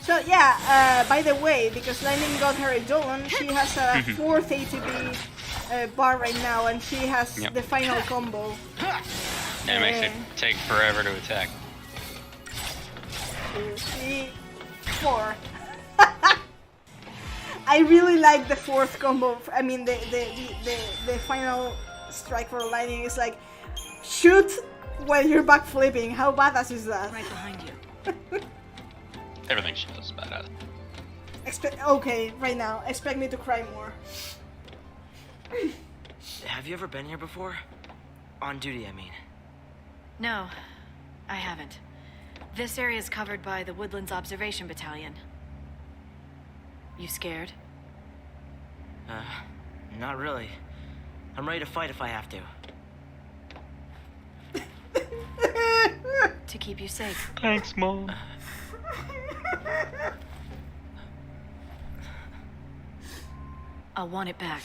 So yeah, by the way, because Lightning got her Eidolon, she has a 4th ATB bar right now, and she has the final combo. And it makes it take forever to attack. 2, 3, 4. I really like the 4th combo. I mean, the final strike for Lightning is like, shoot while you're back flipping. How badass is that? Right behind you. Everything she does is badass. Okay, right now, expect me to cry more. Have you ever been here before? On duty, I mean. No, I haven't. This area is covered by the Woodlands Observation Battalion. You scared? Not really. I'm ready to fight if I have to. To keep you safe. Thanks, Mom. I'll want it back.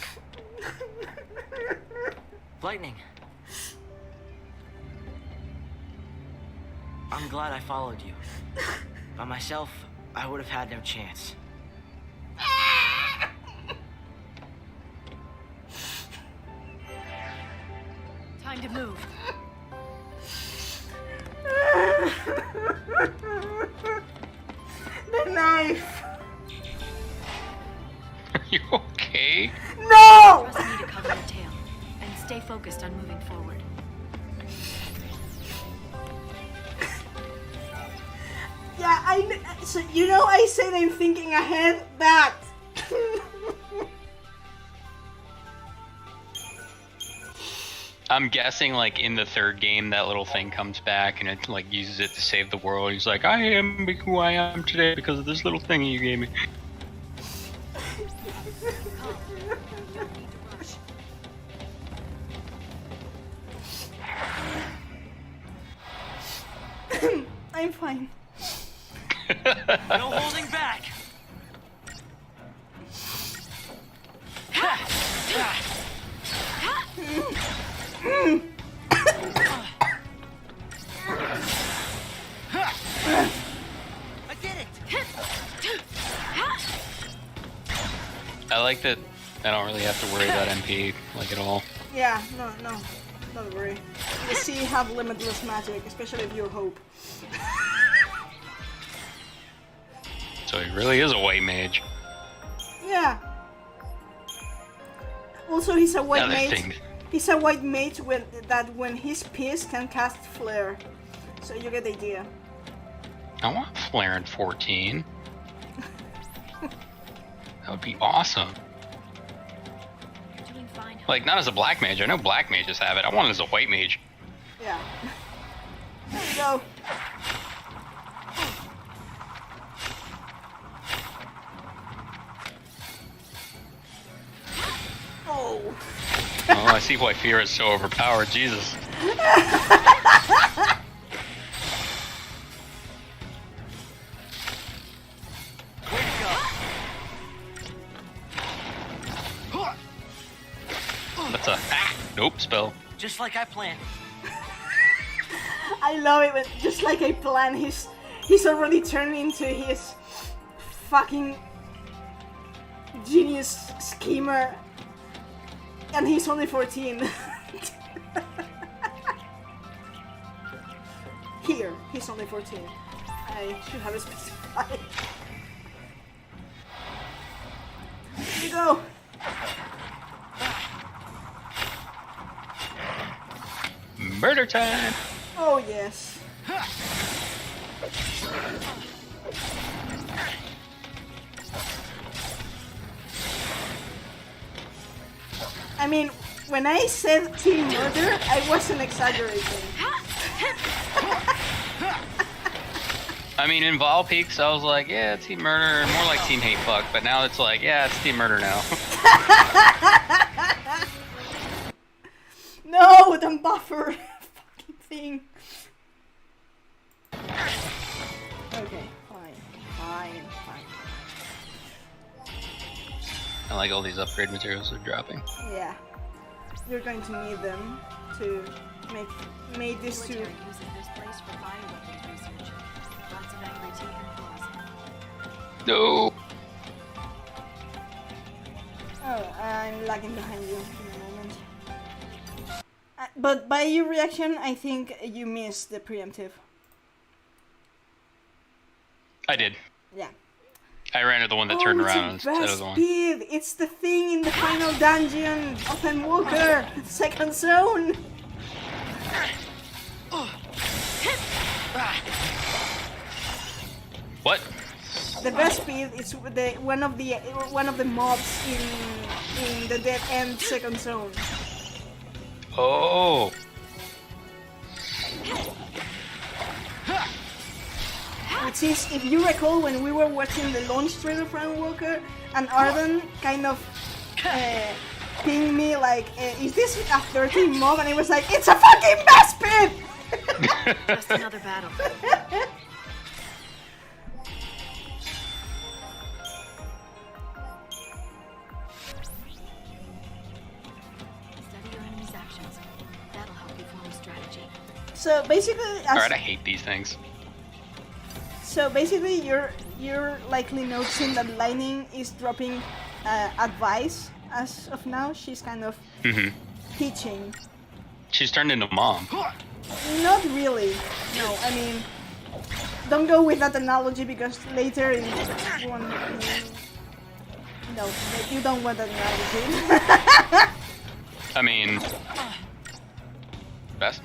Lightning. I'm glad I followed you. By myself, I would have had no chance. Time to move. The knife. Are you okay? No! Trust me to cover your tail, and stay focused on moving forward. Yeah, so you know I said I'm thinking ahead. That. I'm guessing, like, in the 3rd game, that little thing comes back and it, like, uses it to save the world. He's like, I am who I am today because of this little thing you gave me. I'm fine. No holding back. I did it. I like that I don't really have to worry about MP, like, at all. Yeah, no, don't worry. The sea have limitless magic, especially if you Hope. So so he really is a white mage. Yeah. Also, he's a white mage. Thing. He's a white mage when he's pissed can cast flare. So you get the idea. I want flare in 14. That would be awesome. Like, not as a black mage. I know black mages have it. I want it as a white mage. Yeah. There we go. Oh. Oh, I see why fear is so overpowered. Jesus. That's a nope spell. Just like I planned. I love it, but just like I planned, he's already turned into his fucking genius schemer, and he's only 14. Here, he's only 14. I should have specified. Here you go. Murder time! Oh yes. I mean, when I said team murder, I wasn't exaggerating. I mean, in Vol Peaks, I was like, yeah, team murder, more like team hate fuck, but now it's like, yeah, it's team murder now. No, don't buffer. Fucking thing. Okay, fine. I like all these upgrade materials they're dropping. Yeah, you're going to need them to make this too. No. Oh, I'm lagging behind you in a moment. But by your reaction, I think you missed the preemptive. I did. Yeah. I ran to the one that turned around instead It's of the one. speed. It's the thing in the final dungeon of Walker, second zone. What? The best speed is one of the mobs in the dead end second zone. Oh. Which is, if you recall, when we were watching the launch trailer for Walker, and Arden kind of pinged me like, is this a 13 mob? And I was like, it's a fucking best speed! Just another battle. So basically, alright, I hate these things. So basically, you're likely noticing that Lightning is dropping advice as of now. She's kind of teaching. She's turned into mom. Not really. No, I mean, don't go with that analogy because later in one. No, you don't want that analogy. I mean, best.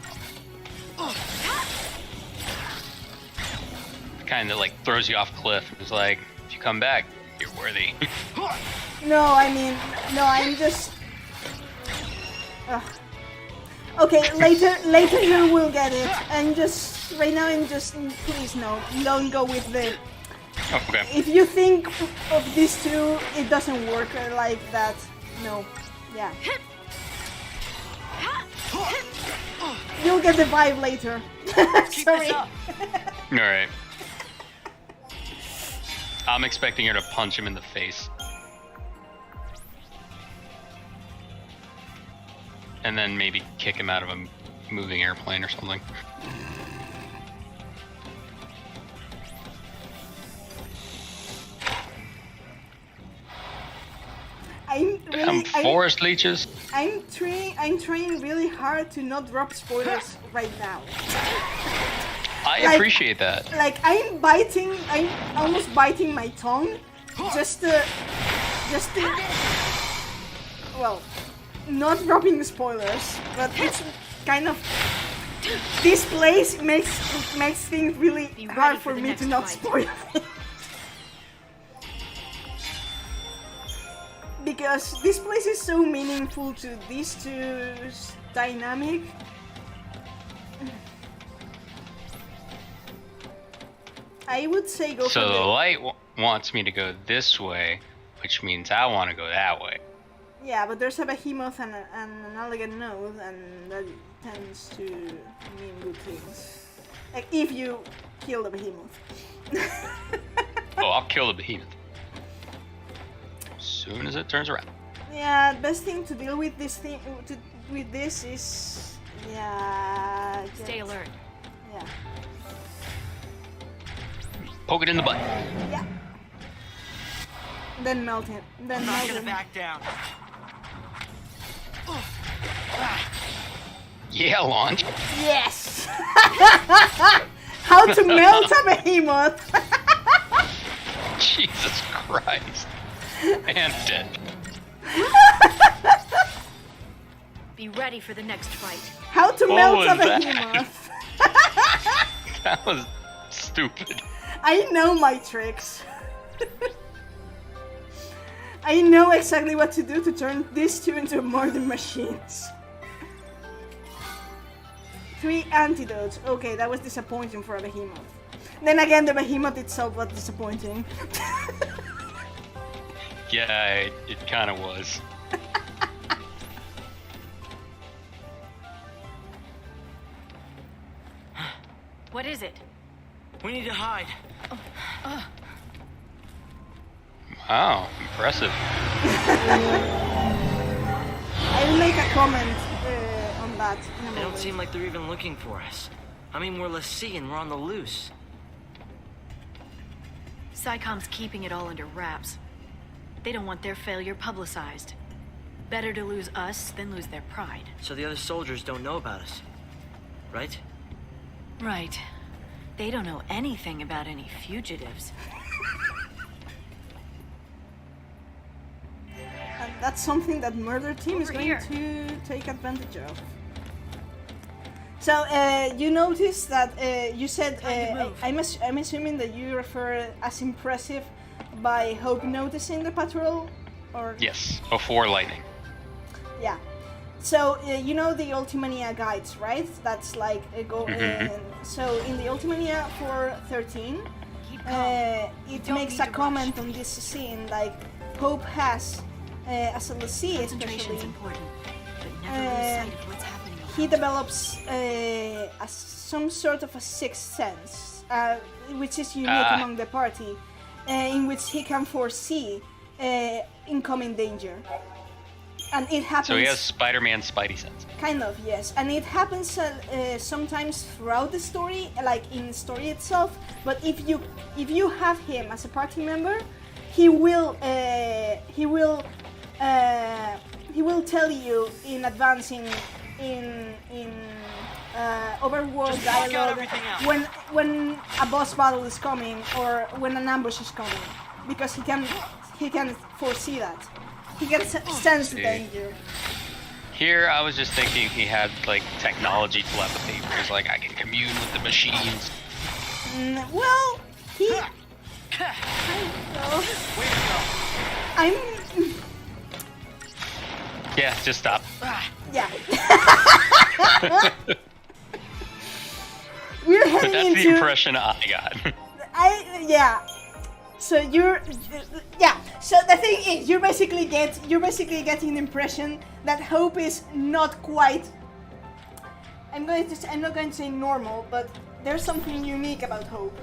Kind of like throws you off cliff. It's like, if you come back, you're worthy. No, I mean, no, I'm just. Okay, later you will get it. And just right now, I'm just please no, don't go with the. Okay. If you think of these two, it doesn't work like that. No, yeah. You'll get the vibe later. Sorry. Alright. I'm expecting her to punch him in the face. And then maybe kick him out of a moving airplane or something. Forest leeches. I'm trying really hard to not drop spoilers right now. I appreciate that. Like, I'm almost biting my tongue just to, well, not dropping spoilers, but it's kind of, this place makes things really hard for me to not spoil it. Because this place is so meaningful to these two's dynamic. I would say go for So the light wants me to go this way, which means I want to go that way. Yeah, but there's a behemoth and an elegant node, and that tends to mean good things. Like, if you kill the behemoth. Oh, I'll kill the behemoth. As soon as it turns around. Yeah, best thing to deal with this is... Yeah... Stay alert. Yeah. Poke it in the butt. Yeah. Then melt it. Then I'm not melt gonna it. back down. Yeah, launch. Yes! How to melt a behemoth! Jesus Christ. And dead. Be ready for the next fight. How to What melt was a that? behemoth! That was stupid. I know my tricks. I know exactly what to do to turn these two into murder machines. 3 antidotes. Okay, that was disappointing for a behemoth. Then again, the behemoth itself was disappointing. Yeah, it kind of was. What is it? We need to hide. Wow, impressive. I'll make a comment on that in a They moment. don't seem like they're even looking for us. I mean, we're l'Cie and we're on the loose. SciComm's keeping it all under wraps. They don't want their failure publicized. Better to lose us than lose their pride. So the other soldiers don't know about us, right? Right. They don't know anything about any fugitives. And that's something that Murder Team is Over going here. to take advantage of. So, you noticed that you said, I'm assuming that you refer as impressive by Hope noticing the patrol, or? Yes, before lightning. Yeah. So, you know the Ultimania guides, right? That's like, so in the Ultimania 413, it makes a comment on this scene, like, Hope has, as a l'Cie especially, important, but never lose sight of what's happening. he develops some sort of a sixth sense, which is unique among the party, in which he can foresee incoming danger. And it happens. So he has Spider-Man Spidey sense. Kind of, yes. And it happens sometimes throughout the story, like in the story itself. But if you have him as a party member, he will tell you in advance in overworld dialogue when a boss battle is coming or when an ambush is coming, because he can foresee that. He can sense the danger. Here, I was just thinking he had like technology telepathy, where he's like, I can commune with the machines. Well, he. I'm. Yeah, just stop. Yeah. We're But heading that's into. the impression I got. Yeah. So So the thing is, you're basically getting the impression that Hope is not quite. I'm not going to say normal, but there's something unique about Hope.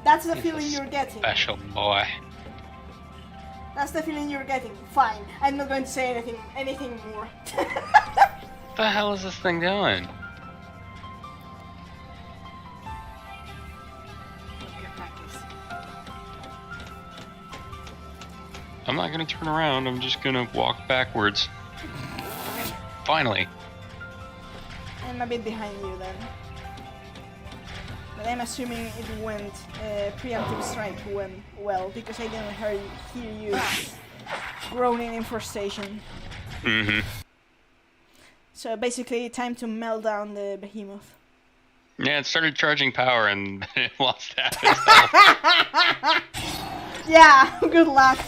That's the feeling you're getting. Special boy. That's the feeling you're getting. Fine. I'm not going to say anything more. What the hell is this thing doing? I'm not gonna turn around, I'm just gonna walk backwards. Finally. I'm a bit behind you then. But I'm assuming it went, preemptive strike went well, because I didn't hear you groaning in frustration. Mm-hmm. So basically, time to melt down the behemoth. Yeah, it started charging power and it lost half its health. Yeah, good luck.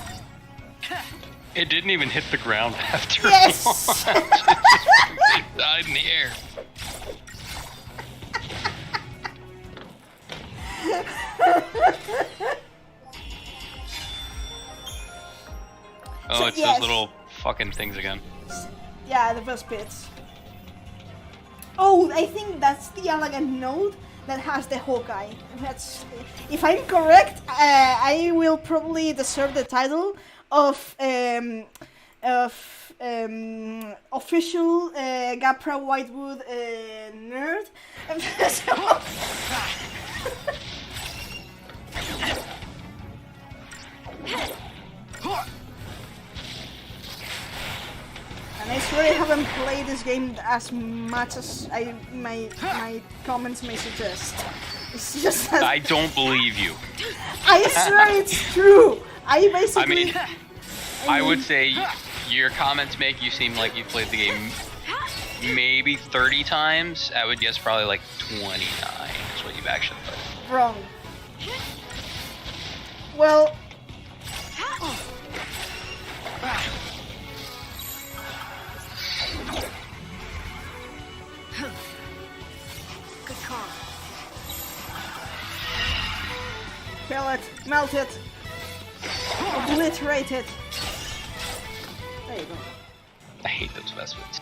It didn't even hit the ground after. Yes! It died in the air. Oh, So, it's yes. those little fucking things again. Yeah, the first bits. Oh, I think that's the elegant node that has the Hawkeye. That's, if I'm correct, I will probably deserve the title of official Gapra Whitewood nerd. And I swear I haven't played this game as much as my comments may suggest. It's just that I don't believe you. I swear it's true. I would say your comments make you seem like you've played the game maybe 30 times. I would guess probably like 29 is what you've actually played. Wrong. Well. Good call. Kill it, melt it, obliterate it. There you go. I hate those Vespas.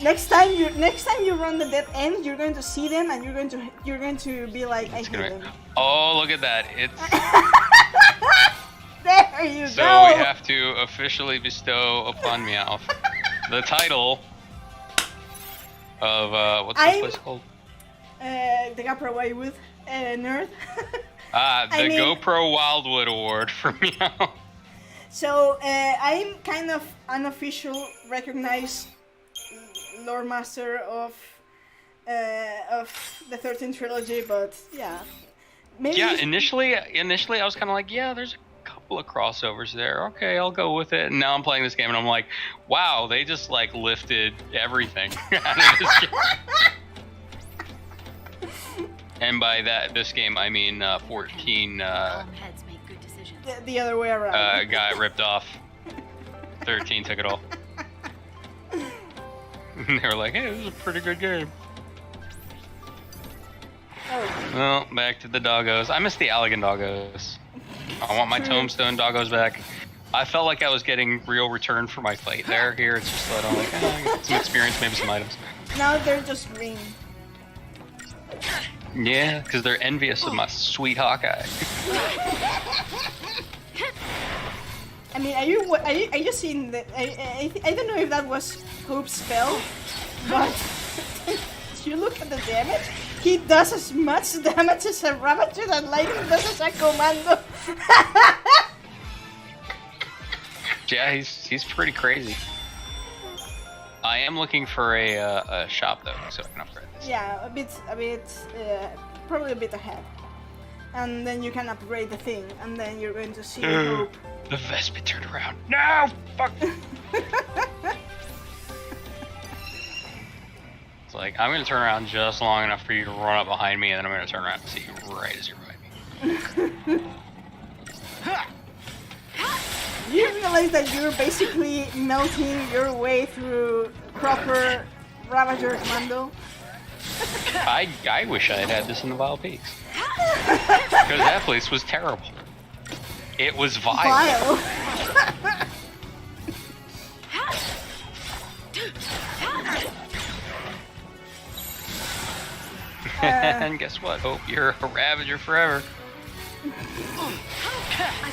Next time you run the dead end, you're going to see them and you're going to be like, I hate them. Oh, look at that! It's there you go. so we have to officially bestow upon Meowth the title of what's this place called? The Gapra Whitewood nerd. The GoPro Wildwood Award for Meowth. So I'm kind of unofficial, recognized lore master of the 13th trilogy, but yeah, maybe. Yeah, initially I was kind of like, yeah, there's a couple of crossovers there. Okay, I'll go with it. And now I'm playing this game and I'm like, wow, they just like lifted everything out of this game. And by this game, I mean 14. Calm heads make good decisions. The other way around. Got ripped off. 13 took it all. And they were like, hey, this is a pretty good game. Oh. Well, back to the doggos. I miss the Allegan doggos. I want my tombstone doggos back. I felt like I was getting real return for my fight there. Here, it's just that I'm like, I get some experience, maybe some items. Now they're just green. Yeah, because they're envious of my sweet Hawkeye. I mean, are you seeing that? I don't know if that was Hope's spell, but if you look at the damage, he does as much damage as a Ravager that Lightning does as a Commando. Yeah, he's pretty crazy. I am looking for a shop though, so I can upgrade this. Yeah, probably a bit ahead. And then you can upgrade the thing, and then you're going to see Hope. The Vespa turned around. No! Fuck! It's like, I'm going to turn around just long enough for you to run up behind me, and then I'm going to turn around and see you right as you're behind me. You realize that you're basically melting your way through proper Ravager Commando? I wish I had this in the Vile Peaks. Because that place was terrible. It was vile. And guess what? Hope you're a Ravager forever. I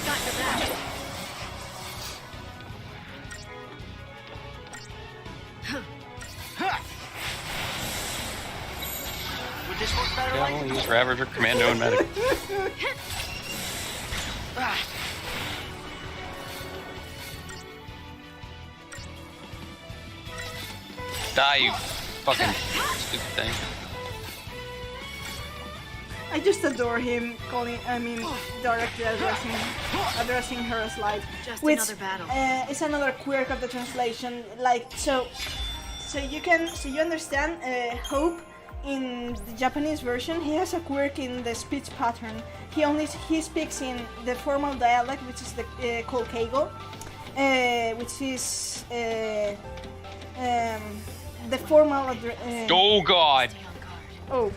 got your back. Would this work better? Yeah, we'll use Ravager, Commando, and Medic. Die, you fucking stupid thing. I just adore him directly addressing her as Light. Just which, another battle. It's another quirk of the translation. Like, so you understand, Hope, in the Japanese version, he has a quirk in the speech pattern. He speaks in the formal dialect, which is called Keigo, which is the formal. Oh God! Oh.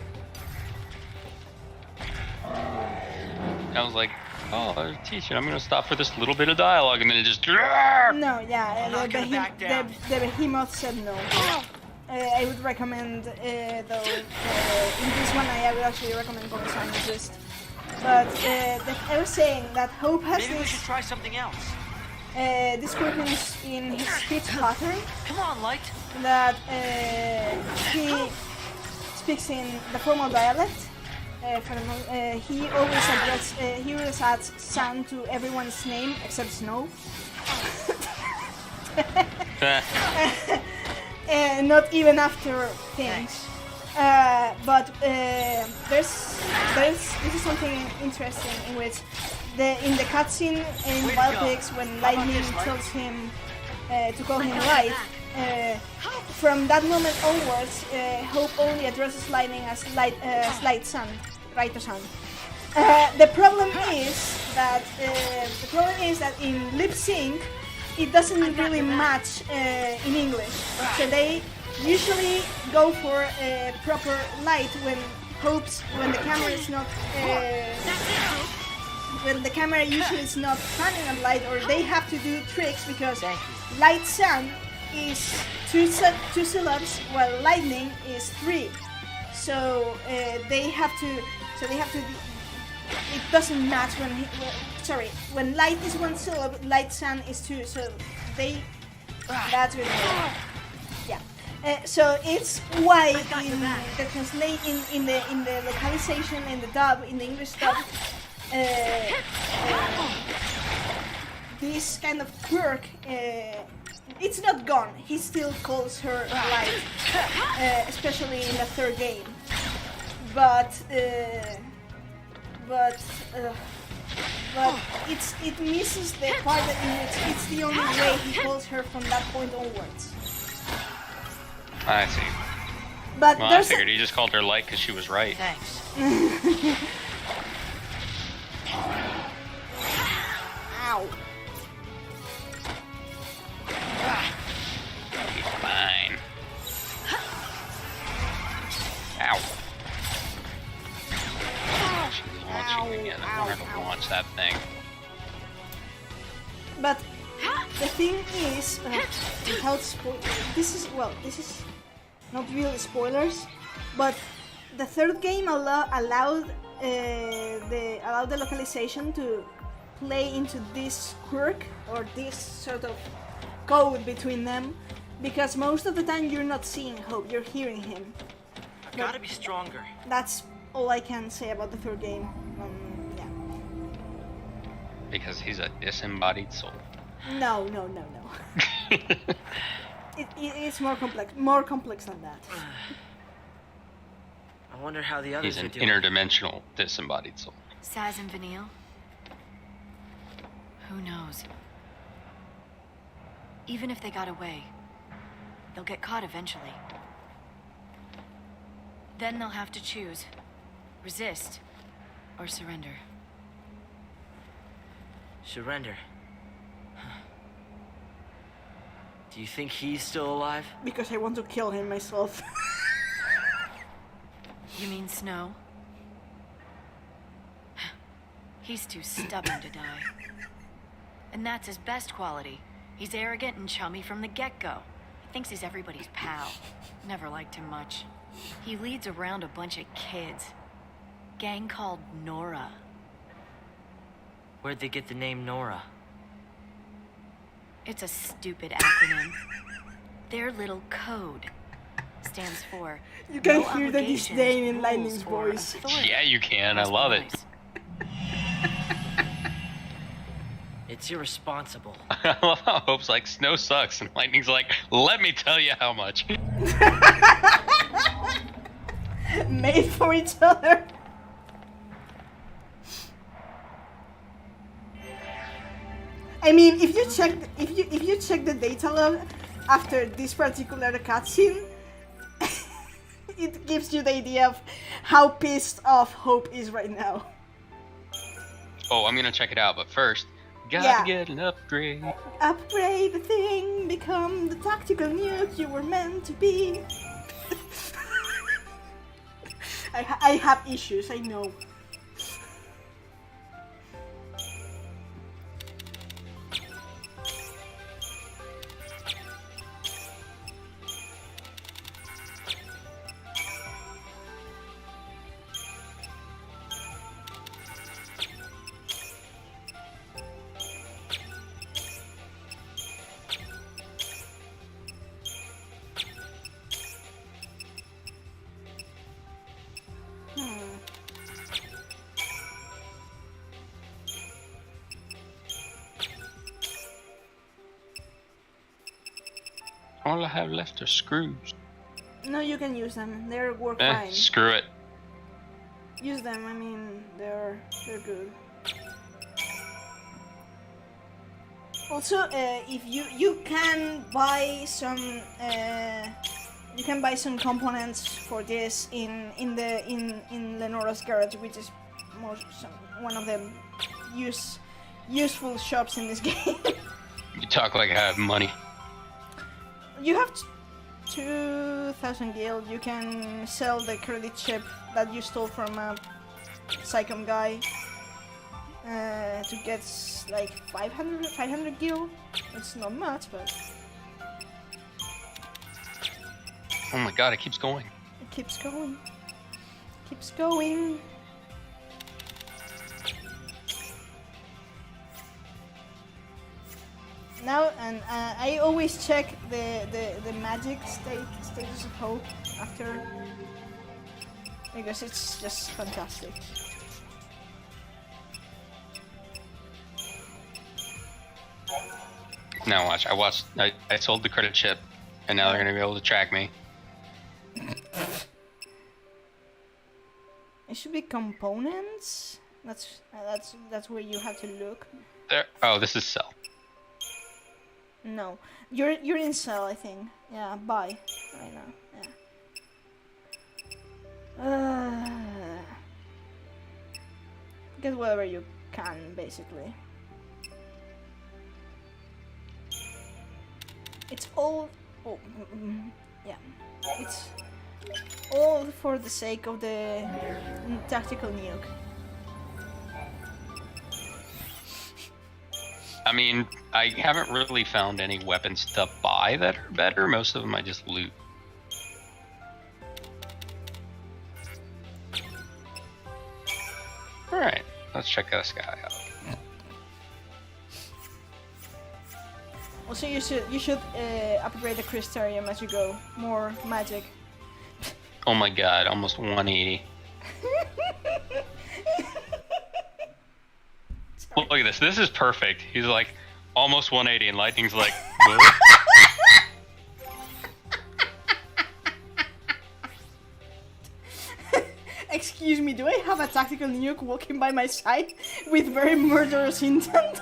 I was like, oh, they're teaching. I'm gonna stop for this little bit of dialogue, and then it just. No, yeah, the behemoth said no. I would recommend, though, in this one I would actually recommend going scientist. But I was saying that Hope has Maybe we should try something else. This quirkiness in his speech pattern. Come on, Light. That he speaks in the formal dialect. He always adds sound to everyone's name except Snow. Not even after things. But this is something interesting in which in the cutscene in Wild Pigs when Lightning tells him to call him Light. From that moment onwards, Hope only addresses Lightning as Light-san, Raito-san. The problem is that in lip sync, it doesn't really match in English. So they usually go for proper Light when the camera is not when the camera usually is not panning on Light, or they have to do tricks because Light-san is two syllables while Lightning is 3. So they have to. It doesn't match when Light is 1 syllable, Light-san is 2. So that's really yeah. So it's why in the localization, in the dub, in the English dub, this kind of quirk, it's not gone. He still calls her Light, especially in the third game. But it misses the part in which it's the only way he calls her from that point onwards. I see. But well, I figured he just called her Light because she was right. Thanks. Ow. Fine. Ow. She's launching again. I want her to launch that thing. But the thing is, without this is not really spoilers, but the third game allowed the localization to play into this quirk or this sort of code between them, because most of the time you're not seeing Hope, you're hearing him. I gotta be stronger. That's all I can say about the third game. Yeah. Because he's a disembodied soul. No. It's more complex than that. I wonder how the others He's are an doing. interdimensional disembodied soul. Saz and Vanille? Who knows? Even if they got away, they'll get caught eventually. Then they'll have to choose. Resist or surrender. Surrender. Do you think he's still alive? Because I want to kill him myself. You mean Snow? He's too stubborn to die. And that's his best quality. He's arrogant and chummy from the get-go. He thinks he's everybody's pal. Never liked him much. He leads around a bunch of kids. Gang called Nora. Where'd they get the name Nora? It's a stupid acronym. Their little code stands for You can no hear the obligations, disdain in rules, Lightning's or voice. authority. Yeah, you can. I love it. It's irresponsible. I love how Hope's like, Snow sucks, and Lightning's like, let me tell you how much. Made for each other. I mean, if you check the data log after this particular cutscene, it gives you the idea of how pissed off Hope is right now. Oh, I'm gonna check it out, but first, gotta get an upgrade. Upgrade the thing, become the tactical nuke you were meant to be. I have issues, I know. All I have left are screws. No, you can use them. They work fine. Screw it. Use them. I mean, they're good. Also, if you can buy some components for this in Lenora's garage, which is one of the useful shops in this game. You talk like I have money. You have 2,000 gil. You can sell the credit chip that you stole from a Psychom guy to get like 500 gil. It's not much, but oh my god, it keeps going. It keeps going. Keeps going. Now, and I always check the magic status of Hope after, because it's just fantastic. Now watch, I sold the credit chip, and now they're gonna be able to track me. It should be components. That's where you have to look. There. Oh, this is cell. No, you're in cell, I think. Yeah, buy right now. Yeah. Get whatever you can, basically. It's all. Oh, yeah. It's all for the sake of the tactical nuke. I mean, I haven't really found any weapons to buy that are better. Most of them I just loot. Alright, let's check this guy out. Also, you should upgrade the Crystarium as you go. More magic. Oh my god, almost 180. Look at this. This is perfect. He's like almost 180, and Lightning's like. Excuse me, do I have a tactical nuke walking by my side with very murderous intent?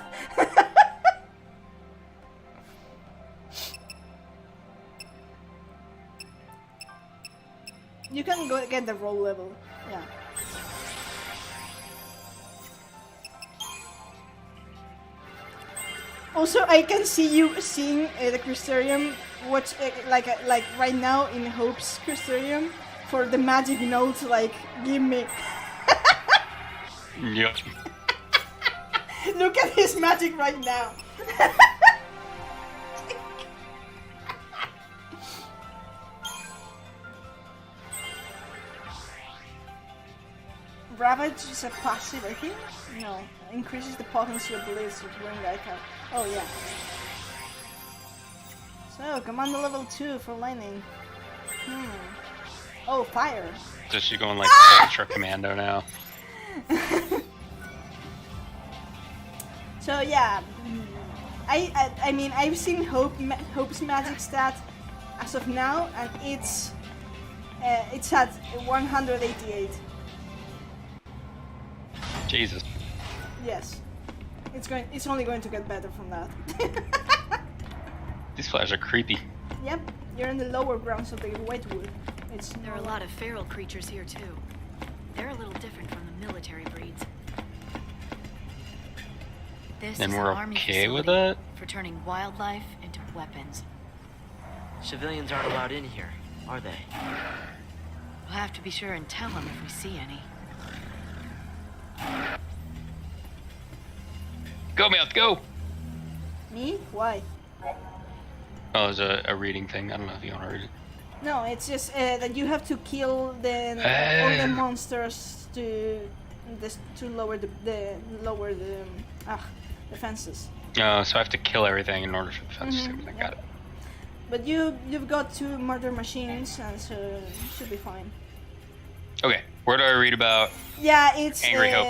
You can go get the roll level. Yeah. Also, I can see you seeing the Crystarium, watch like right now in Hope's Crystarium for the magic notes. Like, give me. Yep. Look at his magic right now. Ravage is a passive, I think? No. Increases the potency of blades with one icon. Oh, yeah. So, Commando level 2 for Lightning. Oh, fire. Just you going like Ultra Commando now. So, yeah. I mean, I've seen Hope's magic stat as of now, and it's at 188. Jesus. Yes. It's only going to get better from that. These flies are creepy. Yep, you're in the lower grounds of the Whitewood. There are a lot of feral creatures here too. They're a little different from the military breeds. This And is we're an army okay with facility it? for turning wildlife into weapons. Civilians aren't allowed in here, are they? We'll have to be sure and tell them if we see any. Go, Meowth, go! Me? Why? Oh, it's a reading thing. I don't know if you want to read it. No, it's just that you have to kill all the monsters to lower the fences. Oh, so I have to kill everything in order for the fence to I got it. But you've got 2 murder machines, and so you should be fine. Okay, where do I read about? Yeah, it's Angry Hope.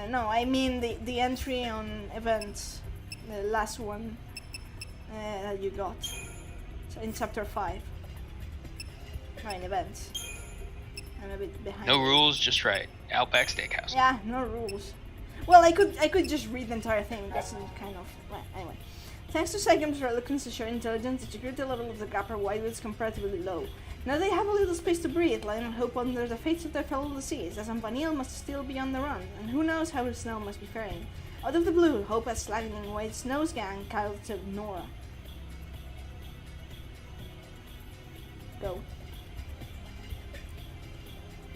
No, I mean the entry on events, the last one that you got. So in chapter 5. Right, events. I'm a bit behind. No rules, just right. Outback Steakhouse. Yeah, no rules. Well, I could just read the entire thing. That's kind of well, anyway. Thanks to Psychem's reluctance to share intelligence, the security level of the Gapper Whitewood is comparatively low. Now they have a little space to breathe, lying on hope under the fates of their fellow deceased, as Zampanil must still be on the run, and who knows how Snow must be faring. Out of the blue, Hope has slackening away Snow's gang, Kyle to Nora. Go.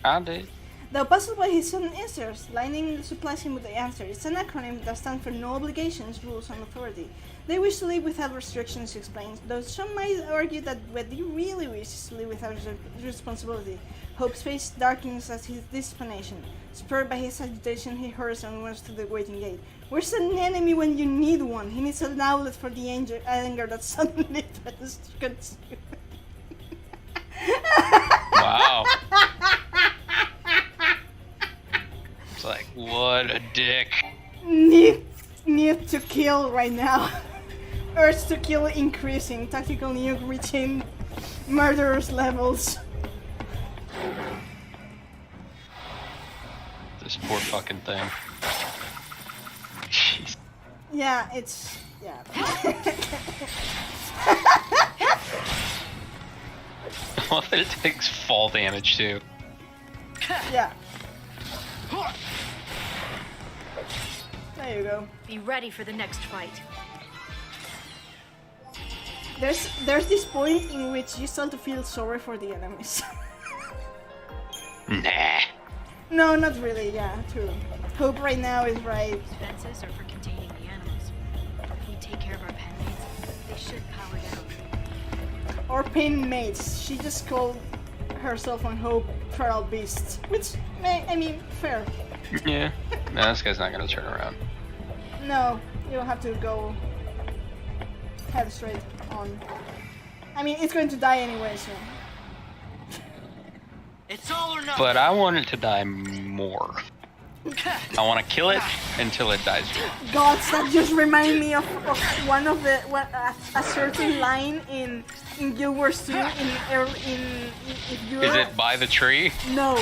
I did. Though puzzled by his sudden answers, Lightning supplies him with the answer. It's an acronym that stands for No Obligations, Rules, and Authority. They wish to live without restrictions, he explains, though some might argue that what he really wishes to live without responsibility. Hope's face darkens at his explanation. Spurred by his agitation, he hurries onwards to the waiting gate. Where's an enemy when you need one? He needs an outlet for the anger that suddenly consumes. Wow. It's like, what a dick. Need to kill right now. Urge to kill increasing. Tactical nuke reaching murderous levels. This poor fucking thing. Jeez. Yeah, it's... yeah. I love that it takes fall damage too. Yeah. There you go. Be ready for the next fight. There's this point in which you start to feel sorry for the enemies. Nah. No, not really, yeah, true. Hope right now is right. Fences are for containing the animals. If we take care of our pen mates, they should power down. Or pen mates. She just called herself on Hope feral beasts. Which, I mean, fair. Yeah. No, this guy's not gonna turn around. No, you'll have to go head straight on. I mean, it's going to die anyway, so. It's all or nothing. But I want it to die more. I want to kill it until it dies. Gods, that just remind me of one of the a certain line in Guild Wars 2 if you're... Is it by the tree? No,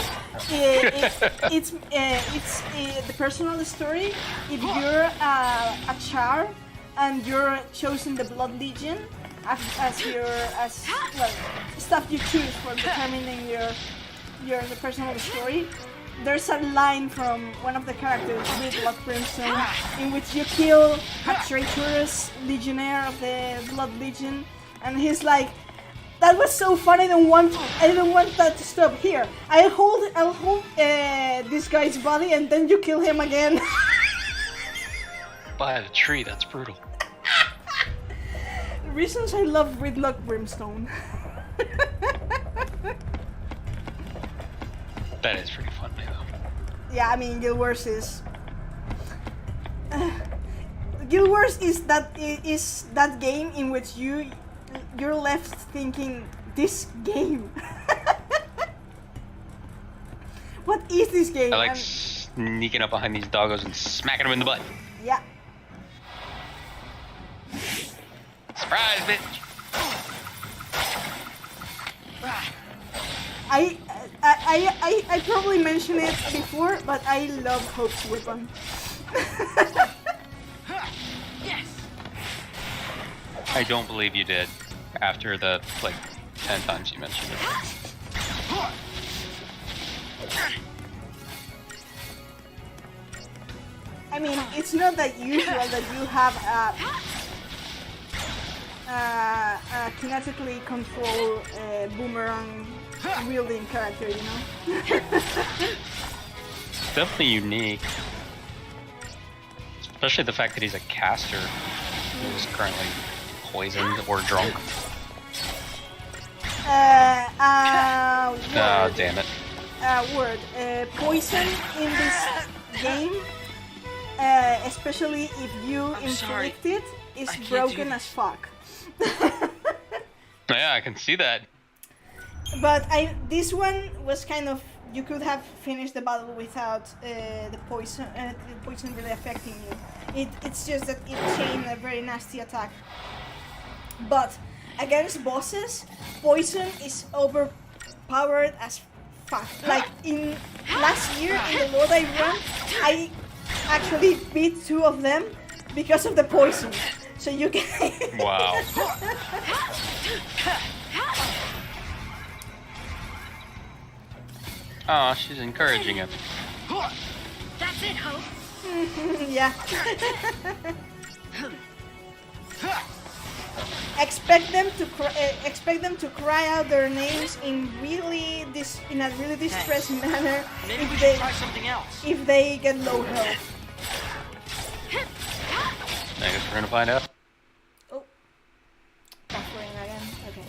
it's the personal story. If you're a char and you're chosen the Blood Legion as stuff you choose for determining your personal story. There's a line from one of the characters with Blood Brimstone in which you kill a traitorous legionnaire of the Blood Legion, and he's like, "That was so fun. I don't want that to stop. Here, I'll hold this guy's body, and then you kill him again." By the tree. That's brutal. Reasons I love Blood Brimstone. That is pretty funny though. Yeah, I mean, Guild Wars is... Guild Wars is that game in which you're left thinking, this game? What is this game? I like sneaking up behind these doggos and smacking them in the butt. Yeah. Surprise, bitch! I probably mentioned it before, but I love Hope's weapon. I don't believe you did. After the, like, 10 times you mentioned it. I mean, it's not that usual that you have a kinetically controlled boomerang wielding character, you know? It's definitely unique. Especially the fact that he's a caster who is currently poisoned or drunk. Word. Damn it. Word. Poison in this game, especially if you inflict it, is broken as fuck. Yeah, I can see that. But this one was kind of, you could have finished the battle without the poison really affecting you. It's just that it chained a very nasty attack. But against bosses, poison is overpowered as fuck. Like in last year in the Lord I run, I actually beat 2 of them because of the poison. So you can. Wow. Oh, she's encouraging him. That's it, Hope. Yeah. Expect them to cry out their names in a really distressed manner. Maybe we should try something else. If they get low health. I guess we're gonna find out. Oh, buffering again. Okay.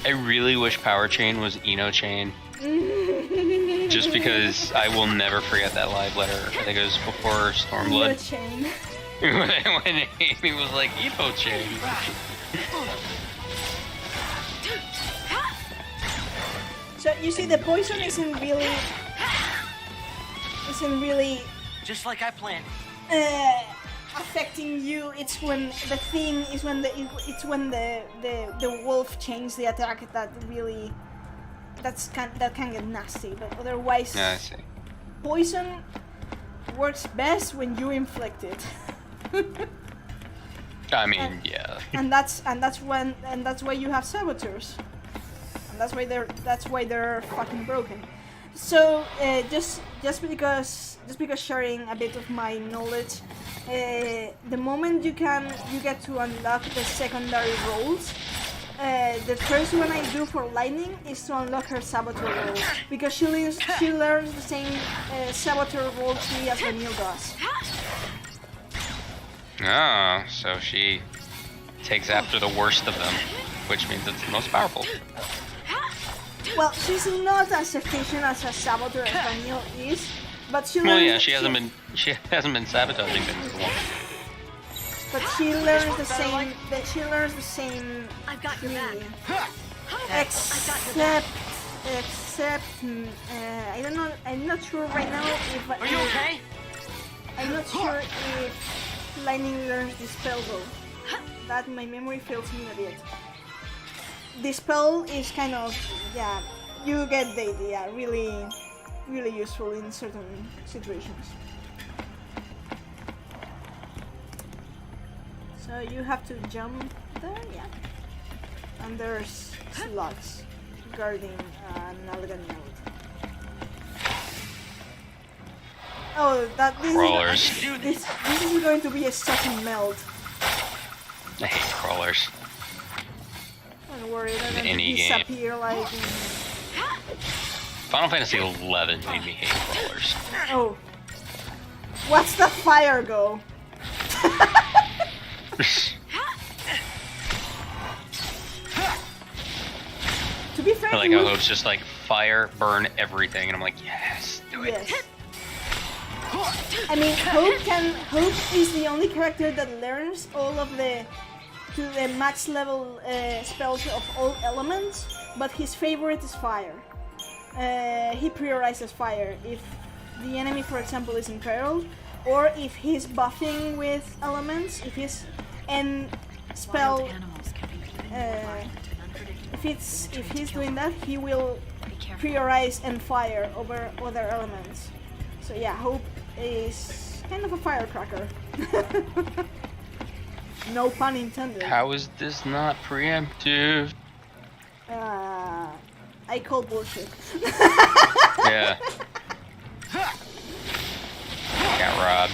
I really wish Power Chain was Eno Chain. Just because I will never forget that live letter. I think it was before Stormblood. Eno Chain. when Amy was like, Eno Chain. So you see, the poison isn't really just like I planned. Affecting you. It's when the thing is when the wolf changes the attack that really that can get nasty. But otherwise, Yeah, I see. Poison works best when you inflict it. I mean, yeah. and that's why you have saboteurs. And that's why they're fucking broken. So just because sharing a bit of my knowledge, the moment you get to unlock the secondary roles, the first one I do for Lightning is to unlock her saboteur role, because she learns the same saboteur role tree as Vanille does. Oh, so she takes after the worst of them, which means it's the most powerful. Well, she's not as efficient as a saboteur as Vanille is, but she learns. Well, yeah, she hasn't been sabotaging things for long. But she learns the same. I've got your back. Except, I don't know. I'm not sure right now if. Are you okay? I'm not sure if Lightning learns the spell though. That my memory fails me a bit. The spell is kind of, yeah, you get the idea. Really, really useful in certain situations. So you have to jump there, yeah. And there's slots guarding an elegant node. Oh, this is going to be a second meld. I hate crawlers. Don't worry, they're going to Any disappear like. Final Fantasy XI made me hate crawlers. Oh, what's the fire go? To be fair, I like how Hope's just like fire, burn everything, and I'm like, yes, do it. Yes. I mean, Hope is the only character that learns all of the max level spells of all elements, but his favorite is fire. He prioritizes fire if the enemy, for example, is imperiled, or if he's buffing with elements, if his end spell if he's doing that, he will prioritize and fire over other elements. So yeah, Hope is kind of a firecracker. No pun intended. How is this not preemptive? I call bullshit. Yeah. Got robbed.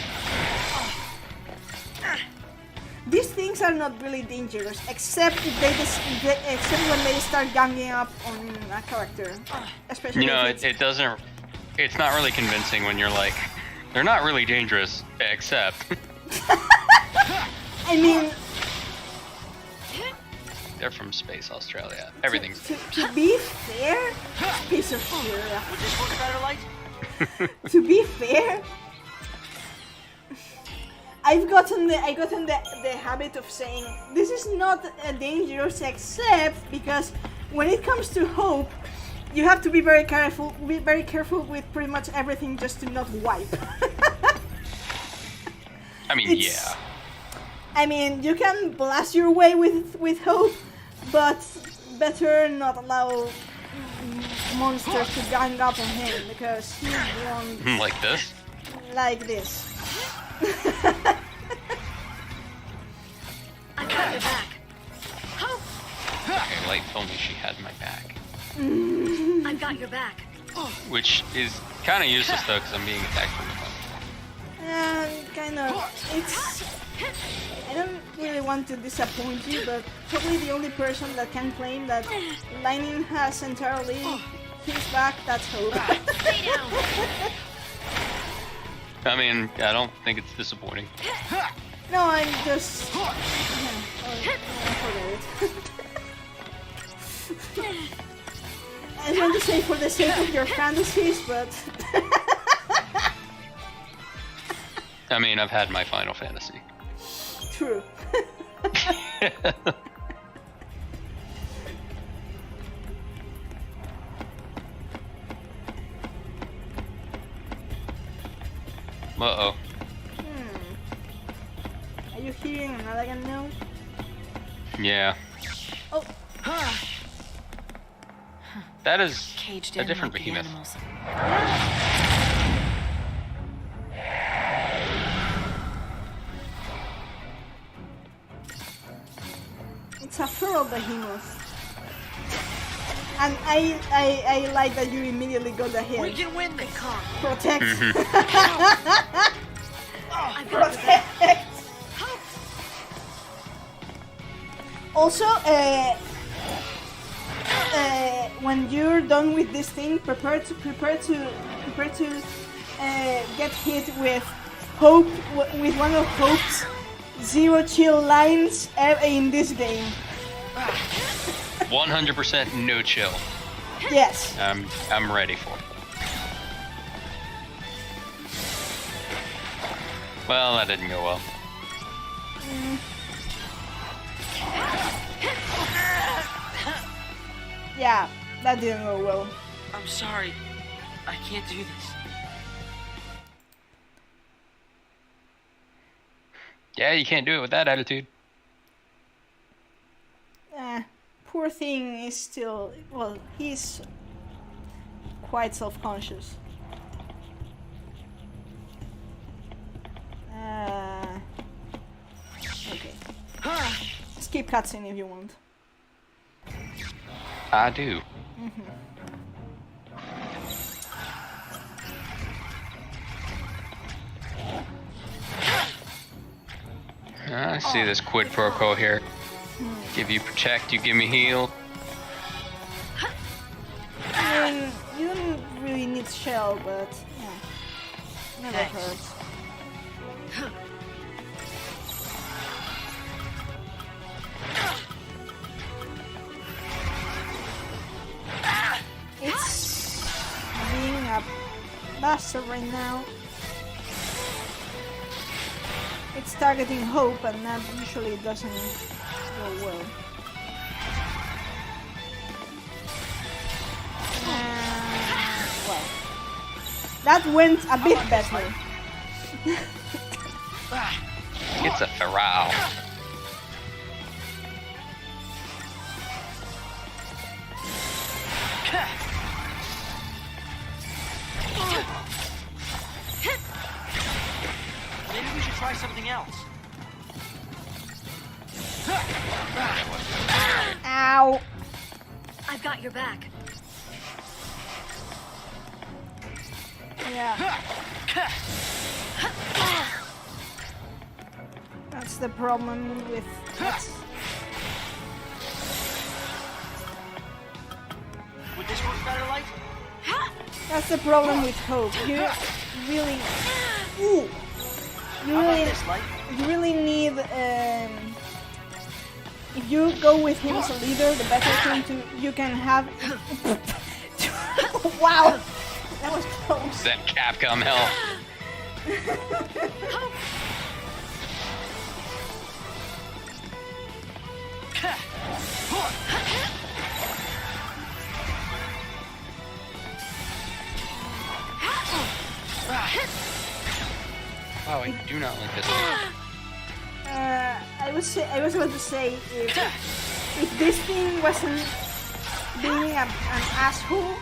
These things are not really dangerous, except if except when they start ganging up on a character. Especially You know, if it doesn't. It's not really convincing when you're like, they're not really dangerous, except. I mean, They're from Space Australia. Everything's. to be fair, piece of shit. Would this work better, Light? To be fair, I gotten the habit of saying this is not dangerous, except because when it comes to Hope, you have to be very careful with pretty much everything just to not wipe. I mean, yeah. I mean, you can blast your way with Hope, but better not allow monsters to gang up on him, because he won't. Like this? Like this. I got your back. Hope! Okay, Light told me she had my back. I've got your back. Which is kind of useless though, because I'm being attacked from the front. Kind of. It's. I don't really want to disappoint you, but probably the only person that can claim that Lightning has entirely his back, that's Hope. Stay down. I mean, I don't think it's disappointing. No, I'm just. I forget it. I was going to say for the sake of your fantasies, but. I mean, I've had my Final Fantasy. True. Uh-oh. Are you hearing another gun now? Yeah. Oh. That is Caged a in different like the behemoth. animals. It's a feral behemoth. And I like that you immediately got the hit. We can win this. Protect. I've got your back. Protect. Also, when you're done with this thing, prepare to get hit with Hope, with one of Hope's zero chill lines in this game. 100% no chill. Yes. I'm ready for it. Well, that didn't go well. Yeah, that didn't go well. I'm sorry. I can't do this. Yeah, you can't do it with that attitude. Poor thing is still, well, he's quite self-conscious. Okay. Skip cutscene if you want. I do. I see this quid pro quo here. Give you protect, you give me heal. I mean, you don't really need shell, but yeah, never hurts. It's being a bastard right now. It's targeting Hope, and that usually doesn't go well. Well, that went a bit better. It's a feral. Maybe we should try something else. Ow! I've got your back. Yeah. That's the problem with... Would this work better, Light? That's the problem with Hope. You really... Ooh! You really need... if you go with him as a leader, the better thing you can have... Wow! That was close. That Capcom hell. Wow, I do not like this thing. I was about to say, if this thing wasn't being an asshole,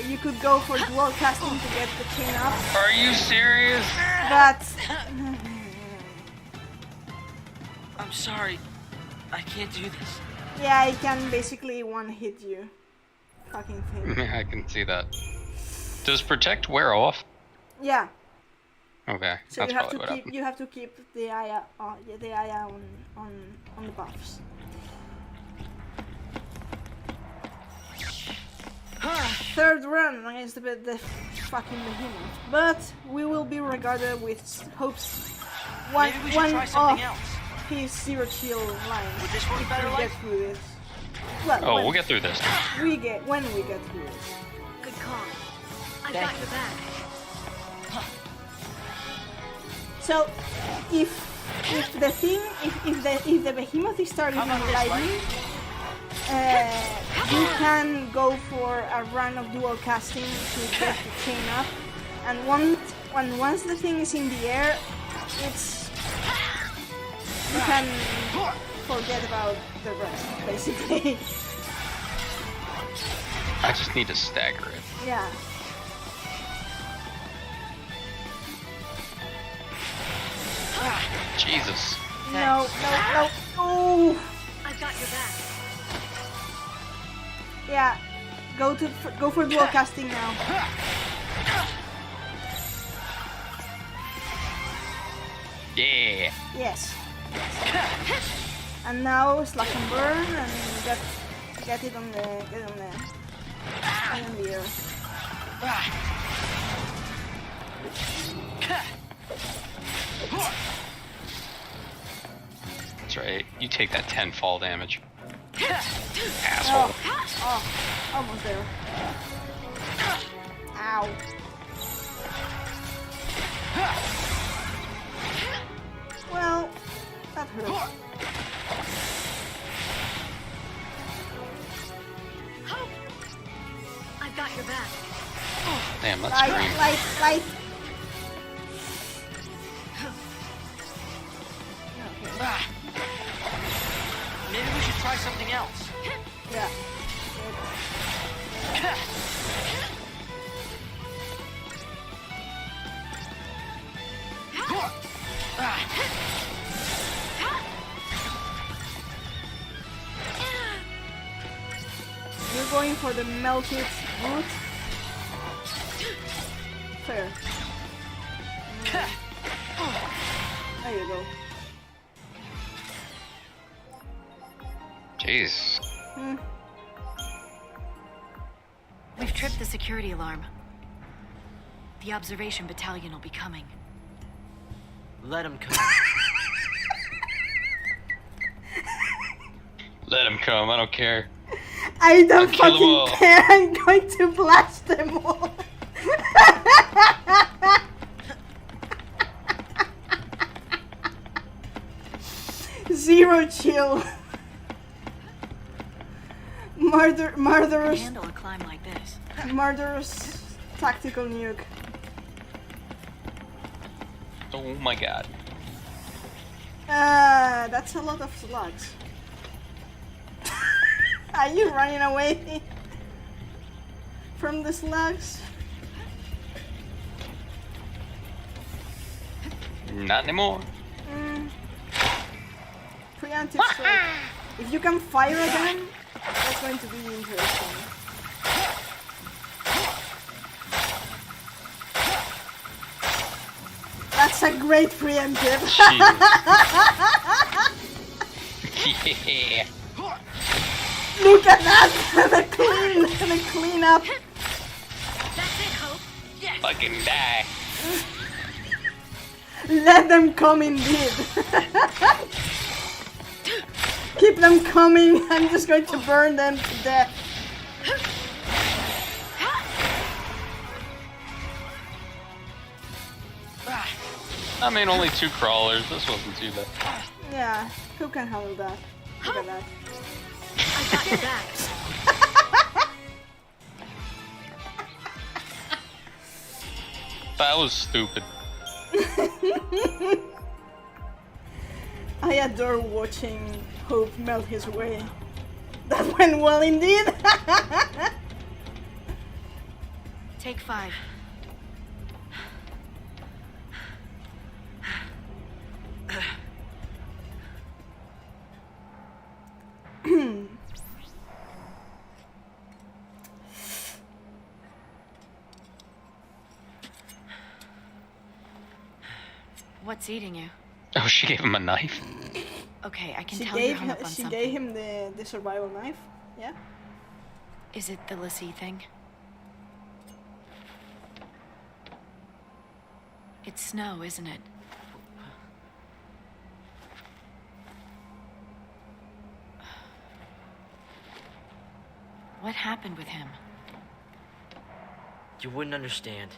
you could go for dual casting to get the chain up. Are you serious? But... I'm sorry. I can't do this. Yeah, it can basically one-hit you. Fucking thing. I can see that. Does protect wear off? Yeah. Okay, So that's probably what happened. you have to keep the eye on the buffs. Third run against the fucking behemoth, but we will be regarded with Hope's one of his zero chill lines. Would this work better, Get Light? through this. Well, We'll get through this. when we get through this. Good call. I've got your back. So, if the behemoth is starting on lightning, you can go for a run of dual casting to get the chain up, and once the thing is in the air, you can forget about the rest, basically. I just need to stagger it. Yeah. Jesus. No. Oh. I've got your back. Yeah. Go for dual casting now. Yeah. Yes. And now slash and burn and get it on the air. That's right. You take that 10 fall damage. Asshole. Oh, almost there. Ow. Well, that hurt. I've got your back. Damn, that's green. Light. Maybe we should try something else. Yeah. You're going for the melted root. Fair. There you go. Jeez. We've tripped the security alarm. The observation battalion will be coming. Let him come. Let him come, I don't care. I don't I'll kill them all. fucking care. I'm going to blast them all. Zero chill. Murderous. Handle a climb like this. Murderous tactical nuke. Oh my god. That's a lot of slugs. Are you running away? from the slugs? Not anymore. Preemptive strike. If you can fire again, that's going to be interesting. That's a great preemptive. Yeah. Look at that! The clean up. That's it, Hope. Yes. Fucking die. Let them come indeed. Keep them coming. I'm just going to burn them to death. I mean, only 2 crawlers. This wasn't too bad. Yeah, who can handle that? Look at that. I got your back. That was stupid. I adore watching Hope melt his way. That went well indeed. Take 5. What's eating you? Oh, she gave him a knife. Okay, I can tell you're hung up on she something. gave him the survival knife. Yeah. Is it the Lassie thing? It's Snow, isn't it? What happened with him? You wouldn't understand.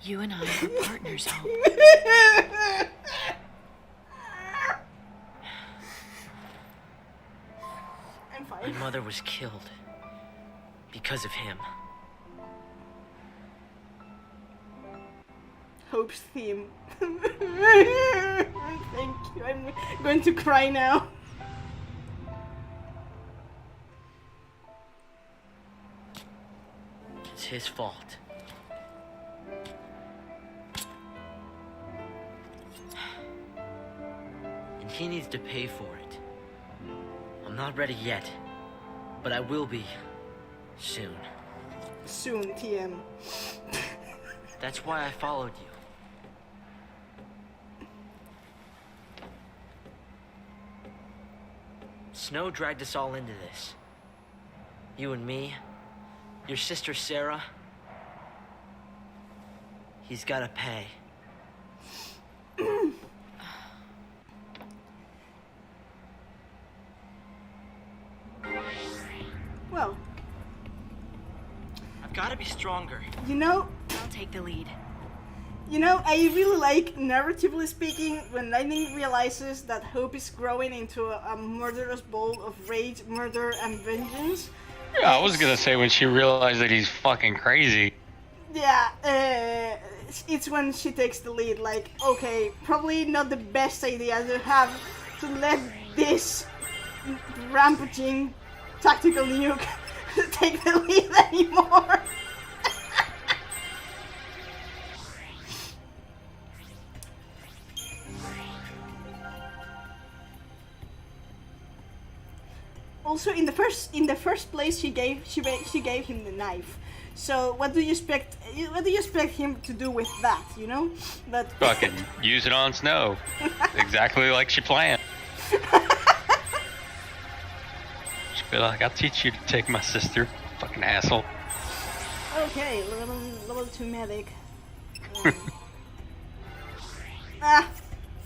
You and I are partners, Hope. I'm My fine. mother was killed because of him. Hope's theme. Thank you. I'm going to cry now. It's his fault. And he needs to pay for it. I'm not ready yet, but I will be soon. Soon, TM. That's why I followed you. Snow dragged us all into this. You and me, your sister Sarah. He's gotta pay. Well, I've gotta be stronger. you know, I'll take the lead. I really like, narratively speaking, when Lightning realizes that Hope is growing into a murderous ball of rage, murder, and vengeance. Yeah, I was gonna say when she realized that he's fucking crazy. Yeah, it's when she takes the lead. Like, okay, probably not the best idea to let this rampaging tactical nuke take the lead anymore. Also, in the first place, she gave him the knife. So what do you expect? What do you expect him to do with that? You know, that Fucking use it on Snow. Exactly like she planned. She'd be like, I'll teach you to take my sister, fucking asshole. Okay, level 2 medic.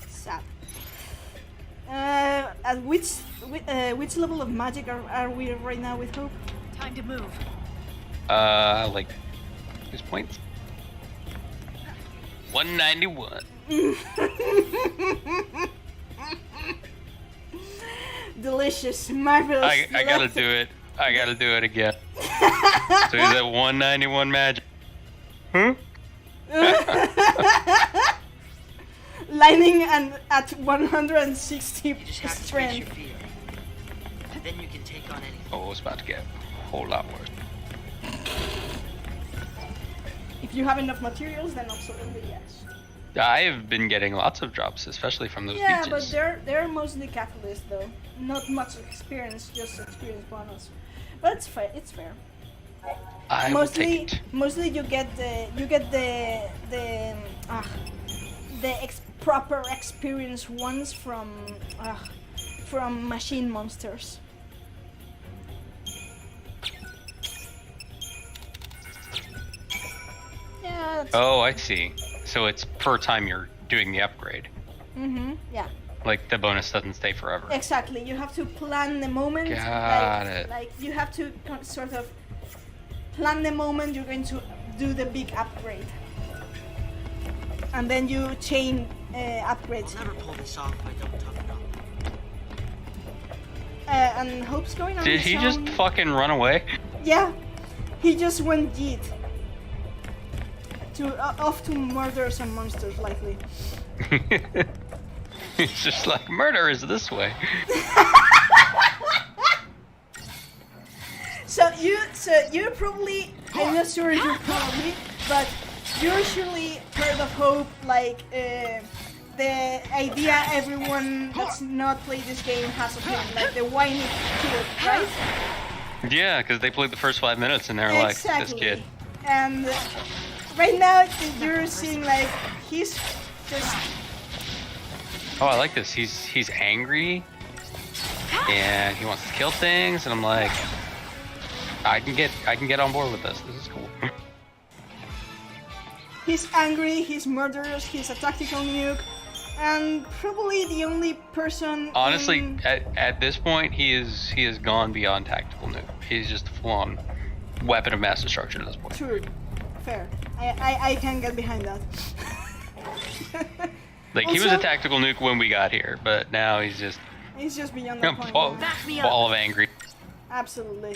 Sad. At which level of magic are we right now with Hope? Time to move. Like, whose points? 191. Delicious, marvelous. I gotta do it. I gotta do it again. So he's at 191 magic. Huh? Lightning and at 160 You just have to reach strength. your fear. And then you can take on anything. Oh, it's about to get a whole lot worse. If you have enough materials, then absolutely yes. I've been getting lots of drops, especially from those Yeah, beaches. but they're mostly catalyst though. Not much experience, just experience bonus. But it's fair. It's fair. I will take it. Mostly you get proper experience ones from machine monsters. Yeah. Oh, I see. So it's per time you're doing the upgrade. Yeah. Like the bonus doesn't stay forever. Exactly. You have to plan the moment. Got it. Like you have to sort of plan the moment you're going to do the big upgrade, and then you chain upgrades. I'll never pull this off if I don't toughen up. And Hope's going on Did his he own. just fucking run away? Yeah, he just went yeet. Off to murder some monsters, likely. It's just like, murder is this way. So you're probably, I'm not sure if you're probably, but you're surely heard of Hope, like the idea everyone that's not played this game has of him, like the whiny kid, right? Yeah, because they played the first 5 minutes and they're like, this kid. And right now you're seeing like he's just. Oh, I like this. He's angry and he wants to kill things, and I'm like, I can get on board with this. This is cool. He's angry. He's murderous. He's a tactical nuke, and probably the only person. Honestly, at this point, he is gone beyond tactical nuke. He's just a full-on weapon of mass destruction at this point. True, fair. I can get behind that. Like, also, he was a tactical nuke when we got here, but now he's just beyond that point. Ball of angry. Absolutely.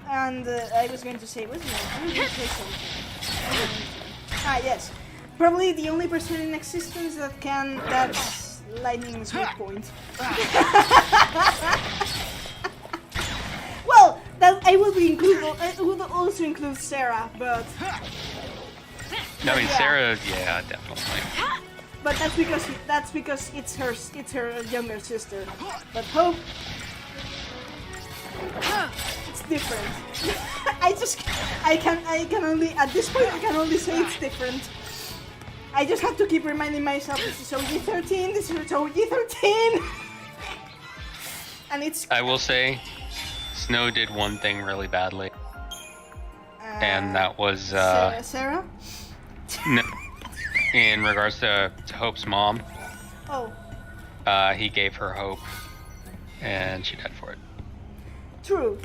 And I was going to say, what's his name? I was going to say something. Yes. Probably the only person in existence that's Lightning's weak point. Well, that I would also include Sarah, but. I mean, Sarah, yeah, definitely. But that's because it's her younger sister. But Hope, it's different. I can only at this point I can only say it's different. I just have to keep reminding myself this is OG13, this is OG13, and it's. I will say, Snow did one thing really badly, and that was Sarah. No, in regards to Hope's mom. Oh. He gave her hope, and she died for it. True.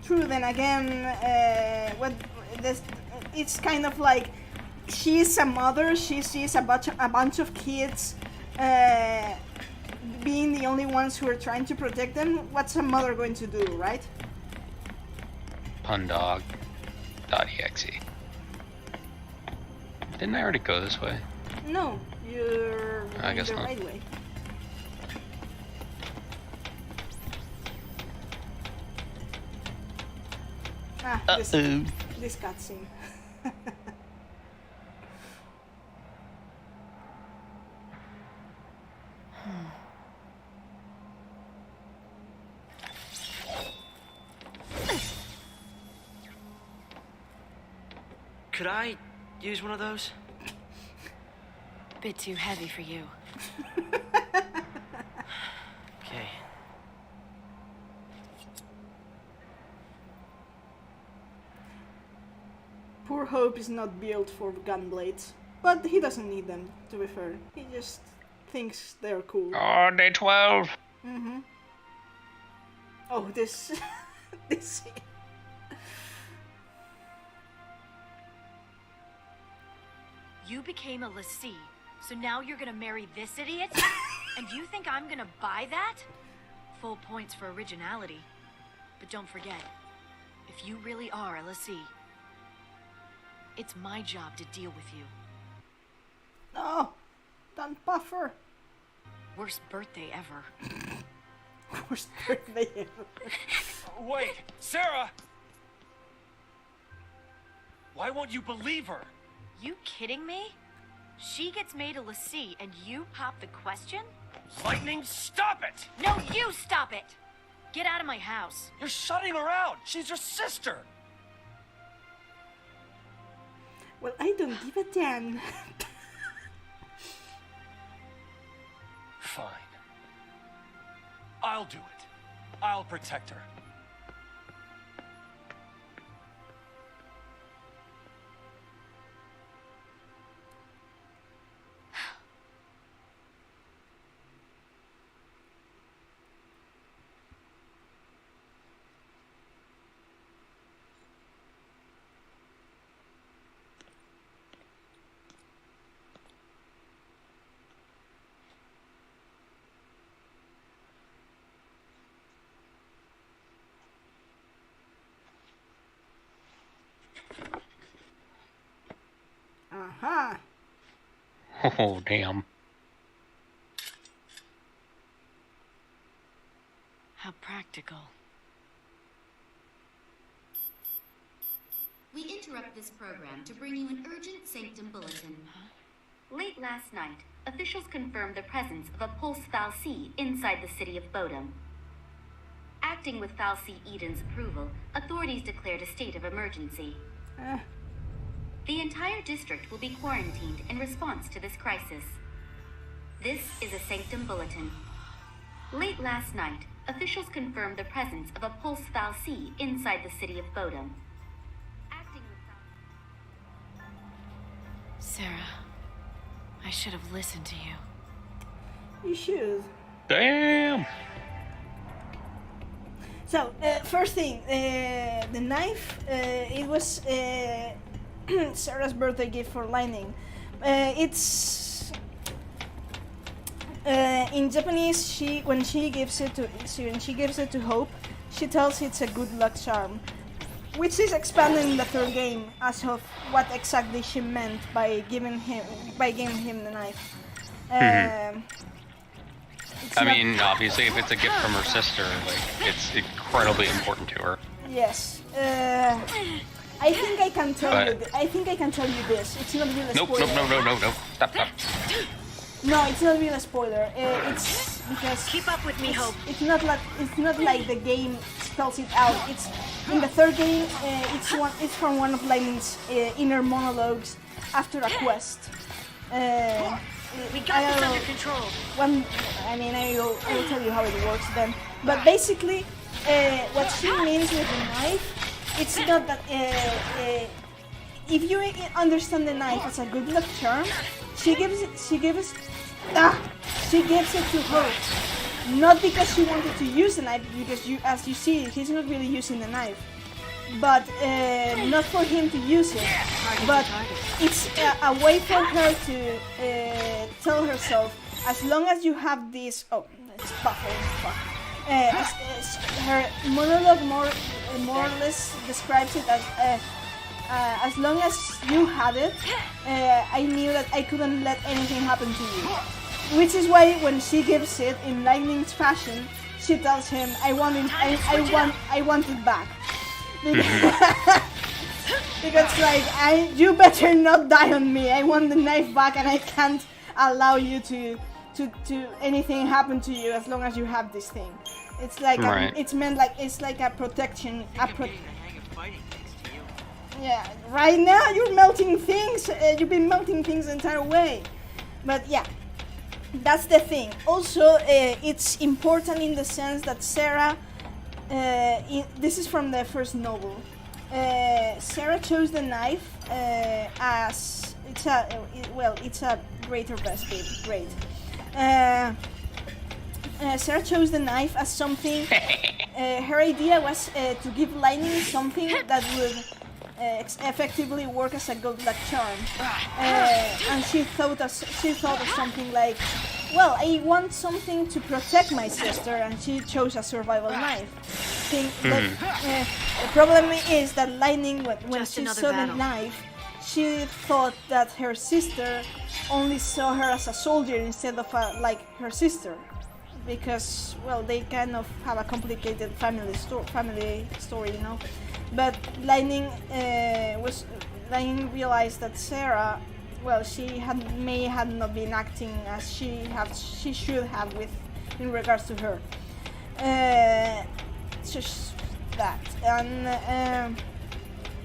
Then again, it's kind of like she's a mother. She sees a bunch of kids being the only ones who are trying to protect them. What's a mother going to do, right? Pundog.exe. Didn't I already go this way? No, you're I guess the not. right way. This cutscene. Could I use one of those? Bit too heavy for you. Okay. Poor Hope is not built for gun blades, but he doesn't need them, to be fair. He just thinks they're cool. Oh, day 12. Oh, this scene. You became a lessee, so now you're gonna marry this idiot? And you think I'm gonna buy that? Full points for originality. But don't forget, if you really are a lessee, it's my job to deal with you. No, don't buffer. Worst birthday ever. Worst birthday ever. Wait, Sarah! Why won't you believe her? You kidding me? She gets made a lessee and you pop the question? Lightning, stop it! No, you stop it! Get out of my house. You're shutting her out. She's your sister. Well, I don't give a damn. Fine. I'll do it. I'll protect her. Uh-huh. Oh, damn. How practical. We interrupt this program to bring you an urgent Sanctum bulletin. Late last night, officials confirmed the presence of a pulse fal'C inside the city of Bodum. Acting with fal'C Eden's approval, authorities declared a state of emergency. The entire district will be quarantined in response to this crisis. This is a Sanctum bulletin. Late last night, officials confirmed the presence of a pulse fal'C inside the city of Bodum. Acting with Sarah, I should have listened to you. You should. Damn! So, first thing, the knife, it was Sarah's birthday gift for Lightning. It's in Japanese. When she gives it to Hope, she tells it's a good luck charm, which is expanded in the third game as of what exactly she meant by giving him the knife. I mean, obviously, if it's a gift from her sister, like, it's incredibly important to her. Yes. I think I can tell you. I think I can tell you this. It's not really a spoiler. Nope. Stop. No, it's not really a spoiler. It's because keep up with me, Hope. It's not like the game spells it out. It's in the third game. It's from one of Lightning's inner monologues after a quest. We got this under control. I will tell you how it works then. But basically, what she means with the knife. It's not that if you understand the knife as a good luck charm, she gives it to her, not because she wanted to use the knife, because as you see, he's not really using the knife, but not for him to use it, but it's a way for her to tell herself, as long as you have this. Oh, it's buffering. Fuck. Her monologue more or less describes it as long as you had it, I knew that I couldn't let anything happen to you. Which is why when she gives it in Lightning's fashion, she tells him, "I want it back." Because like you better not die on me. I want the knife back, and I can't allow you to anything happen to you as long as you have this thing. It's like it's meant like it's like a protection. Yeah, right now you're melting things. You've been melting things the entire way. But yeah, that's the thing. Also, it's important in the sense that Sarah. This is from the first novel. Sarah chose the knife as it's a great or best baby. Great. Sarah chose the knife as something. Her idea was to give Lightning something that would effectively work as a good luck charm, and she thought of something like, well, I want something to protect my sister, and she chose a survival knife. The problem is that Lightning, when she saw the knife, she thought that her sister only saw her as a soldier instead of like her sister, because well, they kind of have a complicated family story, you know. But Lightning realized that Sarah, well, she may have not been acting as she should have in regards to her. Just that, and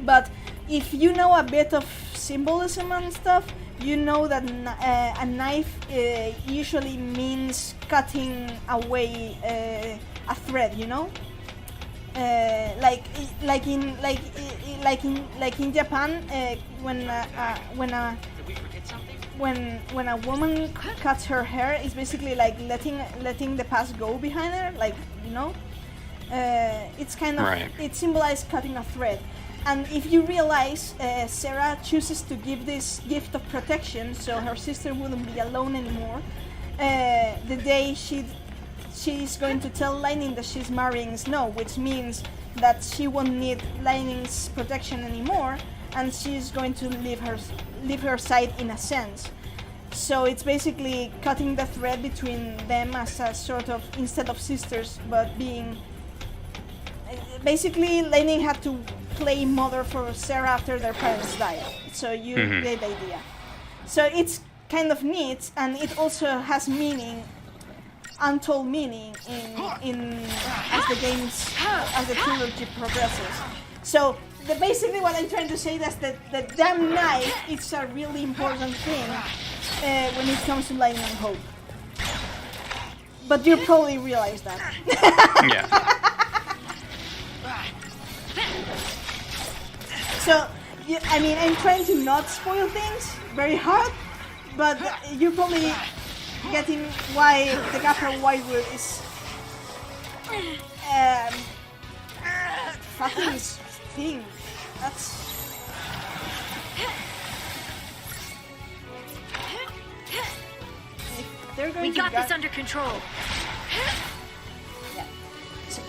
but if you know a bit of symbolism and stuff, you know that a knife usually means cutting away a thread, you know. Like in Japan, when a woman cuts her hair, it's basically like letting the past go behind her, like, you know. It's kind of right. It symbolizes cutting a thread. And if you realize, Sarah chooses to give this gift of protection so her sister wouldn't be alone anymore. The day she's going to tell Lightning that she's marrying Snow, which means that she won't need Lightning's protection anymore, and she's going to leave her side in a sense. So it's basically cutting the thread between them as a sort of, instead of sisters, but being... Basically, Lightning had to play mother for Sarah after their parents died. So you get the idea. So it's kind of neat, and it also has meaning, untold meaning in as the trilogy progresses. So basically, what I'm trying to say is that the damn knife is a really important thing when it comes to Lightning and Hope. But you probably realize that. Yeah. So, I mean, I'm trying to not spoil things very hard, but you're probably getting why the Gapper Whitewood is fucking this thing. That's... We got this under control. Yeah. So,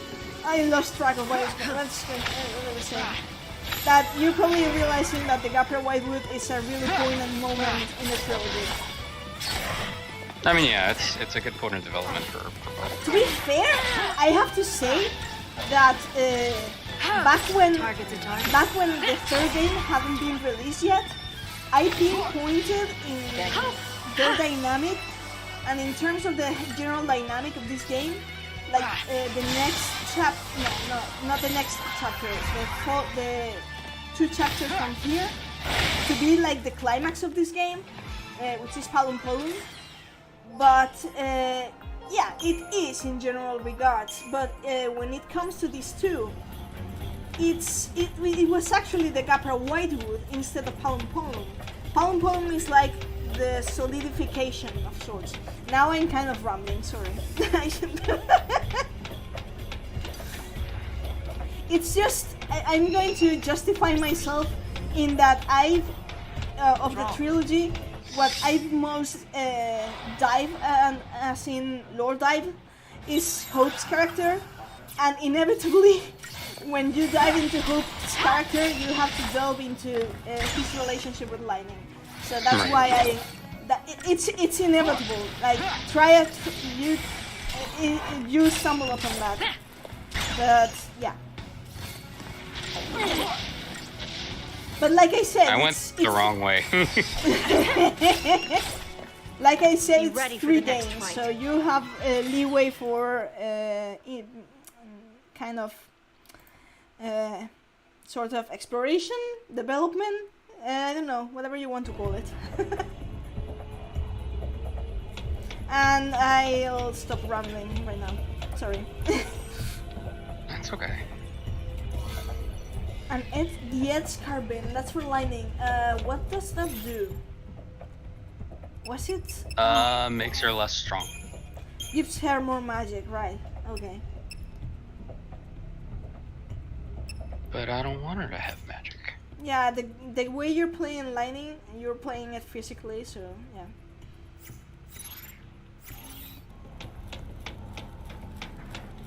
I lost track of what I was saying. That you're probably realizing that the Gapper Whitewood is a really poignant moment in the trilogy. I mean, yeah, it's a good point of development for both. To be fair, I have to say that back when the third game hadn't been released yet, I pinpointed in their dynamic, and in terms of the general dynamic of this game, like the next chapter, not the next chapter, the 2 chapters from here, to be like the climax of this game, which is Palum Palum. But yeah, it is in general regards. But when it comes to these two, it was actually the Gapper Whitewood instead of Palum Palum. Palum Palum is like the solidification of sorts. Now I'm kind of rambling, sorry. It's just, I'm going to justify myself in that of the trilogy, what I've most dive, as in lore dive, is Hope's character. And inevitably, when you dive into Hope's character, you have to delve into his relationship with Lightning. So that's why it's inevitable. Like, try it, you stumble upon that. But yeah. But like I said, I went the wrong way. Like I said, it's 3 games, so you have leeway for kind of sort of exploration, development. I don't know, whatever you want to call it. And I'll stop rambling right now. Sorry. That's okay. And the Edge Carbon, that's for Lightning. What does that do? Was it? Makes her less strong. Gives her more magic, right? Okay. But I don't want her to have magic. Yeah, the way you're playing Lightning, you're playing it physically, so yeah.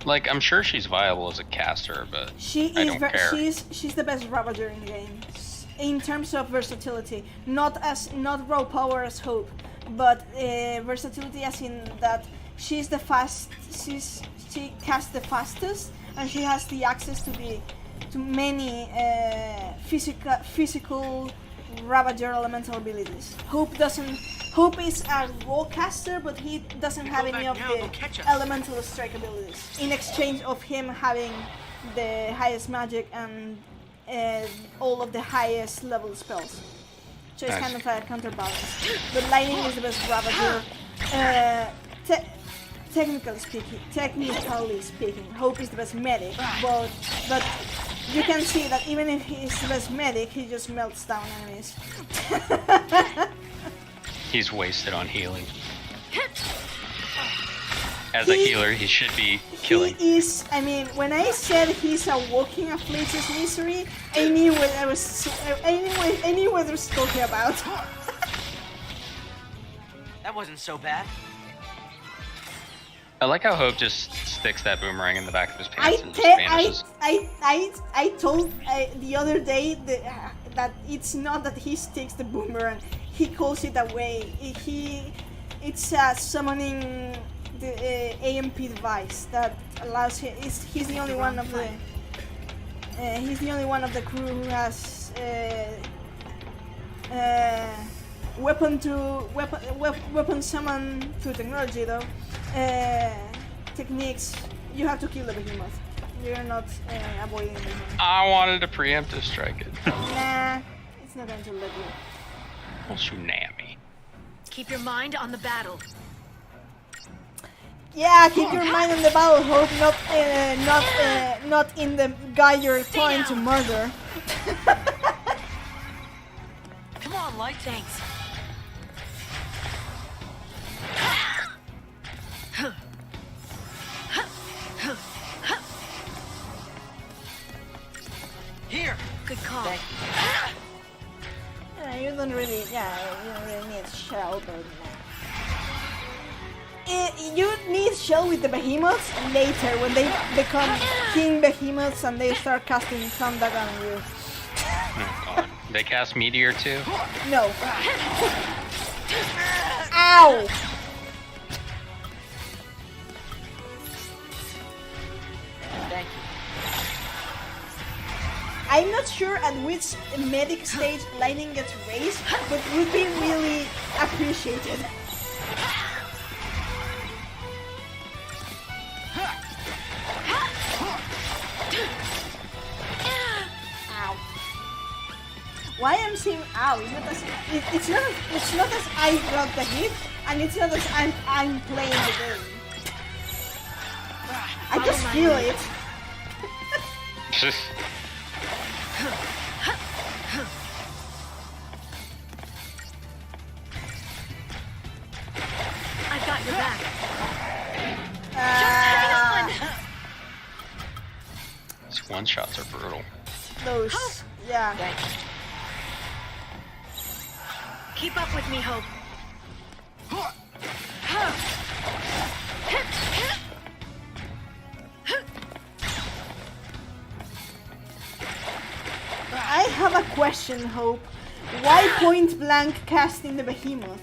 Like, I'm sure she's viable as a caster, but I don't care. She's the best Ravager in the game. in terms of versatility, not raw power as Hope, but versatility as in that she casts the fastest, and she has the access to many physical Ravager elemental abilities. Hope is a raw caster, but he doesn't have any of the elemental strike abilities. In exchange of him having the highest magic and all of the highest level spells. So it's kind of a counterbalance. But Lightning is the best Ravager. Technically speaking, Hope is the best medic, but you can see that even if he's the best medic, he just melts down enemies. He's wasted on healing. As a healer, he should be killing. He is, I mean, when I said he's a walking afflicted misery, I knew what I was talking about. That wasn't so bad. I like how Hope just sticks that boomerang in the back of his pants and just vanishes. I told the other day that it's not that he sticks the boomerang, he calls it away. It's summoning the AMP device that allows him. He's the only one of the crew who has weapon summon through technology though. Techniques. You have to kill the behemoth. You're not avoiding it. I wanted to preemptive strike it. Nah, it's not going to let you. Well, tsunami. Keep your mind on the battle. Yeah, keep your mind on the battle, Hope, not in the guy you're trying to murder. Come on, Light. Thanks. Here. Good call. You don't really need Shell, but you need Shell with the behemoths later when they become king behemoths and they start casting thunder on you. Oh god. They cast meteor too? No. Ow! Thank you. I'm not sure at which medic stage Lightning gets raised, but would be really appreciated. Ow. Why I'm saying ow? It's not as I got the hit, and it's not as I'm playing the game. I just feel it. I've got your back. Just hang on. These one-shots are brutal. Those, yeah. Keep up with me, Hope. I have a question, Hope. Why point blank casting the behemoth?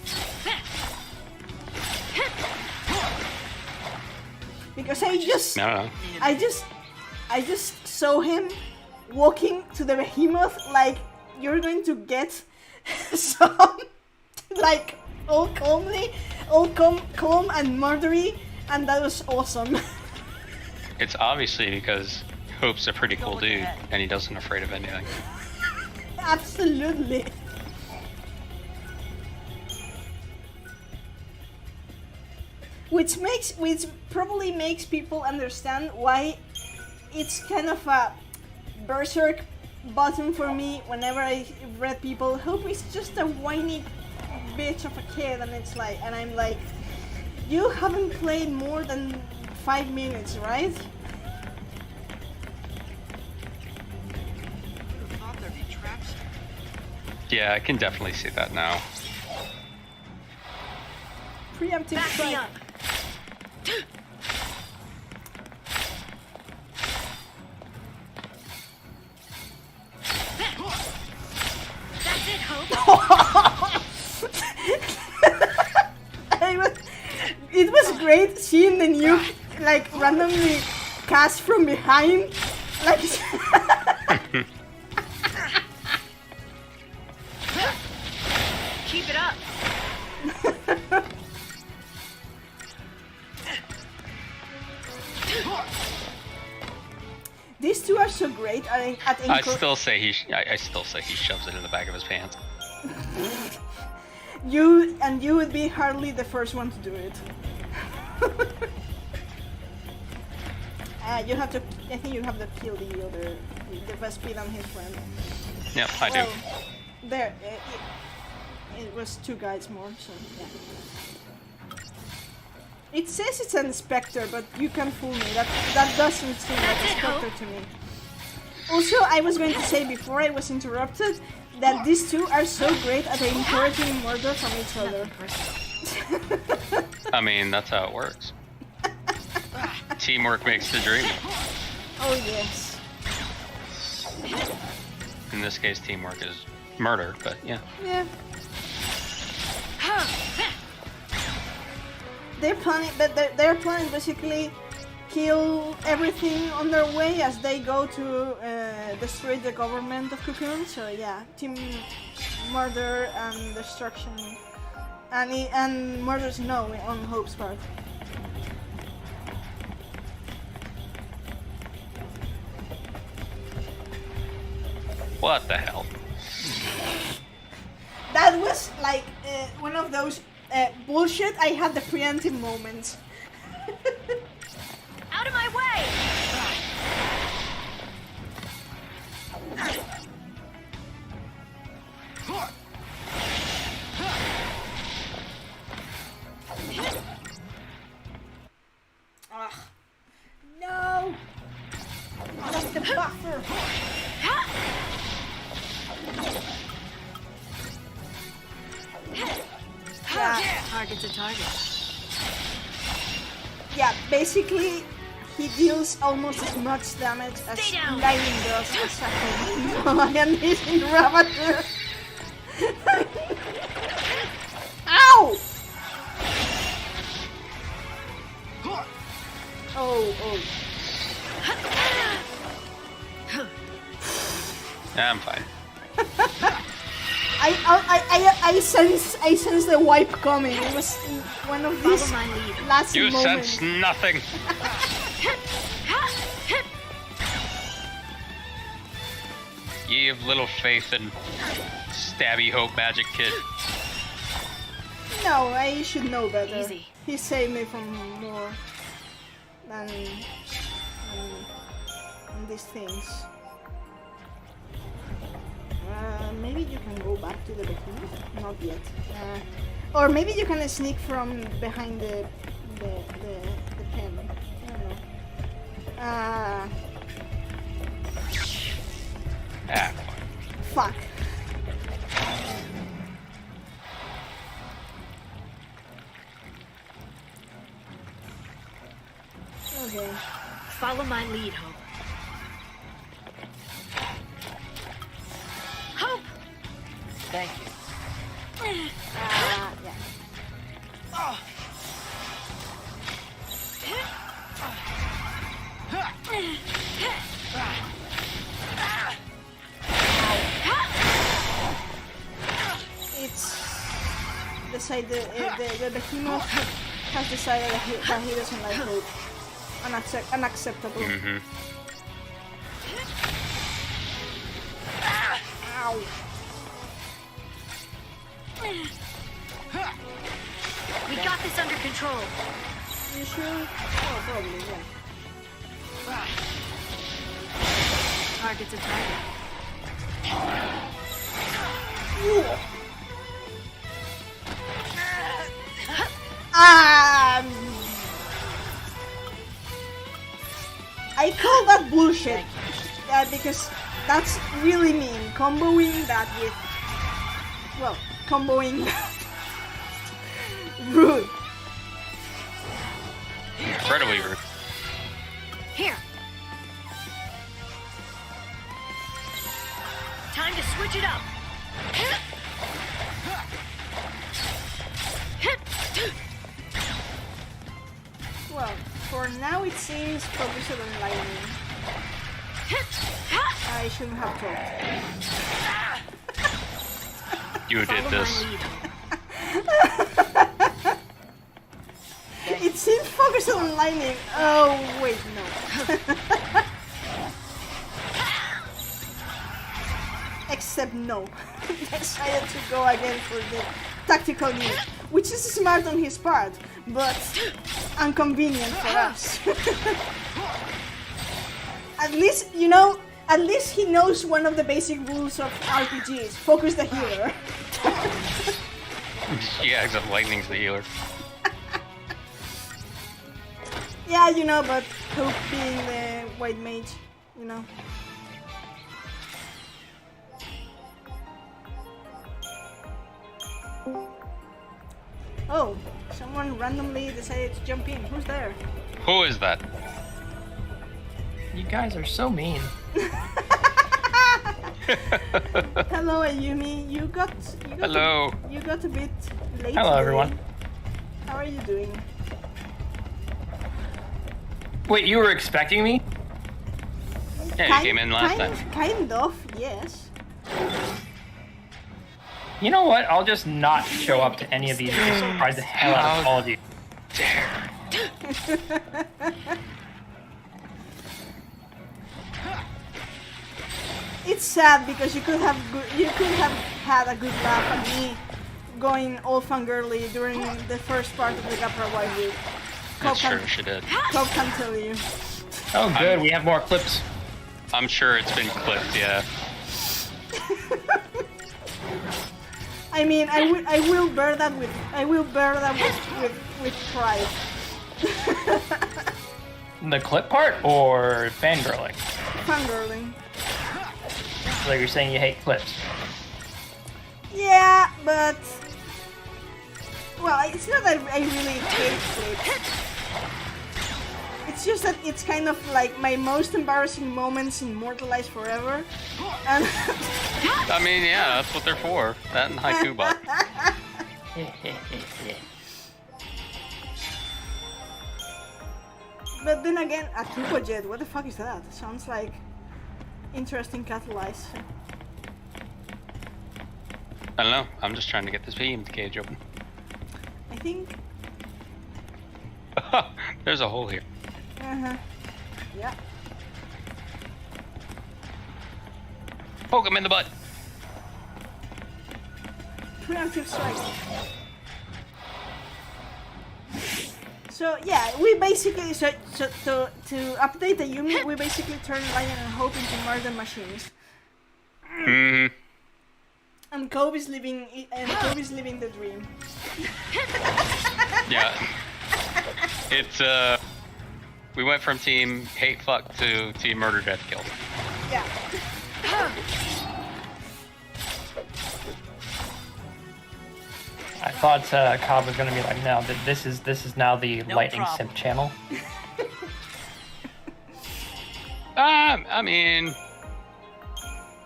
Because I just saw him walking to the behemoth like you're going to get some, like all calm and murdery, and that was awesome. It's obviously because Hope's a pretty cool dude, and he doesn't afraid of anything. Absolutely. Which probably makes people understand why it's kind of a berserk button for me whenever I read people. Hope is just a whiny bitch of a kid, and I'm like, you haven't played more than 5 minutes, right? Yeah, I can definitely see that now. Preemptive strike. getting the nuke like randomly cast from behind, like. Keep it up. These two are so great at I still say he shoves it in the back of his pants. You would be hardly the first one to do it. I think you have to kill the Vespid and his friend. Yep, I do. There, it was 2 guys more, so yeah. It says it's an inspector, but you can fool me. That doesn't seem like a inspector to me. Also, I was going to say before I was interrupted that these two are so great at encouraging murder from each other. I mean, that's how it works. Teamwork makes the dream. Oh yes. In this case, teamwork is murder, but yeah. Yeah. Their plan basically kill everything on their way as they go to destroy the government of Cocoon. So yeah, team murder and destruction, and murders no on Hope's part. What the hell? That was like one of those bullshit. I had the preemptive moments. Out of my way! Ugh. No! That's the buffer! Yeah. Target's a target. Yeah, basically he deals almost as much damage as Lightning does. Exactly. No, I am missing Ravager. Ow! Oh. Yeah, I'm fine. I sense the wipe coming. It was one of these last moments. You sense nothing. Ye of little faith in stabby hope magic kid. No, I should know better. Easy. He saved me from more than these things. Maybe you can go back to the behemoth? Not yet. Or maybe you can sneak from behind the pen. I don't know. Fuck. Okay. Follow my lead, Hope. Hope! Thank you. Yeah. It's decided the behemoth has decided that he doesn't like Hope. Unacceptable. Mm-hmm. Ow. We got this under control. You sure? Oh, probably, yeah. Target's a target. I call that bullshit. Because that's really mean. Comboing that with... Well, comboing that. Rude. Incredibly rude. Here. Time to switch it up. Well, For now, it seems focused on lightning. I shouldn't have talked. You did this. It seems focused on lightning. Oh, wait, no. Except no. Decided to go again for the tactical move, which is smart on his part, but inconvenient for us. At least, you know, at least he knows one of the basic rules of RPGs. Focus the healer. Yeah, except lightning's the healer. Yeah, you know, but Hope being the white mage, you know. Oh, someone randomly decided to jump in. Who's there? Who is that? You guys are so mean. Hello, Ayumi. You got Hello. You got a bit late. Hello, today. everyone. How are you doing? Wait, you were expecting me? Yeah, you came in last time. Kind of, yes. You know what? I'll just not show up to any of these and surprise the hell out of all of you. It's sad because you could have had a good laugh at me going all fangirly during the first part of the Gapra White Week. That's true, she did. Cobb can tell you. Oh, good. We have more clips. I'm sure it's been clipped, yeah. I mean, I will bear that with pride. The clip part or fangirling? Fangirling. So you're saying you hate clips? Yeah, but well, it's not that I really hate clips. It's just that it's kind of like my most embarrassing moments immortalized forever. And I mean, yeah, that's what they're for. That and Haiku Bot. But then again, a turbojet, what the fuck is that? Sounds like interesting catalyze. I don't know. I'm just trying to get this beam cage open. I think. There's a hole here. Yeah. Poke him in the butt. Preemptive strike. So yeah, we basically to update the Yumi, we basically turn Lion and Hope into murder machines. Mm-hmm. And Cobb is living the dream. Yeah. It's we went from team hate fuck to team murder death kill. Yeah. I thought Cobb was gonna be like, no, this is now the lightning simp channel. I mean,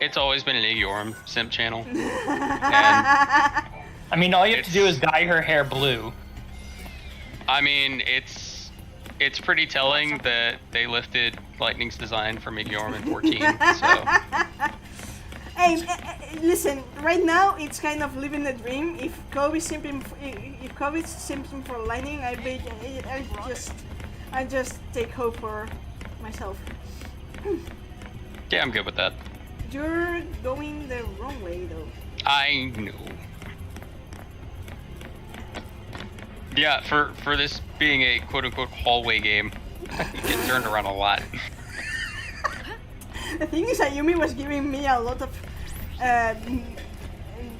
it's always been an Igorm simp channel. And I mean, all you have to do is dye her hair blue. I mean, it's pretty telling that they lifted Lightning's design from Igorm in 14. So. Hey, listen. Right now, it's kind of living the dream. If Cobb is simping for Lightning, I just take hope for myself. Yeah, I'm good with that. You're going the wrong way, though. I know. Yeah, for this being a quote-unquote hallway game, you get turned around a lot. The thing is, Ayumi was giving me a lot of,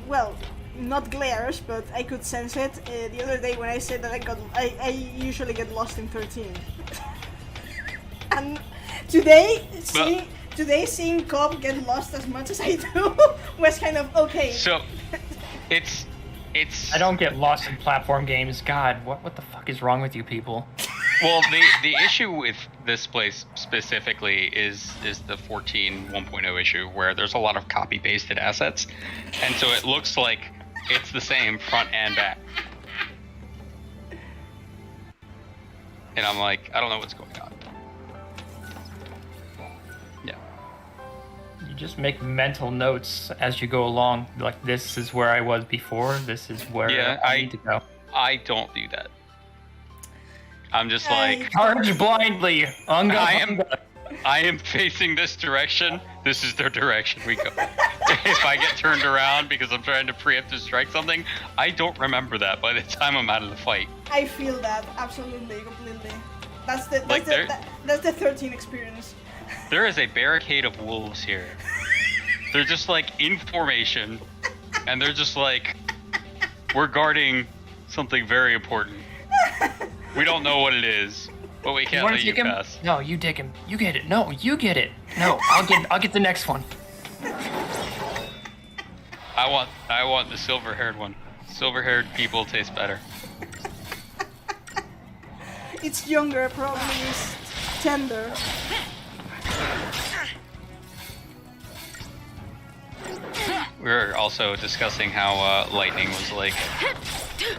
well, not glares, but I could sense it the other day when I said that I usually get lost in 13. And today, seeing Cobb get lost as much as I do was kind of okay. So, it's. I don't get lost in platform games. God, what the fuck is wrong with you people? Well, the issue with this place specifically is the 14 1.0 issue, where there's a lot of copy-pasted assets, and so it looks like it's the same front and back. and I'm like, I don't know what's going on. Yeah. You just make mental notes as you go along. Like, this is where I was before. This is where I need to go. I don't do that. I'm just like... Charge blindly! I am facing this direction. This is the direction we go. If I get turned around because I'm trying to preemptive strike something, I don't remember that by the time I'm out of the fight. I feel that, absolutely, completely. That's the 13 experience. There is a barricade of wolves here. They're just like in formation, and they're just like, we're guarding something very important. We don't know what it is, but we can't let you pass. No, you take him. You get it. No, you get it. No, I'll get the next one. I want the silver-haired one. Silver-haired people taste better. It's younger, probably is tender. We were also discussing how Lightning was like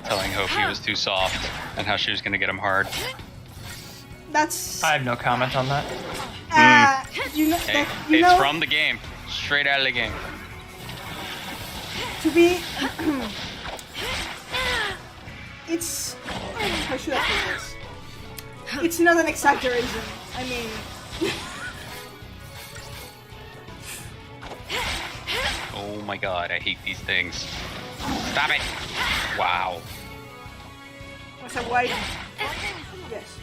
telling Hope he was too soft and how she was gonna get him hard. That's... I have no comment on that. It's from the game. Straight out of the game. To be... it's... How should I put this? It's not an exaggeration. I mean... Oh my god, I hate these things. Stop it! Wow. What's a wide... Yes.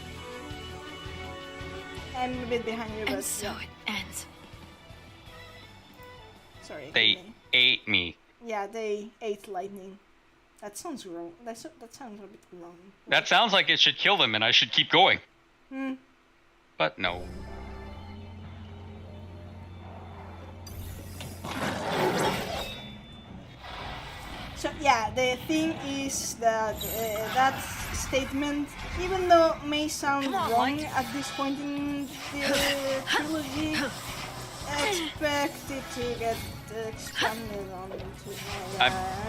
I'm a bit behind you, but... And so it ends. Sorry. They ate me. Yeah, they ate Lightning. That sounds wrong. That sounds a bit wrong. That sounds like it should kill them and I should keep going. Hmm. But no. So yeah, the thing is that that statement, even though it may sound wrong at this point in the trilogy, expect it to get expanded on.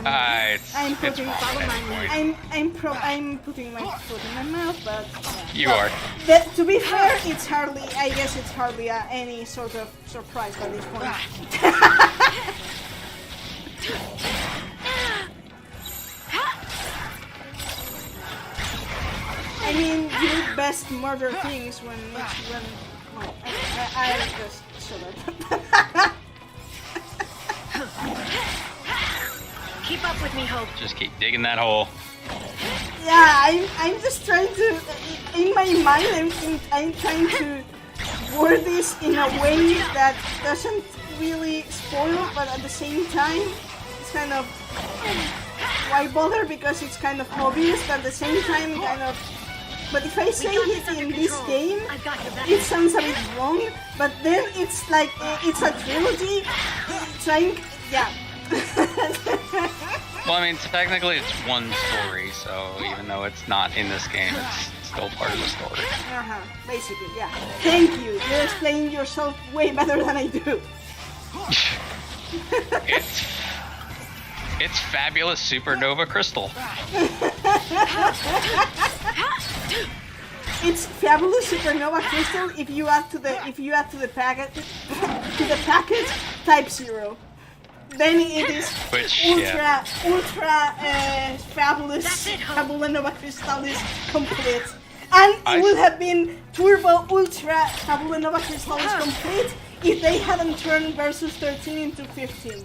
I'm putting my foot in my mouth, but you are. To be fair, it's hardly. I guess it's hardly any sort of surprise by this point. I mean, you best murder things when oh, I just shut up. Keep up with me, Hope. Just keep digging that hole. Yeah, I'm just trying to, in my mind, I'm trying to word this in a way that doesn't really spoil, but at the same time, it's kind of, why bother, because it's kind of obvious, but at the same time, kind of, but if I say it in this game, it sounds a bit wrong, but then it's like, it's a trilogy, trying, yeah. Well, I mean, technically it's one story, so even though it's not in this game, it's still part of the story. Basically, yeah. Thank you. You're explaining yourself way better than I do. It's fabulous supernova crystal. It's fabulous supernova crystal if you add to the packet type 0. Then it is ultra fabulous Fabulonova crystal is complete. And it would have been turbo ultra Fabulonova crystal is complete if they hadn't turned versus 13 into 15.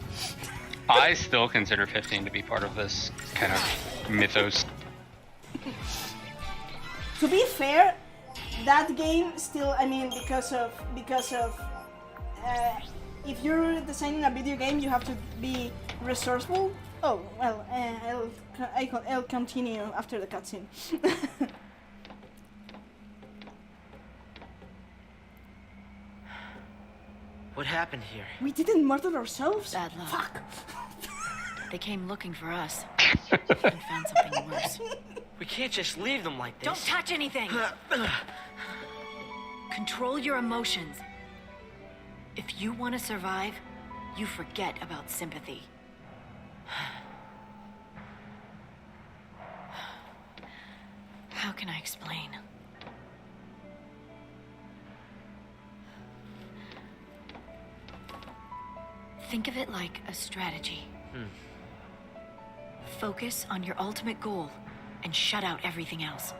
I still consider 15 to be part of this kind of mythos. To be fair, that game still, I mean, because of if you're designing a video game, you have to be resourceful. Oh, well, I'll continue after the cutscene. What happened here? We didn't murder ourselves? Bad luck. Fuck. They came looking for us and found something worse. We can't just leave them like this. Don't touch anything! Control your emotions. If you want to survive, you forget about sympathy. How can I explain? Think of it like a strategy. Focus on your ultimate goal and shut out everything else.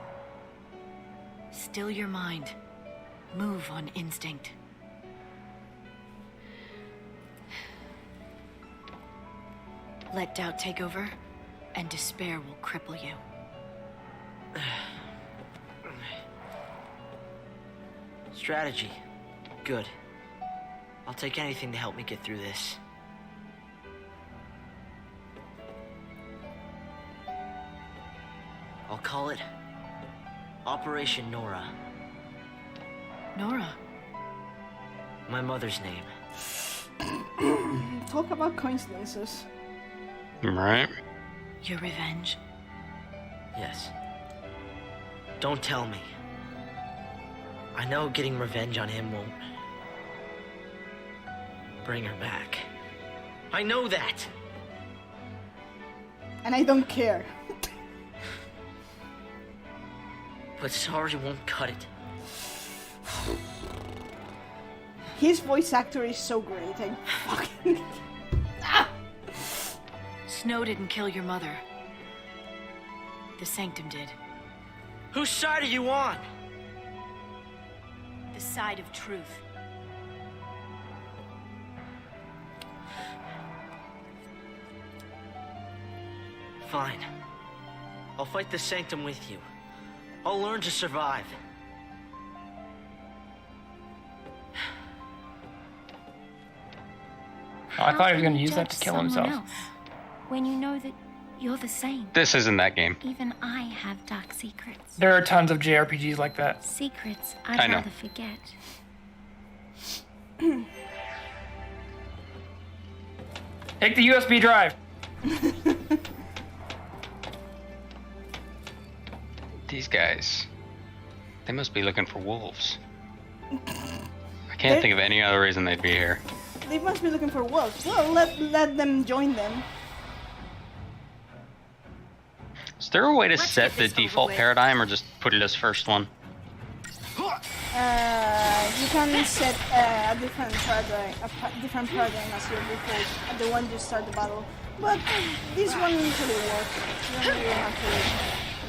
Still your mind. Move on instinct. Let doubt take over, and despair will cripple you. Strategy. Good. I'll take anything to help me get through this. I'll call it Operation Nora. Nora? My mother's name. Talk about coincidences. Right. Your revenge? Yes. Don't tell me. I know getting revenge on him won't bring her back. I know that! And I don't care. But sorry won't cut it. His voice actor is so great. I fucking... Snow didn't kill your mother. The Sanctum did. Whose side are you on? The side of truth. Fine. I'll fight the Sanctum with you. I'll learn to survive. Oh, I thought he was going to use Judge that to kill someone himself. else, when you know that you're the same. This isn't that game. Even I have dark secrets. There are tons of JRPGs like that. Secrets I I'd know. rather forget. Take the USB drive. These guys, they must be looking for wolves. I can't think of any other reason they'd be here. They must be looking for wolves. Well, let them join them. Is there a way to set the default paradigm or just put it as first one? You can set a different paradigm as your default, the one you start the battle. But this one usually works. You don't really have to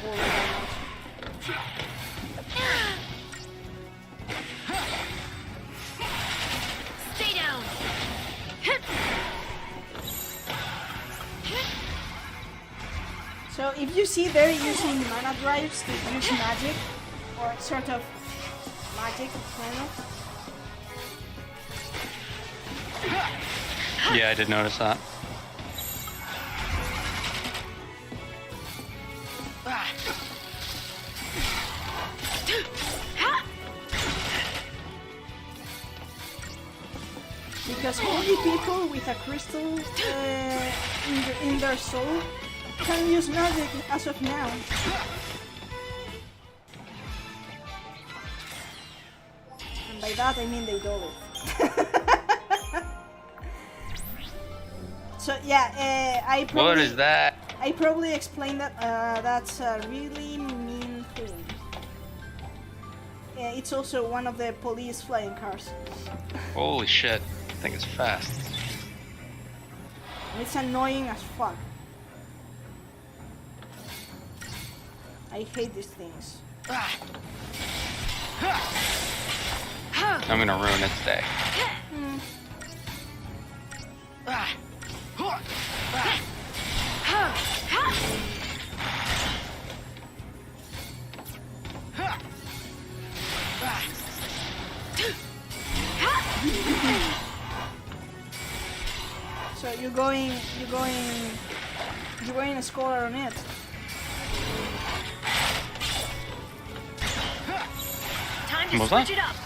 worry that much. Stay down. So if you see they're using mana drives to use magic, or sort of magic, kind of. Yeah, I did notice that. Because only people with a crystal in their soul can use magic as of now. And by that I mean they do it. So yeah, I probably... What is that? I probably explained that that's a really mean thing. It's also one of the police flying cars. Holy shit. I think it's fast. It's annoying as fuck. I hate these things. I'm gonna ruin its day. So you're going a scholar on it. Time to What's switch that? it up.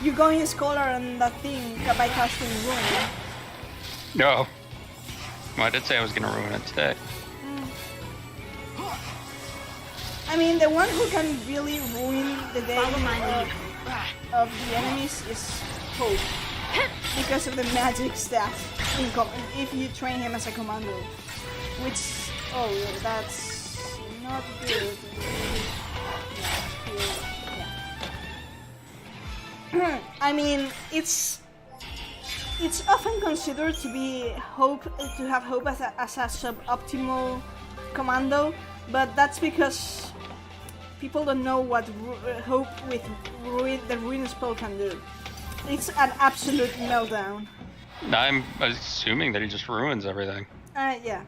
You're going a scholar on that thing by casting ruin. No. Well, I did say I was gonna ruin its day. I mean, the one who can really ruin the day of the enemies is Hope. Because of the magic stat if you train him as a commando. Which, oh, yeah, that's not good. Yeah. I mean, it's it's often considered to have Hope as a suboptimal commando, but that's because people don't know what Hope with the Ruin spell can do. It's an absolute meltdown. I'm assuming that he just ruins everything. Yeah.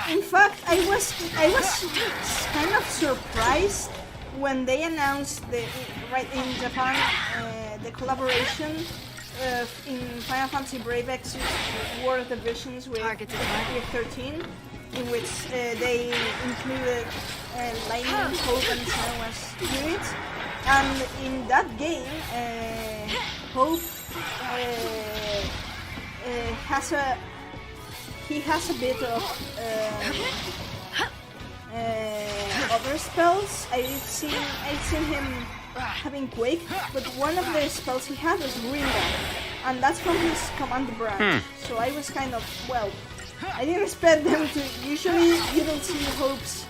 In fact, I was kind of surprised when they announced in Japan the collaboration in Final Fantasy Brave Exvius War of the Visions with 13, in which they included Lightning, Hope, and Senua's spirits. And in that game, Hope has a bit of other spells. I've seen him having Quake, but one of the spells he had was Ringa, and that's from his command branch. So I was kind of, well, I didn't expect them to. Usually you don't see Hope's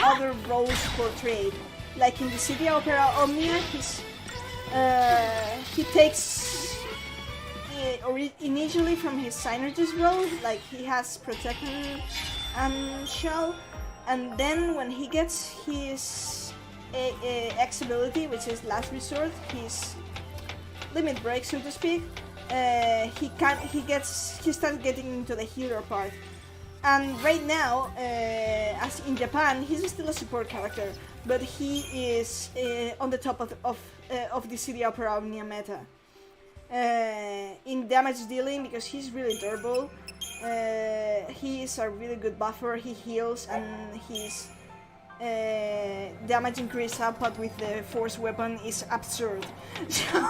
other roles portrayed. Like in the City Opera Omnia, he takes initially from his synergist role, like he has Protection and Shell, and then when he gets his X ability, which is Last Resort, his limit break, so to speak, he starts getting into the healer part. And right now, as in Japan, he's still a support character, but he is on the top of the City Opera Omnia meta. In damage dealing, because he's really durable, he is a really good buffer. He heals, and his damage increase output with the force weapon is absurd. So...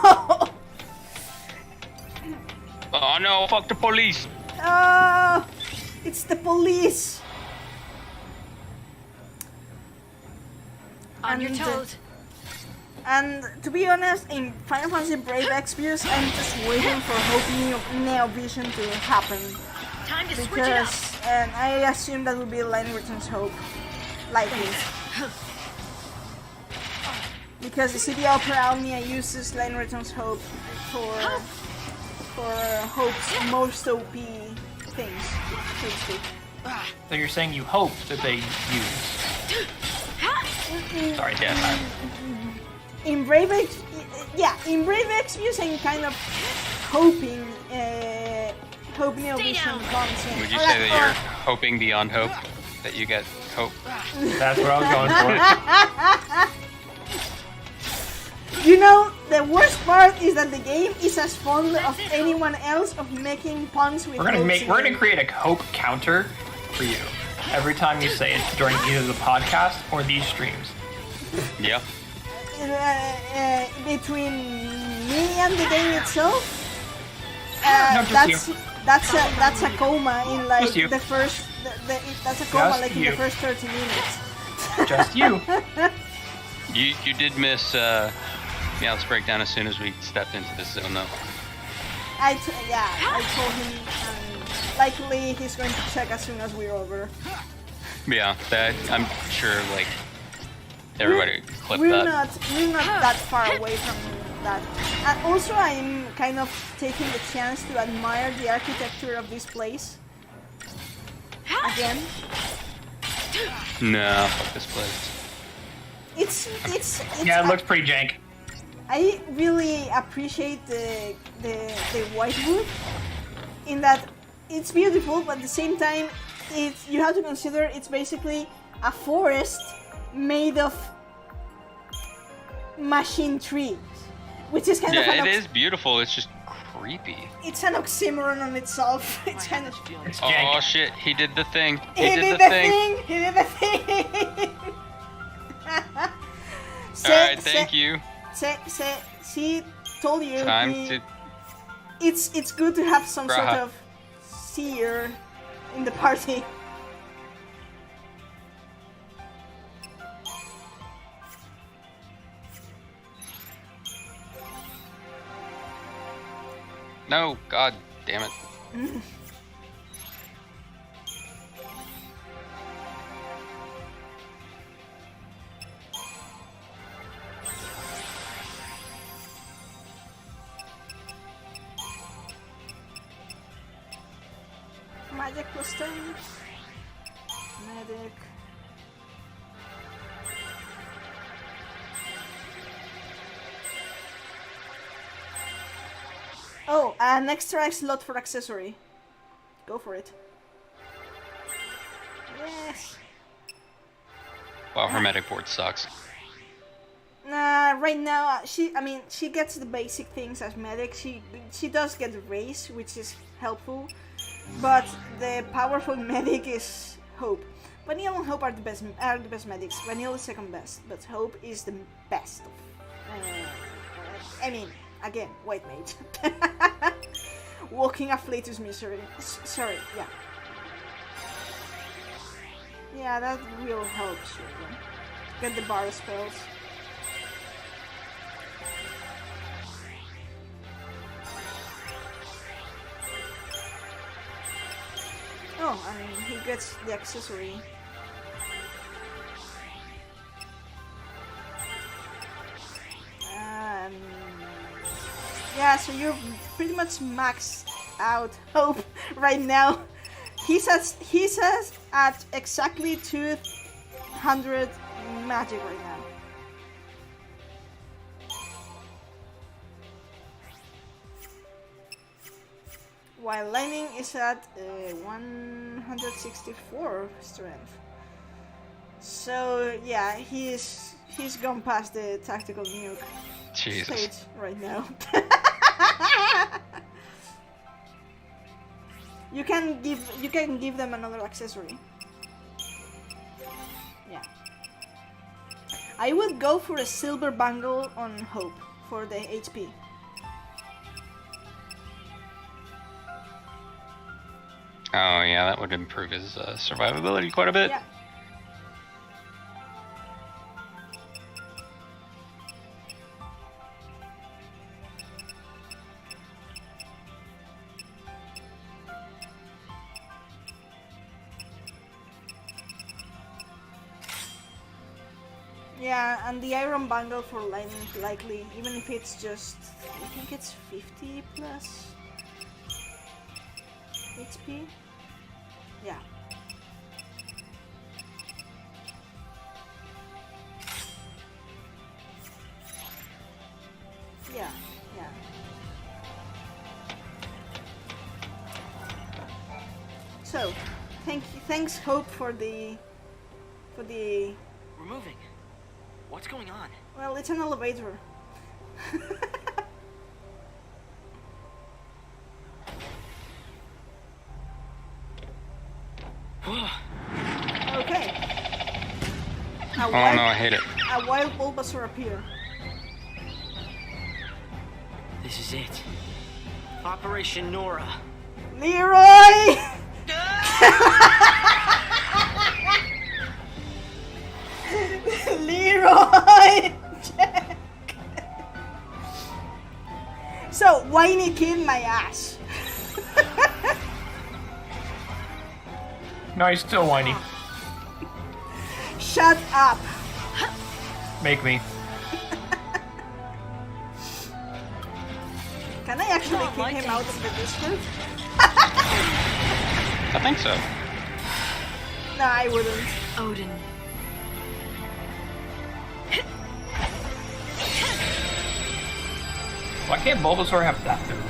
Oh no, fuck the police! It's the police! On your toes. And to be honest, in Final Fantasy Brave Exvius, I'm just waiting for Hope Neo Vision to happen. Time to switch it up. And I assume that will be Line Returns Hope. Likely. Because the City Opera Omnia uses Line Returns Hope for Hope's most OP things, so to speak. So you're saying you hope that they use... Sorry, Dan. In Brave Exvius, I'm kind of hoping Hope Neo Vision comes in. Would you say that you're hoping beyond hope? That you get hope? That's what I was going for. You know, the worst part is that the game is as fond of anyone else of making puns with. We're gonna create a hope counter for you every time you say it during either the podcast or these streams. Yeah. Between me and the game itself, that's a coma in like the first. That's a coma like in the first 30 minutes. Just you. You did miss Meowth's breakdown as soon as we stepped into this zone, though. I told him, and likely he's going to check as soon as we're over. Yeah, I'm sure, like, everybody clipped we're that. We're not that far away from that. And also, I'm kind of taking the chance to admire the architecture of this place. Again. No, fuck this place. It's yeah, it looks pretty jank. I really appreciate the white wood in that it's beautiful, but at the same time, you have to consider it's basically a forest made of machine trees, which is kind of it is beautiful. It's just creepy. It's an oxymoron on itself. It's kind of. Oh shit! He did the thing. He did the thing. He did the thing. Alright, thank you. She told you. It's good to have some sort of seer in the party. No, god damn it. magic plus 10. Medic. Oh, an extra slot for accessory. Go for it. Yes. Wow, her medic board sucks. Nah, right now she gets the basic things as medic. She does get the race, which is helpful, but the powerful medic is Hope. Vanille and Hope are the best medics. Vanille is second best, but Hope is the best. I mean, again, white mage. Walking afflatus misery. Sorry, yeah. Yeah, that will help, sure. Get the bar spells. Oh, I mean, he gets the accessory. Yeah, so you're pretty much maxed out Hope right now. He's at exactly 200 magic right now. While Lightning is at 164 strength. So yeah, he's gone past the tactical nuke stage right now. You can give them another accessory. Yeah. I would go for a silver bangle on Hope for the HP. Oh yeah, that would improve his survivability quite a bit. Yeah. Yeah, and the iron bangle for Lightning likely, even if it's just, I think it's 50 plus HP. Yeah. Yeah, yeah. So, thanks Hope for the We're moving. What's going on? Well, it's an elevator. Okay. Oh no, I hate it. A wild Bulbasaur appear. This is it. Operation Nora. Leroy! Leroy! So, whiny kid my ass. No, he's still whiny. Shut up. Make me. Can I actually kick him out of the Discord? I think so. No, I wouldn't. Odin. Why can't Bulbasaur have that move?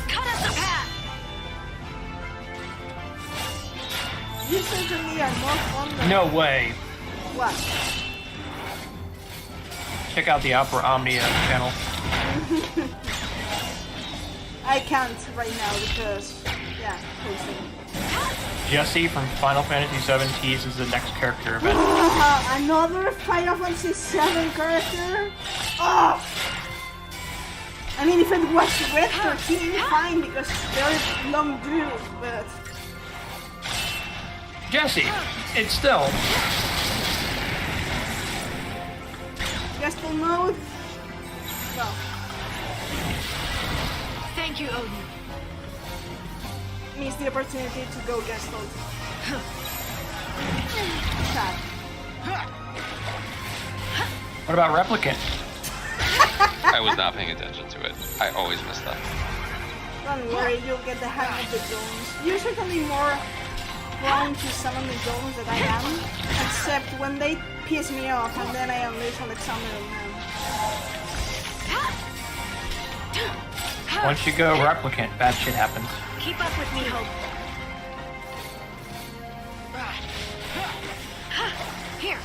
Cut us a path! You certainly are more fun than... No way. What? Check out the Opera Omnia channel. I can't right now because, yeah, posting. Jesse from Final Fantasy VII teases the next character event. Another Final Fantasy VII character? Oh! I mean, if it was Red 13, fine, because they're long due, but... Jesse, it's still. Gestalt mode? Well. Thank you, Odin. Missed the opportunity to go Gestalt. Sad. What about Replicant? I was not paying attention to it. I always miss that. Don't worry, you'll get the hang of the drones. You're certainly more prone to summon the drones than I am, except when they piss me off and then I unleash Alexander on them. Once you go Replicant, bad shit happens. Keep up with me, Hope. Here.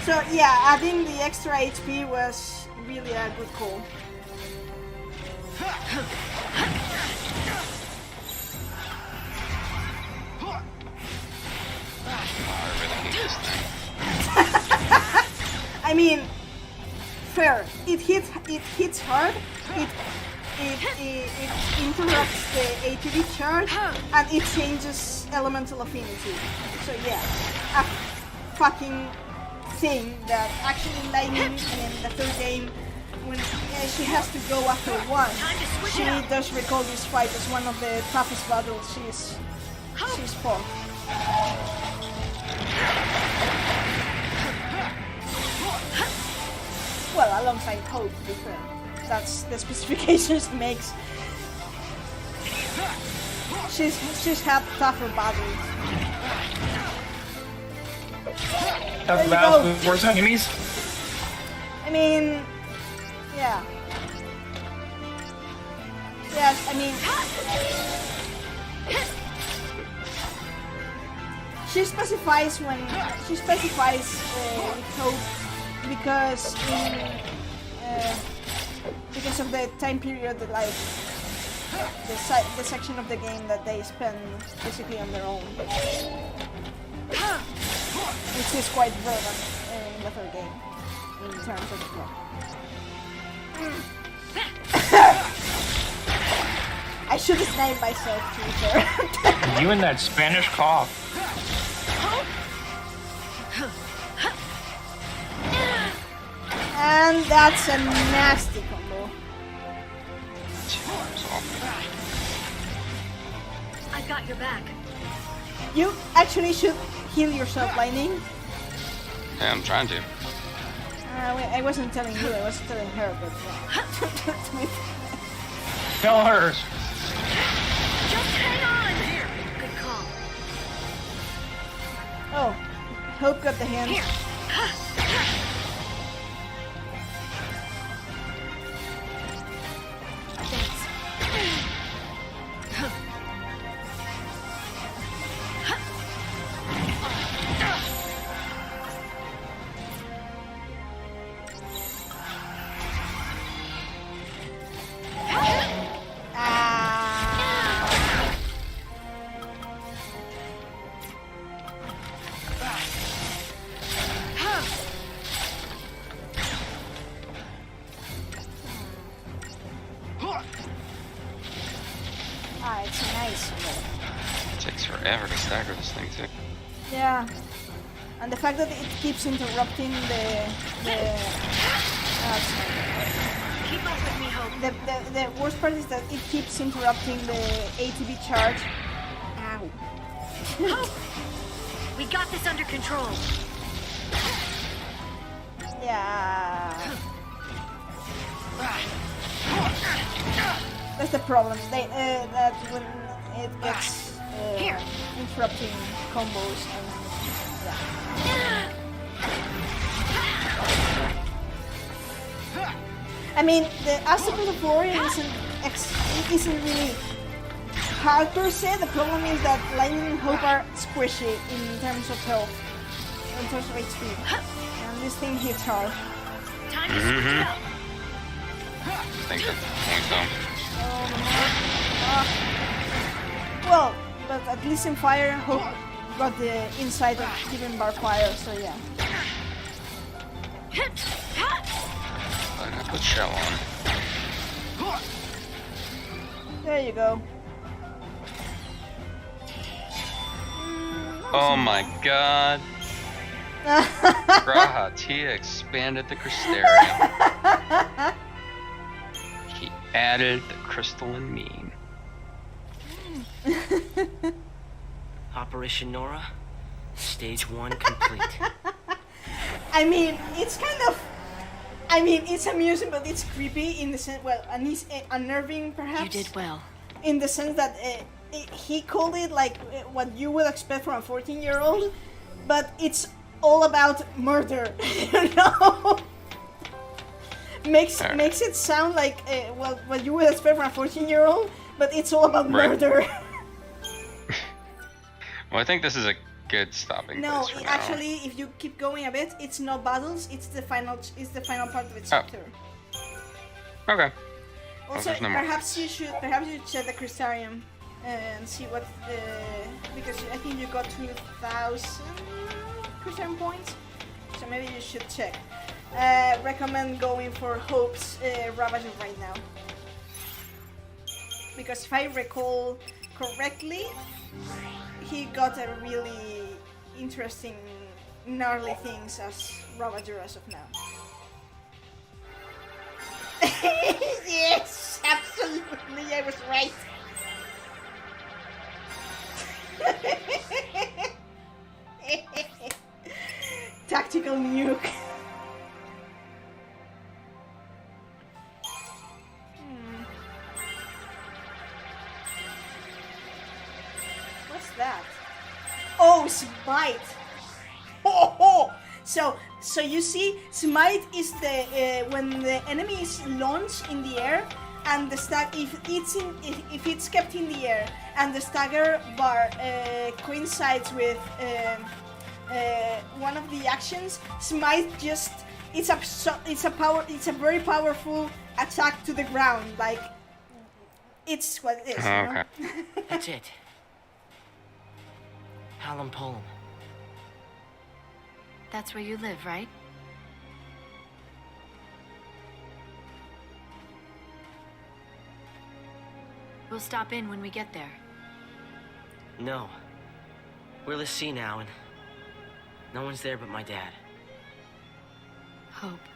So yeah, adding the extra HP was really a good call. I mean, fair. It hits hard. It interrupts the ATB charge, and it changes elemental affinity. So yeah, a fucking thing that actually Lightning in the third game, when she has to go after one, she does recall this fight as one of the toughest battles she's fought. Well, alongside Hope, to be fair. That's the specifications he makes. She's had tougher battles. Tough battles with worse enemies? I mean, yeah. Yes, I mean, she specifies with Hope because of the time period, like the section of the game that they spend basically on their own, which is quite relevant in the third game in terms of the plot. I should have named myself, to be fair. You and that Spanish cough. And that's a nasty combo. I got your back. You actually should heal yourself, Lightning. Yeah, I'm trying to. I wasn't telling you, I was telling her, but Tell her. Just hang on. Here. Good call. Oh, Hope got the hand. Here. It's nice. It takes forever to stagger this thing too. Yeah, and the fact that it keeps interrupting the Keep up with me, Hope. The worst part is that it keeps interrupting the ATB charge. Ow. Hope! We got this under control. Yeah. That's the problem. That when it gets interrupting combos and yeah. I mean, the Aspect of Glory isn't really hard per se. The problem is that Lightning and Hope are squishy in terms of health, in terms of HP, and this thing hits hard. Time to switch up. I think that's the point though. Well, but at least in fire, Hope got the insight of giving bar fire, so yeah. I put shell on. There you go. Oh my god. Graha Tia expanded the crystarium. He added the crystalline mean. Operation Nora, stage 1 complete. I mean, it's kind of... I mean, it's amusing, but it's creepy in the sense... Well, and it's unnerving, perhaps. You did well. In the sense that he called it like what you would expect from a 14-year-old, but it's all about murder, you know? Makes it sound like what you would expect from a 14-year-old, but it's all about murder. Well, I think this is a good stopping place for now. Actually, if you keep going a bit, it's not battles. It's the final part of the chapter. Okay. Also, perhaps you should check the Crystarium and see what because I think you got 2,000 Crystarium points, so maybe you should check. Recommend going for Hope's Ravager right now, because if I recall correctly, he got a really interesting, gnarly things as Ravager as of now. Yes, absolutely, I was right. Tactical nuke. What's that? Oh, Smite. Oh. So you see, Smite is the when the enemy is launched in the air, and the if it's kept in the air, and the stagger bar coincides with one of the actions, Smite just it's a very powerful attack to the ground. Like it's what it is. Okay. You know? That's it. Hallam Polum. That's where you live, right? We'll stop in when we get there. No. We're the sea now, and no one's there but my dad. Hope,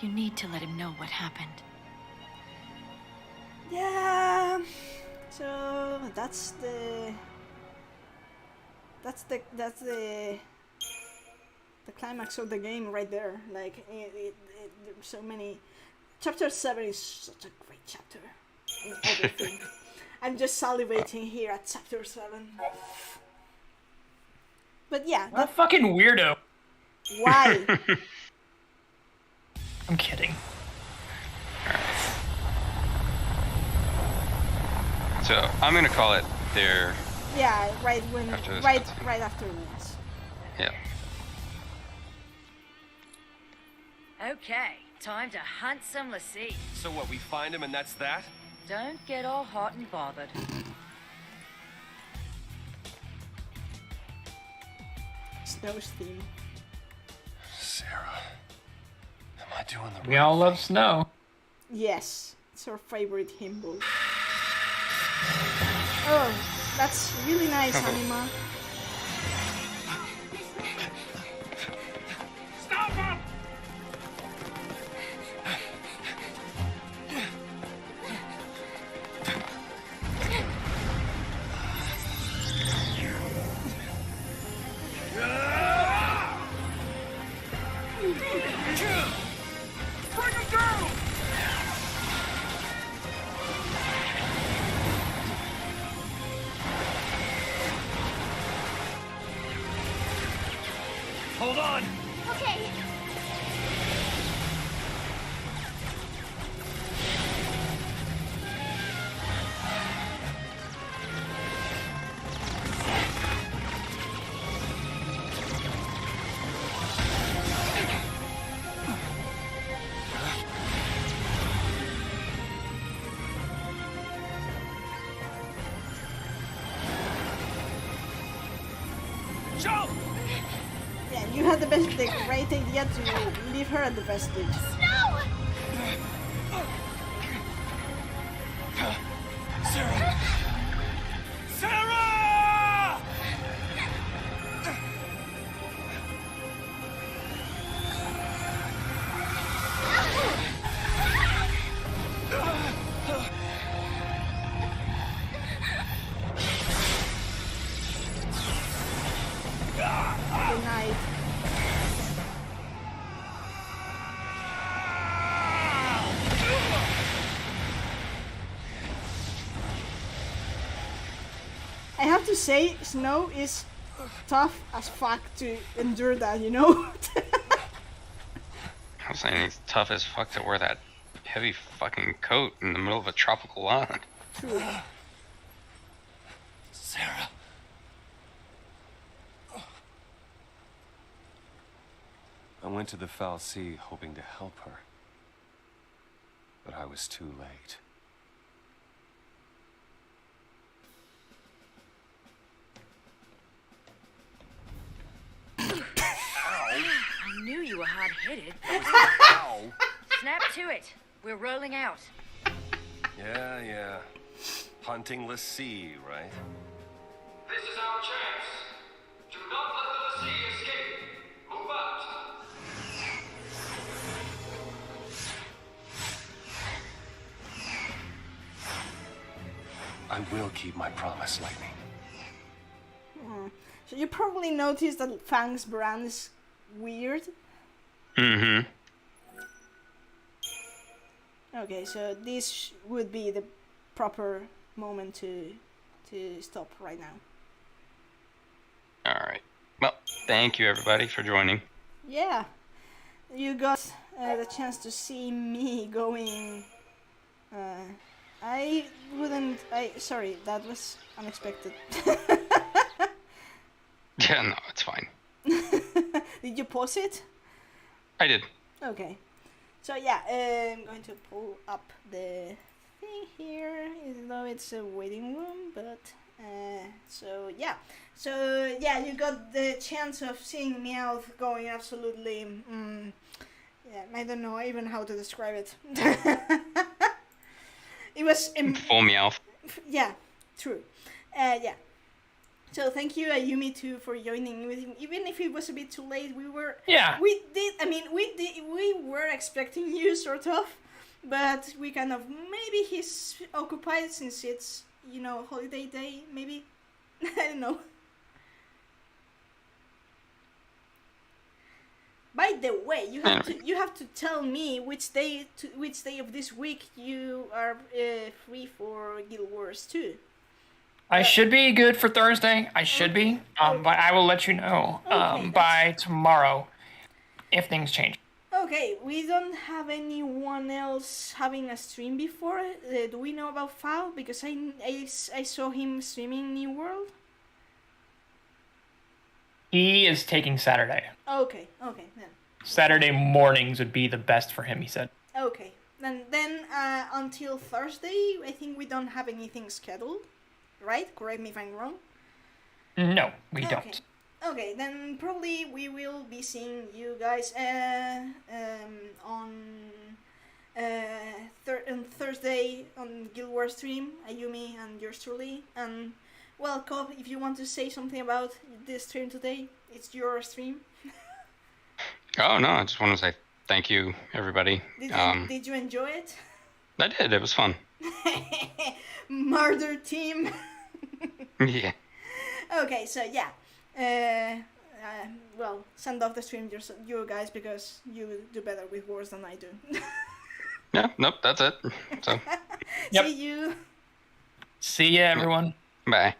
you need to let him know what happened. Yeah. So that's the climax of the game right there. Like there's so many. Chapter 7 is such a great chapter in everything. I'm just salivating here at chapter 7. But yeah, what a fucking weirdo. Why? I'm kidding. So I'm gonna call it there. Yeah, right after this. Yeah. Okay, time to hunt some lassie. So what, we find him and that's that? Don't get all hot and bothered. Snow's theme. Sarah, am I doing the We all love snow. Yes, it's our favorite hymnal. Oh, that's really nice, Anima. Stop him! Bring him down! Hold on! Okay. Jump! Yeah, you had the great idea to leave her at the vestige. No! Sarah! Sarah! have to say, Snow is tough as fuck to endure that, you know? I was saying he's tough as fuck to wear that heavy fucking coat in the middle of a tropical island. True. Sarah. I went to the Foul Sea hoping to help her. But I was too late. I knew you were hard-headed. Ow! Snap to it. We're rolling out. Yeah. Hunting Lassie, right? This is our chance. Do not let the Lassie escape. Move out. I will keep my promise, Lightning. So you probably noticed that Fang's brand is weird. Mm-hmm. Okay, so this would be the proper moment to stop right now. All right. Well, thank you everybody for joining. Yeah, you got the chance to see me going. Sorry, that was unexpected. Yeah, no, it's fine. Did you pause it? I did. Okay. So yeah, I'm going to pull up the thing here, even though it's a waiting room, but so yeah, you got the chance of seeing Meowth going absolutely, yeah, I don't know even how to describe it. It was full Meowth. Yeah, true. Yeah. So thank you, Ayumi, too, for joining with him. Even if it was a bit too late, we were we were expecting you, sort of, but we kind of, maybe he's occupied since it's, you know, holiday day, maybe. I don't know. By the way, you have to tell me which day of this week you are free for Guild Wars 2. I should be good for Thursday. I should be. But I will let you know by tomorrow if things change. Okay, we don't have anyone else having a stream before. Do we know about Foul? Because I saw him streaming New World. He is taking Saturday. Okay, then. Saturday mornings would be the best for him, he said. Okay, then until Thursday, I think we don't have anything scheduled. Right? Correct me if I'm wrong. No, we don't. Okay, then probably we will be seeing you guys on Thursday on Guild Wars stream, Ayumi and yours truly. And well, Cobb, if you want to say something about this stream today, it's your stream. Oh no, I just want to say thank you, everybody. Did you enjoy it? I did. It was fun. Murder team. Yeah. Okay, so yeah. Well, send off the stream you guys, because you do better with wars than I do. Yeah, nope, that's it. So. See you. See ya, everyone. Bye.